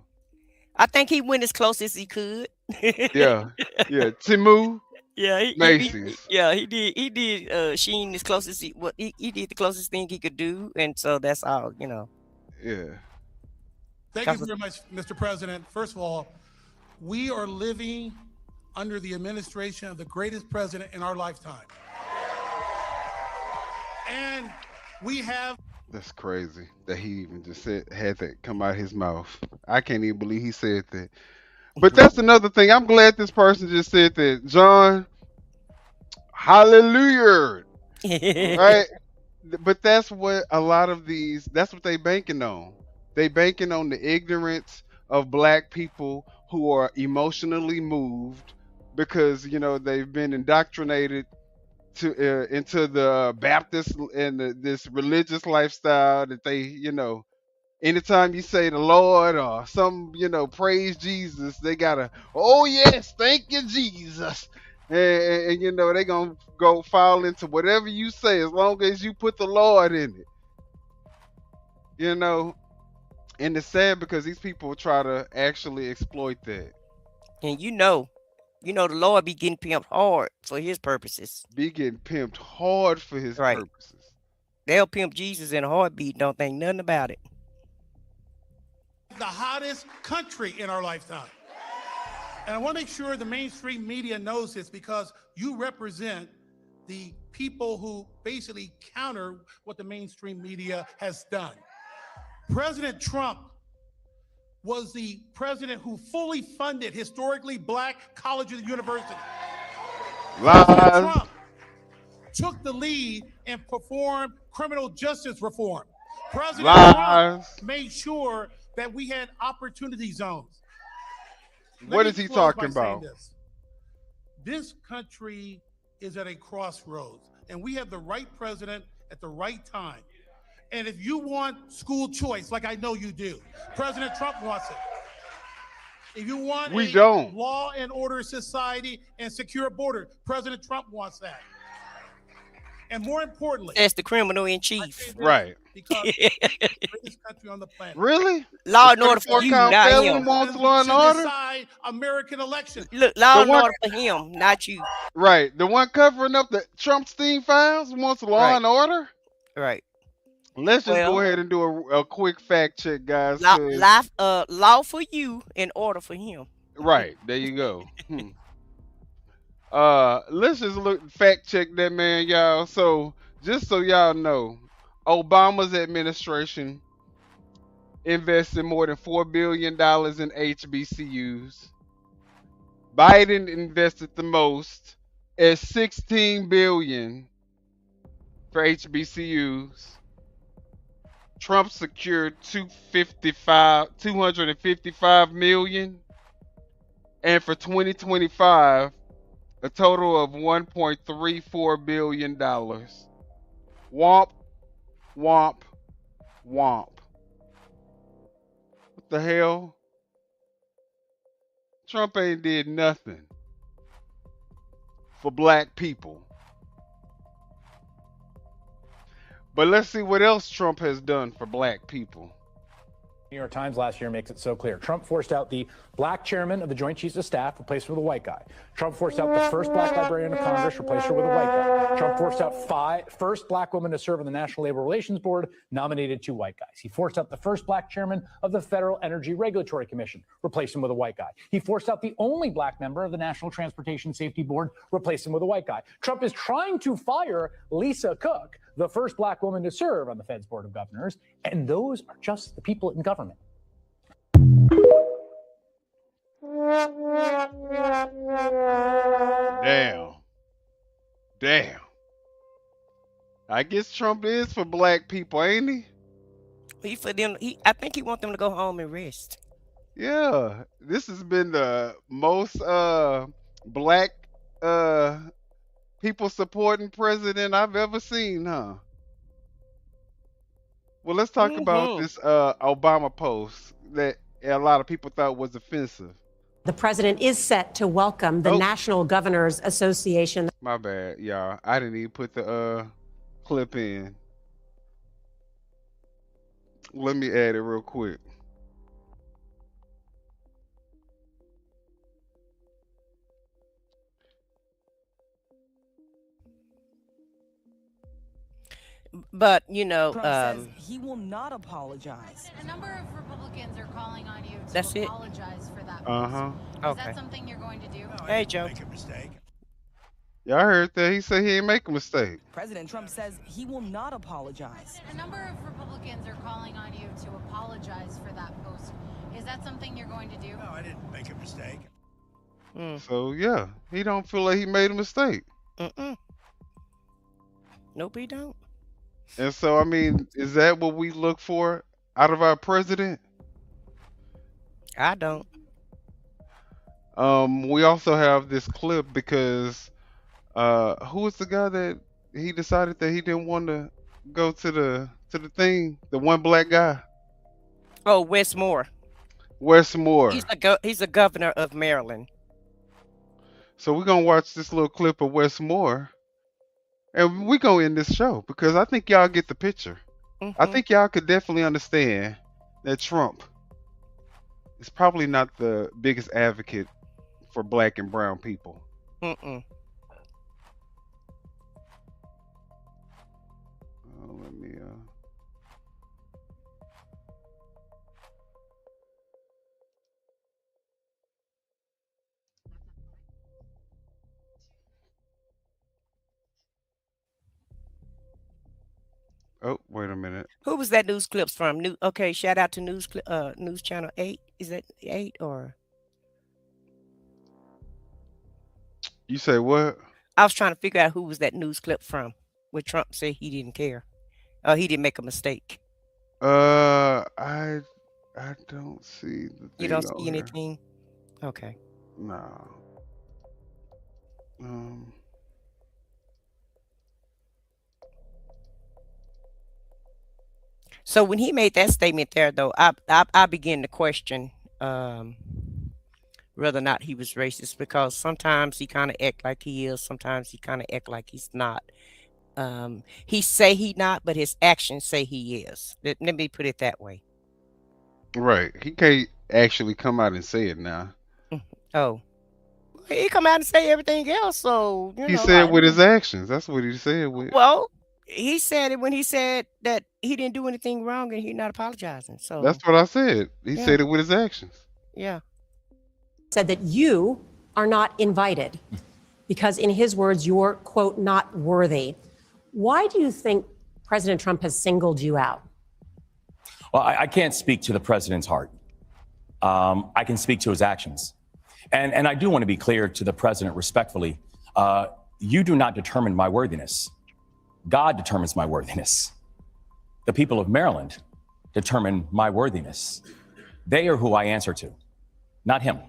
I think he went as close as he could. Yeah, yeah. Timu Yeah, Macy's. yeah, he did Sheen as close as he did the closest thing he could do, and so that's all, Yeah. Thank you very much, Mr. President. First of all, we are living under the administration of the greatest president in our lifetime. And we have. That's crazy that he even just had that come out his mouth. I can't even believe he said that. But that's another thing. I'm glad this person just said that. John, hallelujah. Right? But that's what a lot of that's what they banking on. They banking on the ignorance of black people who are emotionally moved because, they've been indoctrinated into the Baptist and this religious lifestyle that they, anytime you say the Lord or some, praise Jesus, they gotta, oh yes, thank you, Jesus. And they gonna go fall into whatever you say as long as you put the Lord in it. And it's sad because these people try to actually exploit that. And the Lord be getting pimped hard for his purposes. Be getting pimped hard for his purposes. They'll pimp Jesus in a heartbeat, don't think nothing about it. The hottest country in our lifetime. And I want to make sure the mainstream media knows this because you represent the people who basically counter what the mainstream media has done. President Trump was the president who fully funded historically black colleges and universities. President Trump took the lead and performed criminal justice reform. President Trump made sure that we had opportunity zones. What is he talking about? This country is at a crossroads, and we have the right president at the right time. And if you want school choice, like I know you do, President Trump wants it. If you want law and order society and secure border, President Trump wants that. And more importantly, that's the criminal in chief, right? Because it's the greatest country on the planet. Really? Law and order for you, not him. Wants law and order. Decide American election. Look, law and order for him, not you. Right. The one covering up the Trump Steam files wants law and order. Right. Let's just go ahead and do a quick fact check, guys. Law for you and order for him. Right. There you go. Let's just fact check that man, y'all. So just so y'all know, Obama's administration invested more than $4 billion in HBCUs. Biden invested the most at $16 billion for HBCUs. Trump secured $255 million, and for 2025, a total of $1.34 billion. Womp, womp, womp. What the hell? Trump ain't did nothing for black people. But let's see what else Trump has done for black people. New York Times last year makes it so clear. Trump forced out the black chairman of the Joint Chiefs of Staff, replaced her with a white guy. Trump forced out the first black librarian of Congress, replaced her with a white guy. Trump forced out first black woman to serve on the National Labor Relations Board, nominated 2 white guys. He forced out the first black chairman of the Federal Energy Regulatory Commission, replaced him with a white guy. He forced out the only black member of the National Transportation Safety Board, replaced him with a white guy. Trump is trying to fire Lisa Cook, the first black woman to serve on the Fed's Board of Governors. And those are just the people in government. Damn. I guess Trump is for black people, ain't he? He for them. I think he want them to go home and rest. Yeah. This has been the most black people supporting president I've ever seen, huh? Well, let's talk about this Obama post that a lot of people thought was offensive. The president is set to welcome the National Governors Association. My bad, y'all. I didn't even put the clip in. Let me add it real quick. But you know, Trump says he will not apologize. A number of Republicans are calling on you to That's it. apologize for that. Uh-huh. Is Okay. that something you're going to do? Hey, Joe. Y'all heard that? He said he ain't make a mistake. President Trump says he will not apologize. A number of Republicans are calling on you to apologize for that post. Is that something you're going to do? No, I didn't make a mistake. So yeah, he don't feel like he made a mistake. Nope, he don't. And so I mean, is that what we look for out of our president? I don't. We also have this clip because who was the guy that he decided that he didn't want to go to the thing? The one black guy. Oh, Wes Moore. Wes Moore. He's the governor of Maryland. So we're gonna watch this little clip of Wes Moore, and we're gonna end this show because I think y'all get the picture. I think y'all could definitely understand that Trump is probably not the biggest advocate for black and brown people. Mm-mm. Let me Oh, wait a minute. Who was that news clips from? Okay, shout out to News Channel 8. Is that 8 or? You say what? I was trying to figure out who was that news clip from, where Trump said he didn't care. He didn't make a mistake. I don't see the thing. You don't on see here. anything? Okay. No. So when he made that statement there, though, I began to question whether or not he was racist, because sometimes he kind of act like he is, sometimes he kind of act like he's not. He say he not, but his actions say he is. Let me put it that way. Right. He can't actually come out and say it now. Oh, he come out and say everything else. So He said with his actions. That's what he said with. Well, he said it when he said that he didn't do anything wrong and he's not apologizing. So That's what I said. He Yeah. said it with his actions. yeah. Said that you are not invited because, in his words, you're, quote, not worthy. Why do you think President Trump has singled you out? Well, I can't speak to the president's heart. I can speak to his actions. And I do want to be clear to the president respectfully. You do not determine my worthiness. God determines my worthiness. The people of Maryland determine my worthiness. They are who I answer to, not him.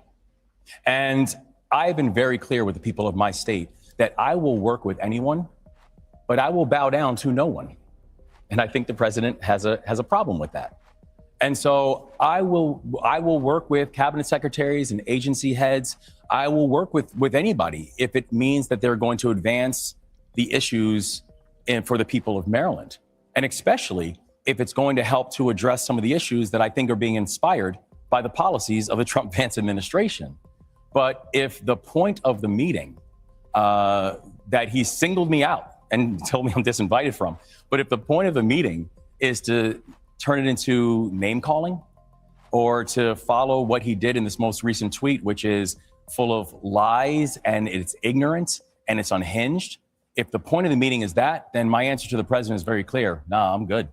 And I've been very clear with the people of my state that I will work with anyone, but I will bow down to no one. And I think the president has a problem with that. And so I will work with cabinet secretaries and agency heads. I will work with anybody if it means that they're going to advance the issues for the people of Maryland. And especially if it's going to help to address some of the issues that I think are being inspired by the policies of the Trump-Vance administration. But if the point of the meeting that he singled me out and told me I'm disinvited from, but if the point of the meeting is to turn it into name calling or to follow what he did in this most recent tweet, which is full of lies and it's ignorant and it's unhinged, If the point of the meeting is that, then my answer to the president is very clear. Nah, I'm good.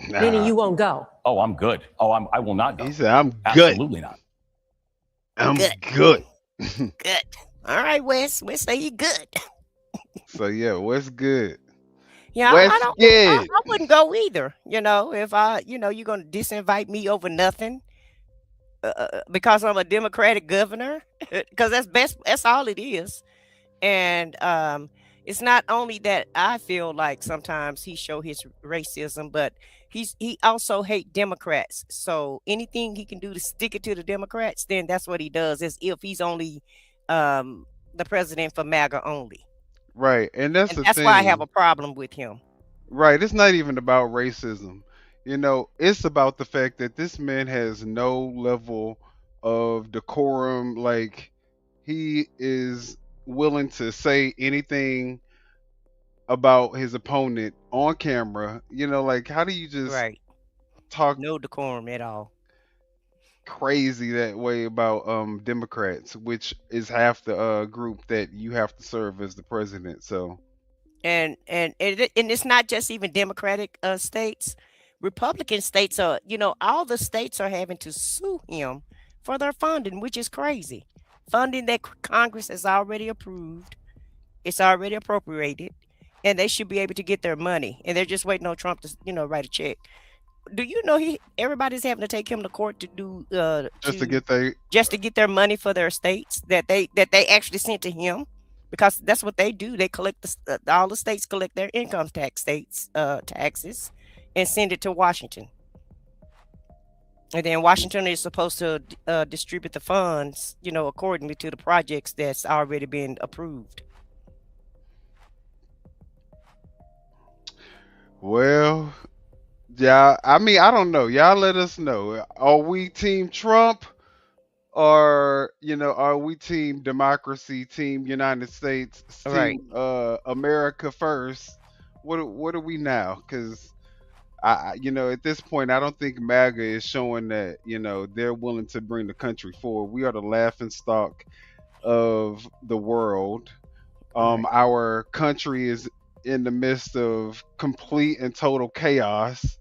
Meaning you won't go. Oh, I'm good. Oh, I will not go. He said, I'm good. Absolutely not. I'm good. Good. All right, Wes. Wes say he good. So yeah, what's good? Yeah, What's I don't. good? I wouldn't go either. If you're gonna disinvite me over nothing because I'm a Democratic governor, because that's all it is. And it's not only that I feel like sometimes he show his racism, but he also hate Democrats. So anything he can do to stick it to the Democrats, then that's what he does, as if he's only the president for MAGA only. Right, and that's the That's thing. why I have a problem with him. Right, it's not even about racism. It's about the fact that this man has no level of decorum. Like, he is willing to say anything about his opponent on camera. Like, how do you just Right. talk No decorum at all. crazy that way about Democrats, which is half the group that you have to serve as the president? So And it's not just even Democratic states. Republican states are, all the states are having to sue him for their funding, which is crazy. Funding that Congress has already approved, it's already appropriated, and they should be able to get their money. And they're just waiting on Trump to, write a check. Do you know everybody's having to take him to court to do just to get their money for their states that they actually sent to him, because that's what they do. They collect all the states collect their income taxes and send it to Washington, and then Washington is supposed to distribute the funds, accordingly to the projects that's already been approved. Well, yeah, I mean, I don't know. Y'all let us know. Are we team Trump, or are we team democracy, team United States, Right. team America first? What are we now? Because at this point, I don't think MAGA is showing that they're willing to bring the country forward. We are the laughing stock of the world. Our country is in the midst of complete and total chaos.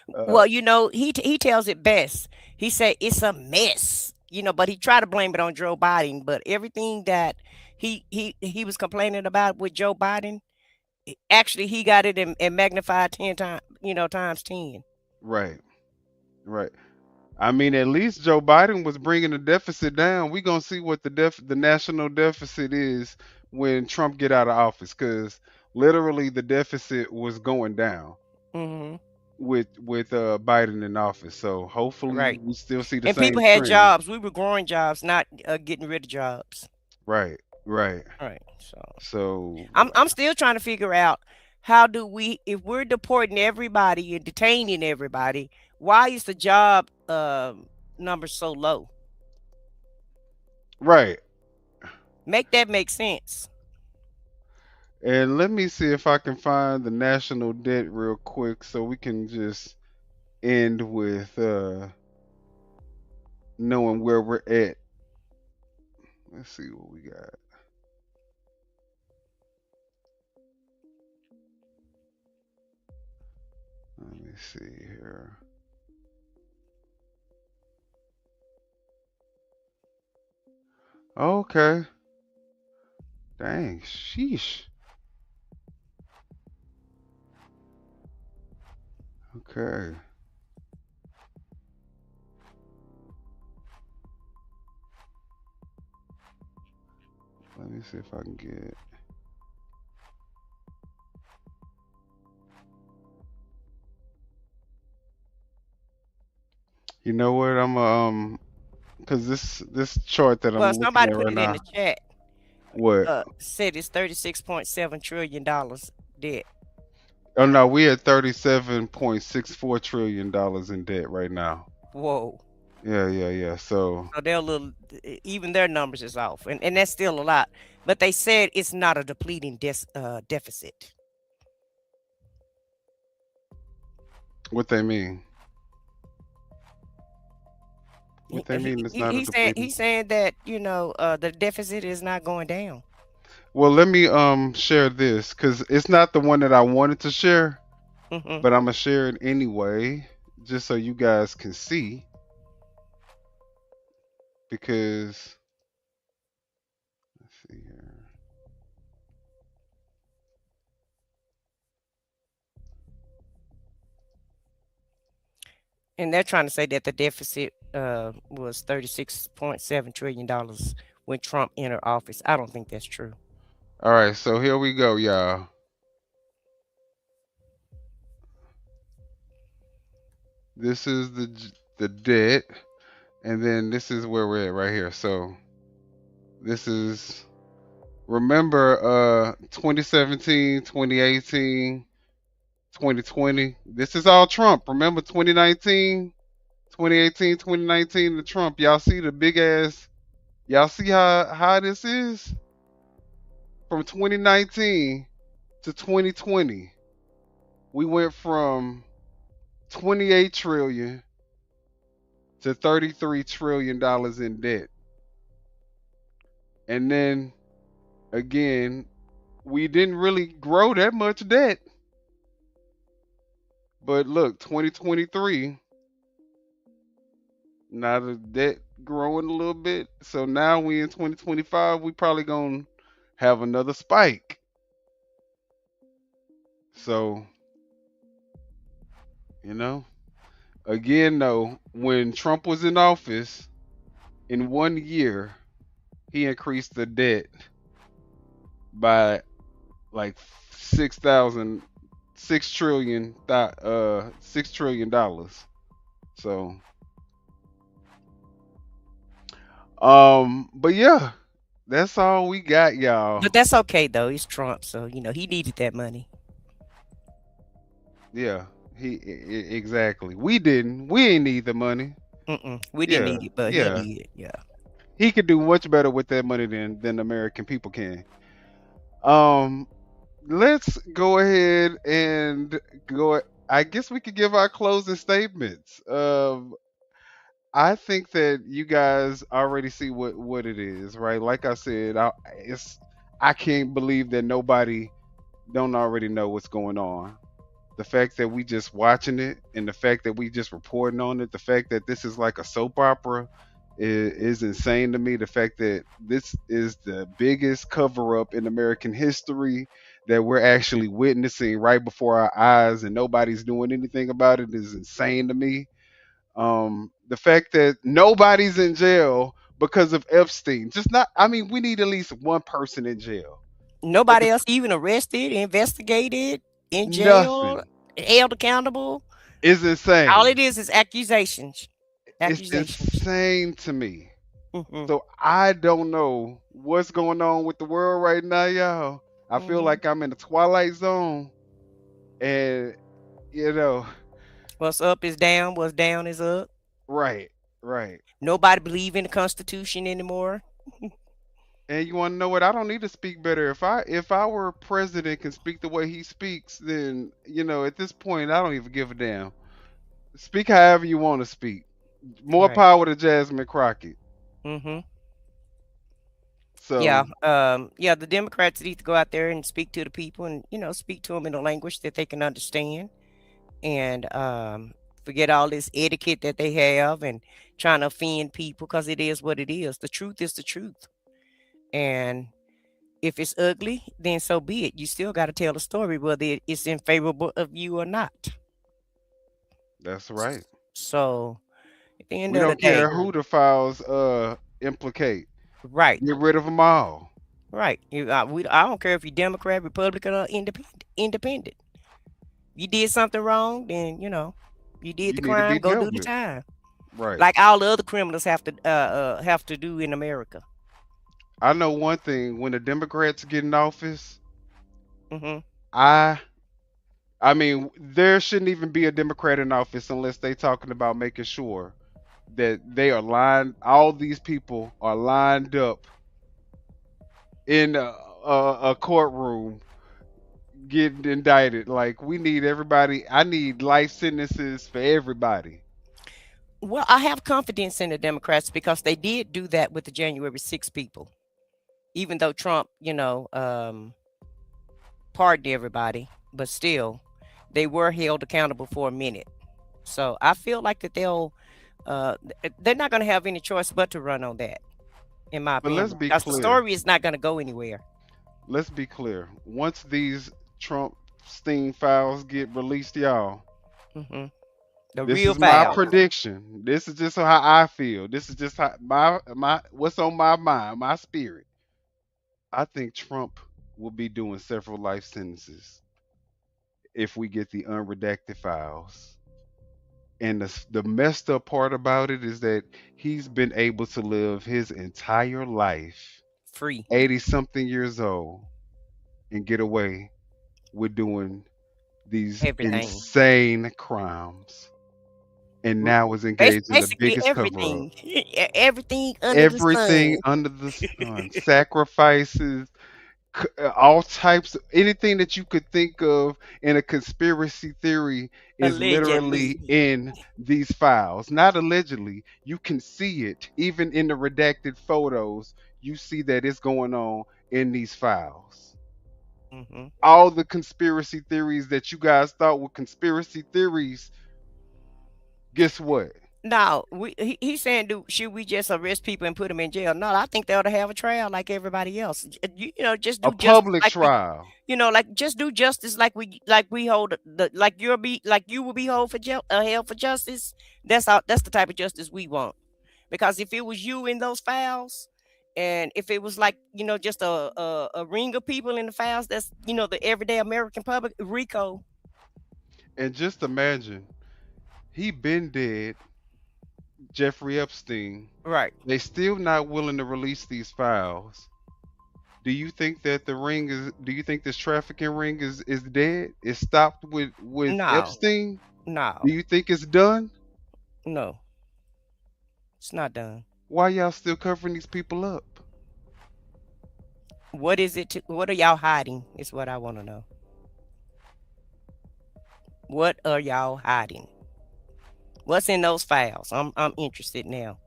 Well, he tells it best. He said it's a mess, but he tried to blame it on Joe Biden. But everything that he was complaining about with Joe Biden, actually he got it in magnified 10 times, times 10. Right. I mean, at least Joe Biden was bringing the deficit down. We're gonna see what the national deficit is when Trump get out of office, because literally the deficit was going down. Mm-hmm. with Biden in office. So hopefully Right. we still see the And same people had trend. jobs. We were growing jobs, not getting rid of jobs. Right. Right. So I'm still trying to figure out, how do we, if we're deporting everybody and detaining everybody, why is the job number so low? Right. Make that make sense. And let me see if I can find the national debt real quick so we can just end with knowing where we're at. Let's see what we got. Let me see here. Okay. Dang, sheesh. Okay. Let me see if I can get. You know what? I'm because this chart that I'm Well, looking somebody at put right it in now. the chat. What? Said it's $36.7 trillion debt. Oh no, we at $37.64 trillion in debt right now. Whoa. Yeah. So So even their numbers is off, and that's still a lot. But they said it's not a depleting deficit. what they mean? What they mean? It's not a depleting. He's saying that the deficit is not going down. Well, let me share this because it's not the one that I wanted to share, Hmm. but I'm gonna share it anyway, just so you guys can see. Because let's see here. And they're trying to say that the deficit was $36.7 trillion when Trump entered office. I don't think that's true. All right, so here we go, y'all. This is the debt, and then this is where we're at right here. So this is remember 2017, 2018, 2020. This is all Trump. Remember 2019, 2018, 2019 the Trump. Y'all see the big ass. Y'all see how this is from 2019 to 2020. We went from 28 trillion to 33 trillion dollars in debt. And then again, we didn't really grow that much debt. But look, 2023, now the debt growing a little bit. So now we in 2025, we probably gonna have another spike. So, you know, again though, when Trump was in office, in 1 year, he increased the debt by like 6,000, $6 trillion. So, but yeah, that's all we got, y'all. But that's okay though. He's Trump, so he needed that money. Yeah, exactly. We didn't. We ain't need the money. We didn't Yeah, need it, but he yeah. needed it. Yeah. He could do much better with that money than the American people can. Um, let's go ahead and go. I guess we could give our closing statements. I think that you guys already see what it is, right? Like I said, I can't believe that nobody don't already know what's going on. The fact that we just watching it and the fact that we just reporting on it, the fact that this is like a soap opera is insane to me. The fact that this is the biggest cover up in American history that we're actually witnessing right before our eyes and nobody's doing anything about it is insane to me. The fact that nobody's in jail because of Epstein, just not, I mean, we need at least one person in jail. But Nobody else even arrested, investigated, in jail, nothing held accountable. is All insane. it is accusations. It's Accusations. insane to me. Hmm. So I don't know what's going on with the world right now, y'all. I feel like I'm in the twilight zone, and you know, What's up is down. What's down is up. right, right. Nobody believe in the Constitution anymore. And you want to know what? I don't need to speak better. If our president can speak the way he speaks, then at this point, I don't even give a damn. Speak however you want to speak. More Right. power to Jasmine Crockett. Hmm. Yeah. So Yeah. The Democrats need to go out there and speak to the people, and speak to them in a language that they can understand, and forget all this etiquette that they have and trying to offend people, because it is what it is. The truth is the truth, and if it's ugly, then so be it. You still got to tell the story, whether it's in favorable of you or not. that's right. So at the end We of the don't care day, who the files implicate. right, Get rid of them all. right. I don't care if you're Democrat, Republican, or independent. Independent. You did something wrong, then you did You the need to be crime. Go dealt do the with. time, Right. like all the other criminals have to do in America. I know one thing: when the Democrats get in office, Hmm. I I mean, there shouldn't even be a Democrat in office unless they talking about making sure that they are lined. All these people are lined up in a courtroom getting indicted. Like we need everybody. I need life sentences for everybody. Well, I have confidence in the Democrats because they did do that with the January 6 people. even though Trump, pardoned everybody, but still, they were held accountable for a minute. So I feel like that they're not going to have any choice but to run on that, in my But let's opinion, be because the clear. story is not going to go anywhere. Let's be clear. Once these Trump Sting files get released, y'all, hmm The this real is my files. prediction. This is just how I feel. This is just how my what's on my mind, my spirit. I think Trump will be doing several life sentences if we get the unredacted files. And the messed up part about it is that he's been able to live his entire life, Free 80 something years old, and get away with doing these everything. insane crimes. And R- now is engaged in the Basically, biggest cover up. everything, everything under the Everything sun. under the sun, sacrifices, all types of anything that you could think of in a conspiracy theory is Allegedly. literally in these files. Not allegedly, you can see it even in the redacted photos. You see that it's going on in these files. hmm All the conspiracy theories that you guys thought were conspiracy theories, guess what? No, he's saying, should we just arrest people and put them in jail? No, I think they ought to have a trial like everybody else. Just A do justice public like we, trial. like just do justice like we hold like you will be held for justice. That's the type of justice we want. Because if it was you in those files, and if it was like just a ring of people in the files, that's the everyday American public, RICO. And just imagine, he been dead, Jeffrey Epstein. Right. They still not willing to release these files. Do you think that the ring is? Do you think this trafficking ring is dead? It stopped with No, Epstein? no, Do you think it's done? no, it's not done. Why y'all still covering these people up? What are y'all hiding is what I want to know. What are y'all hiding? What's in those files? I'm interested now.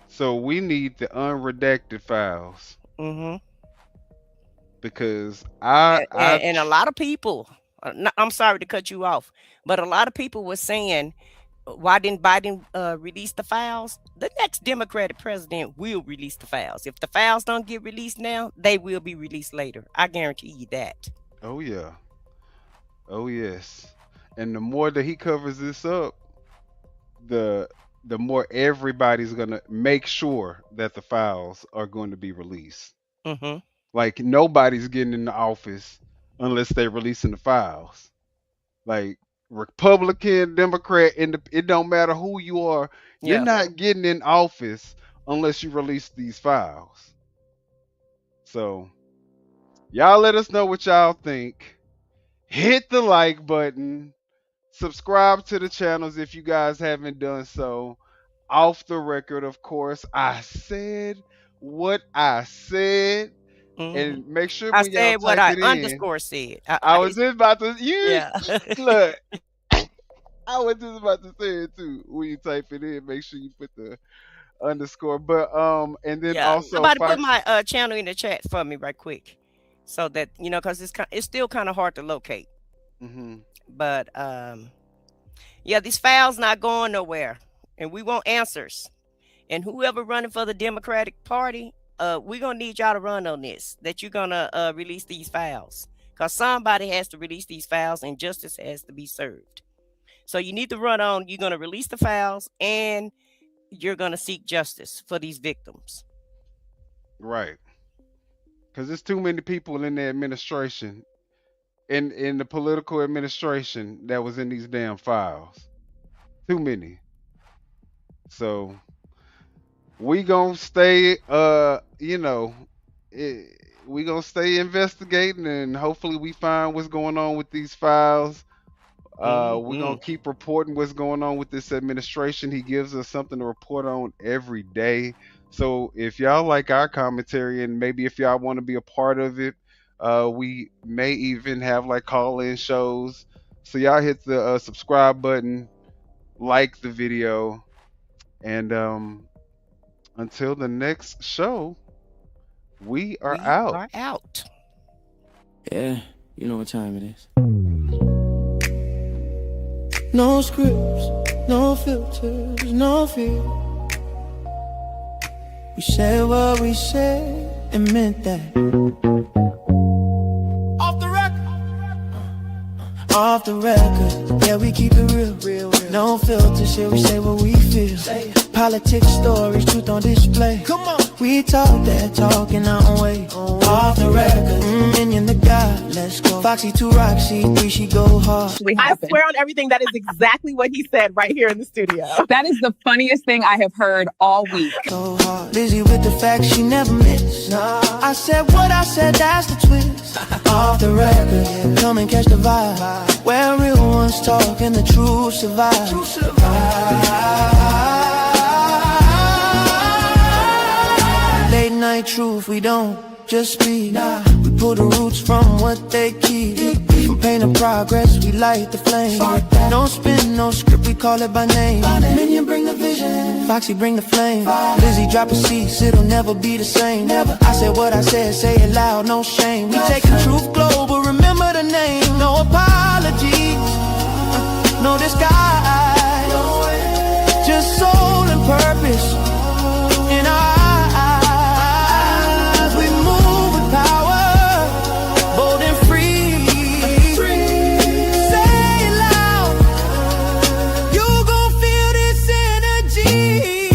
So we need the unredacted files Mm-hmm. because I And a lot of people, I'm sorry to cut you off, but a lot of people were saying, why didn't Biden release the files? The next Democratic president will release the files. If the files don't get released now, they will be released later. I guarantee you that. oh yeah. Oh yes. And the more that he covers this up, the the more everybody's gonna make sure that the files are going to be released. Mm-hmm. Like nobody's getting in the office unless they're releasing the files. Like Republican, Democrat, it don't matter who you are, you're Yeah. not getting in office unless you release these files. So y'all let us know what y'all think. Hit the like button. Subscribe to the channels if you guys haven't done so. Off the record, of course, I said what I said. Mm-hmm. And make sure I when y'all said what type I it in, underscore said. I was just about to Yeah. look. I was just about to say it too. When you type it in, make sure you put the underscore. But and then Yeah. also Somebody put Fox. my channel in the chat for me right quick, so that because it's still kind of hard to locate. hmm But yeah, these files not going nowhere, and we want answers. And whoever running for the Democratic Party, we're gonna need y'all to run on this. That you're gonna release these files, because somebody has to release these files, and justice has to be served. So you need to run on. You're gonna release the files, and you're gonna seek justice for these victims. Right. Because there's too many people in the administration, in the political administration that was in these damn files. Too many. So we gonna stay we gonna stay investigating and hopefully we find what's going on with these files. We're Mm-hmm. gonna keep reporting what's going on with this administration. He gives us something to report on every day. So if y'all like our commentary and maybe if y'all want to be a part of it, we may even have like call-in shows. So y'all hit the subscribe button, like the video, and until the next show, We are out. Are out. Yeah, you know what time it is. No scripts, no filters, no fear. We said what we said and meant that. Off the record, yeah, we keep it real. No filters, here we say what we feel. Politics, stories, truth on display. Come on. We talk that talk in our own way. Off the record, minion the guy, let's go. Foxy to Roxy, 3 she go hard. I swear on everything, that is exactly what he said right here in the studio. That is the funniest thing I have heard all week. So hard. Busy with the facts she never missed. Nah. I said what I said, that's the twist. Off the record, come and catch the vibe. Where real ones talk and the truth survive. Late night truth, we don't just speak. We pull the roots from what they keep. From pain to progress, we light the flame. No spin, no script, we call it by name. Minion bring the vision, Foxy bring the flame. Lizzie drop a cease, it'll never be the same. I said what I said, say it loud, no shame. We take the truth global, remember the name. No apologies, no disguise. Just soul and purpose in our eyes. We move with power, bold and free. Say it loud, you gon' feel this energy.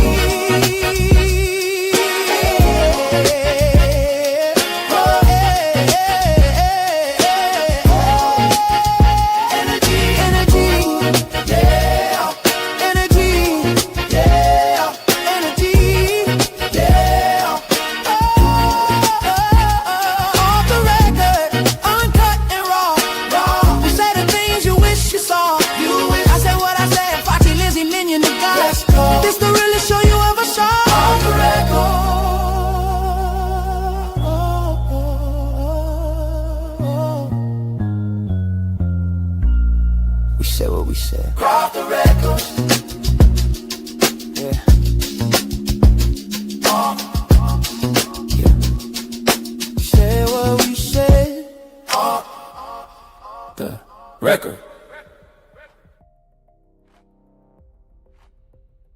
This the realest show you ever saw. Off the record. We said what we said. Off the record. Yeah. Yeah. We said what we said. Off the record.